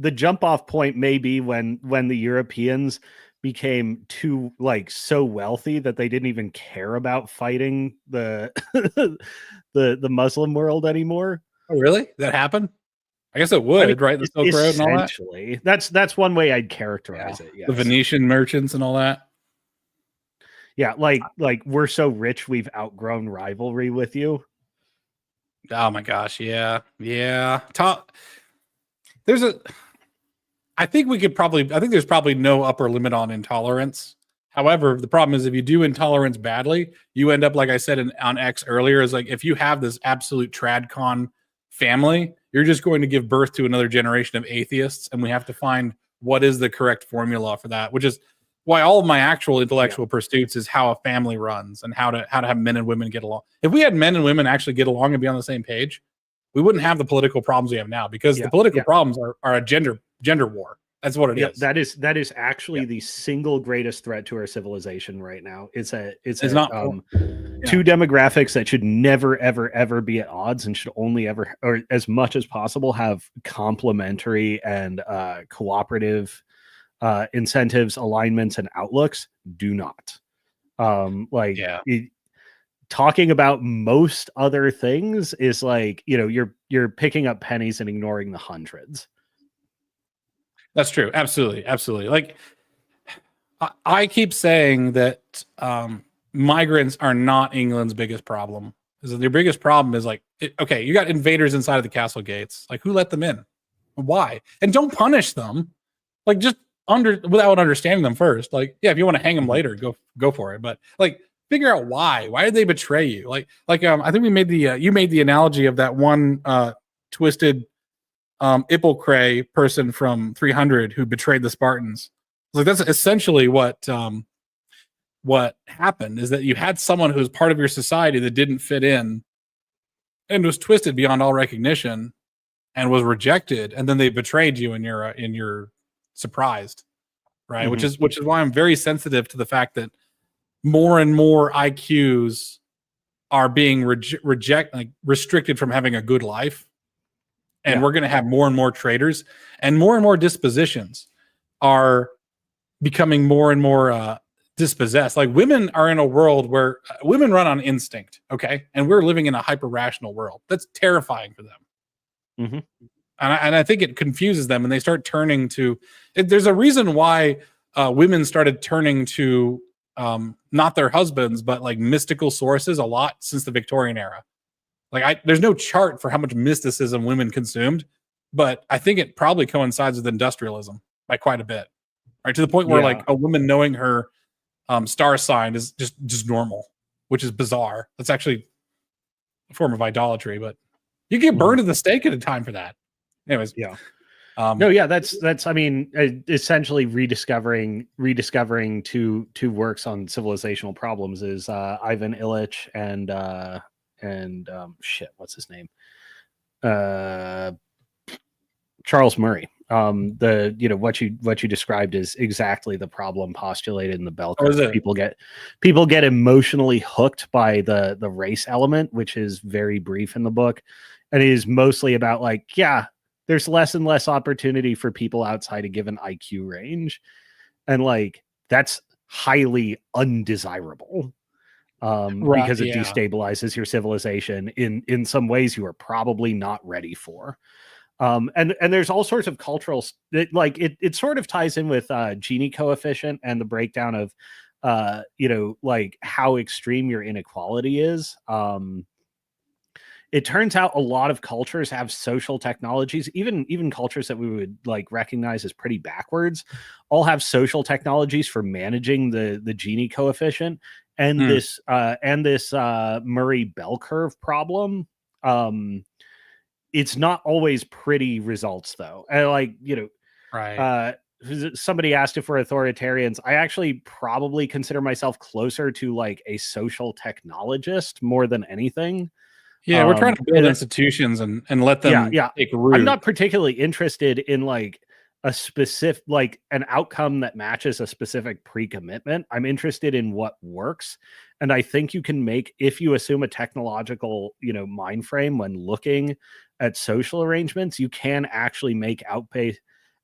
the jump off point may be when the Europeans became too like so wealthy that they didn't even care about fighting the the Muslim world anymore. Oh, really? That happened? I guess it would, right? The Silk Road and all that. Essentially, that's one way I'd characterize it. Yes. The Venetian merchants and all that. Yeah, like we're so rich we've outgrown rivalry with you. Oh my gosh, yeah. I think there's probably no upper limit on intolerance. However, the problem is if you do intolerance badly, you end up, like I said on X earlier, is like if you have this absolute tradcon family, you're just going to give birth to another generation of atheists, and we have to find what is the correct formula for that, which is why all of my actual intellectual pursuits is how a family runs and how to have men and women get along. If we had men and women actually get along and be on the same page, we wouldn't have the political problems we have now, because the political problems are a gender war. That's what it is. That is actually the single greatest threat to our civilization right now. It's not two demographics that should never ever be at odds and should only ever, or as much as possible, have complementary and cooperative incentives, alignments, and outlooks. Do not talking about most other things is like, you're picking up pennies and ignoring the hundreds. That's true. Absolutely. Like I keep saying that migrants are not England's biggest problem. Their biggest problem is like, okay, you got invaders inside of the castle gates. Like, who let them in? Why? And don't punish them. Like, just without understanding them first. Like, yeah, if you want to hang them later, go for it. But like, figure out why. Why did they betray you? Like I think we made you made the analogy of that one twisted Ippelcray person from 300 who betrayed the Spartans. Like, that's essentially what happened, is that you had someone who was part of your society that didn't fit in and was twisted beyond all recognition and was rejected, and then they betrayed you and you're surprised, right? Which is why I'm very sensitive to the fact that more and more IQs are being restricted from having a good life. And we're going to have more and more traitors, and more dispositions are becoming more and more dispossessed. Like, women are in a world where women run on instinct. Okay. And we're living in a hyper rational world. That's terrifying for them. And I think it confuses them, and they start turning to, there's a reason why women started turning to not their husbands, but like mystical sources a lot since the Victorian era. Like there's no chart for how much mysticism women consumed, but I think it probably coincides with industrialism by quite a bit, right? To the point where like a woman knowing her star sign is just normal, which is bizarre. That's actually a form of idolatry, but you get burned at the stake at a time for that. Anyways, that's I mean, essentially rediscovering two works on civilizational problems is Ivan Illich and shit, what's his name? Charles Murray. What you described is exactly the problem postulated in the bell curve. People get emotionally hooked by the race element, which is very brief in the book, and it is mostly about like, there's less and less opportunity for people outside a given IQ range, and like that's highly undesirable. Because it destabilizes your civilization in some ways you are probably not ready for. And there's all sorts of cultural, it sort of ties in with Gini coefficient and the breakdown of, like how extreme your inequality is. It turns out a lot of cultures have social technologies, even cultures that we would like recognize as pretty backwards, all have social technologies for managing the Gini coefficient and this Murray bell curve problem. It's not always pretty results though. And somebody asked if we're authoritarians. I actually probably consider myself closer to like a social technologist more than anything. Yeah, we're trying to build institutions and let them take root. I'm not particularly interested in like a specific, like an outcome that matches a specific pre-commitment. I'm interested in what works. And I think you can make, if you assume a technological, mind frame when looking at social arrangements, you can actually make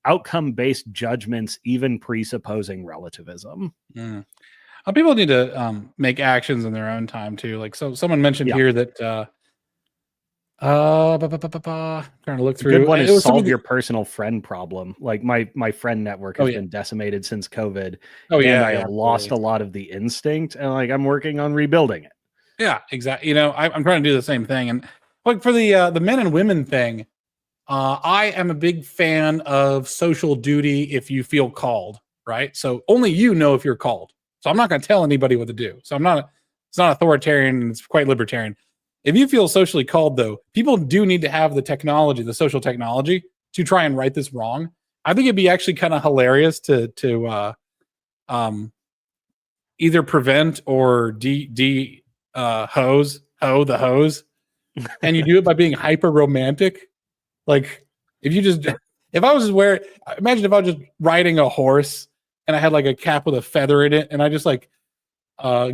outcome-based judgments, even presupposing relativism. People need to make actions in their own time too. Like, so someone mentioned here that trying to look through. Good one is solve your personal friend problem. Like my friend network has been decimated since COVID. I lost a lot of the instinct, and like I'm working on rebuilding it. Yeah, exactly. I'm trying to do the same thing. And like for the men and women thing, I am a big fan of social duty if you feel called, right? So only you know if you're called. So I'm not going to tell anybody what to do. So it's not authoritarian, it's quite libertarian. If you feel socially called, though, people do need to have the technology, the social technology, to try and right this wrong. I think it'd be actually kind of hilarious to either prevent or hose the hose, and you do it by being hyper romantic. Like if I was just imagine if I was just riding a horse and I had like a cap with a feather in it, and I just like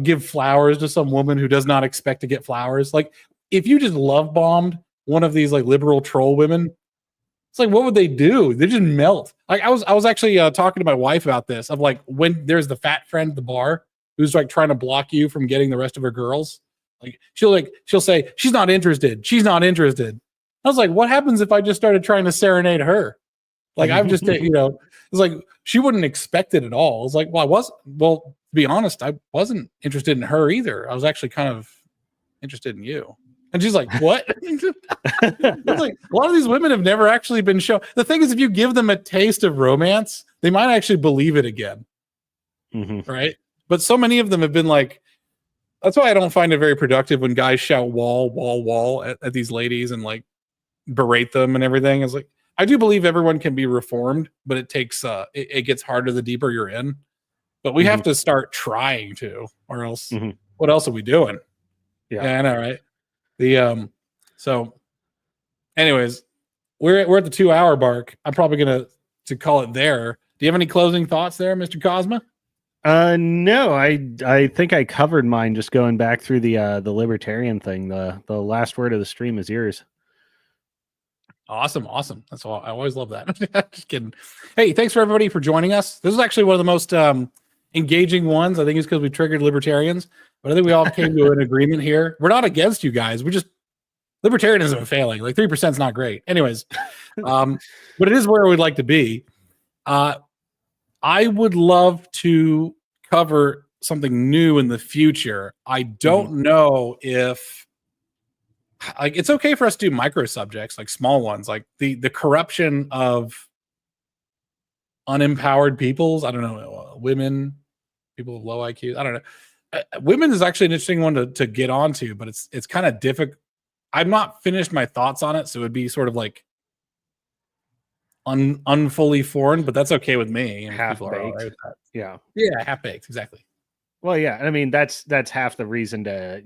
give flowers to some woman who does not expect to get flowers. Like if you just love bombed one of these like liberal troll women, it's like, what would they do? They just melt. Like I was actually talking to my wife about this, of like when there's the fat friend at the bar who's like trying to block you from getting the rest of her girls. Like she'll say, she's not interested. She's not interested. I was like, what happens if I just started trying to serenade her? Like I'm just, it's like, she wouldn't expect it at all. It's like, to be honest, I wasn't interested in her either. I was actually kind of interested in you. And she's like, what? It's like, a lot of these women have never actually been shown. The thing is, if you give them a taste of romance, they might actually believe it again. Right? But so many of them have been like, that's why I don't find it very productive when guys shout wall at these ladies and like berate them and everything. It's like, I do believe everyone can be reformed, but it takes, it gets harder the deeper you're in. But we have to start trying to, or else what else are we doing? Yeah, I know, right? So anyways, we're at the 2-hour mark. I'm probably gonna call it there. Do you have any closing thoughts there, Mr. Cosma? No, I think I covered mine just going back through the libertarian thing. The last word of the stream is yours. Awesome. That's all. I always love that. Just kidding. Hey, thanks for everybody for joining us. This is actually one of the most engaging ones. I think it's because we triggered libertarians, but I think we all came to an agreement here. We're not against you guys. We just, libertarianism is failing. Like 3% is not great. Anyways, but it is where we'd like to be. I would love to cover something new in the future. I don't know if like it's okay for us to do micro subjects, like small ones, like the corruption of unempowered peoples. I don't know, women, people with low IQ. I don't know. Women is actually an interesting one to get onto, but it's kind of difficult. I've not finished my thoughts on it, so it would be sort of like unfully formed, but that's okay with me. Half baked. Right with yeah, half baked, exactly. Well, yeah, I mean that's half the reason to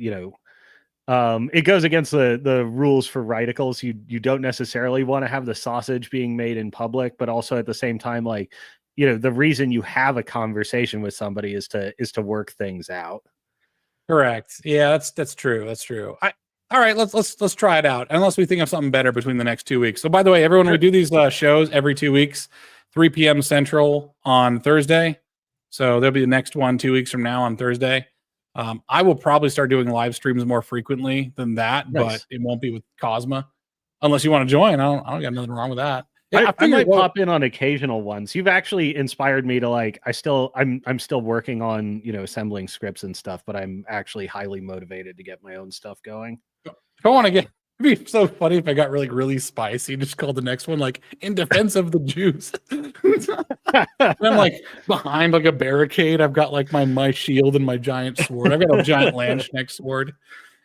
it goes against the rules for radicals. You don't necessarily want to have the sausage being made in public, but also at the same time, like the reason you have a conversation with somebody is to work things out. Correct. Yeah, that's true. That's true. All right, let's try it out. Unless we think of something better between the next 2 weeks. So, by the way, everyone, we do these shows every 2 weeks, 3 p.m. Central on Thursday. So there'll be the next one 2 weeks from now on Thursday. I will probably start doing live streams more frequently than that, but it won't be with Cosma, unless you want to join. I don't got nothing wrong with that. Yeah, I might pop in on occasional ones. You've actually inspired me to I'm still working on assembling scripts and stuff, but I'm actually highly motivated to get my own stuff going. If I want to get, it'd be so funny if I got really spicy. Just called the next one like in defense of the Jews. I'm like behind like a barricade. I've got like my shield and my giant sword. I've got a giant Landsknecht sword.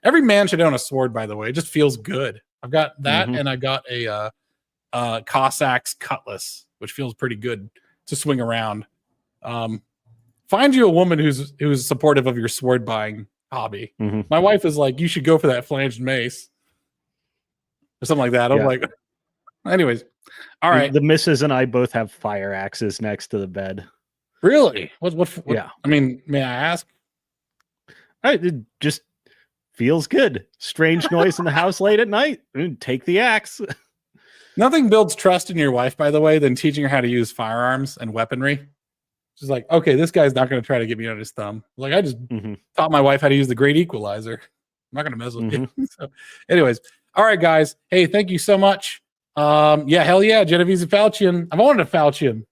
Every man should own a sword, by the way. It just feels good. I've got that, and I got a Cossack's cutlass, which feels pretty good to swing around. Find you a woman who's supportive of your sword buying hobby. My wife is like, you should go for that flanged mace or something like that. I'm like, anyways, all right. The missus and I both have fire axes next to the bed. Really? What yeah. I mean, may I ask? It just feels good. Strange noise in the house late at night. Take the axe. Nothing builds trust in your wife, by the way, than teaching her how to use firearms and weaponry. She's like, okay, this guy's not going to try to get me on his thumb. Like, I just taught my wife how to use the great equalizer. I'm not going to mess with you. So, anyways, all right, guys. Hey, thank you so much. Yeah, hell yeah, Genovese Falchion. I've wanted a Falchion.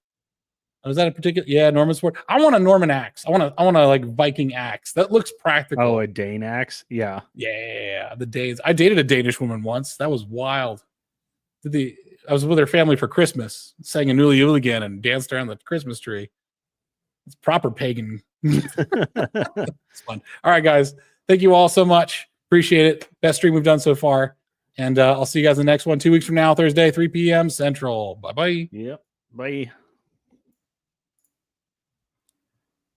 Was that a particular? Yeah, Norman sword. I want a Norman axe. I want a like Viking axe. That looks practical. Oh, a Dane axe. Yeah. Yeah, the Danes. I dated a Danish woman once. That was wild. I was with her family for Christmas, sang a Newly Hooligan and danced around the Christmas tree. It's proper pagan. It's fun. All right, guys. Thank you all so much. Appreciate it. Best stream we've done so far. And I'll see you guys in the next one 2 weeks from now, Thursday, 3 p.m. Central. Bye-bye. Yep. Bye.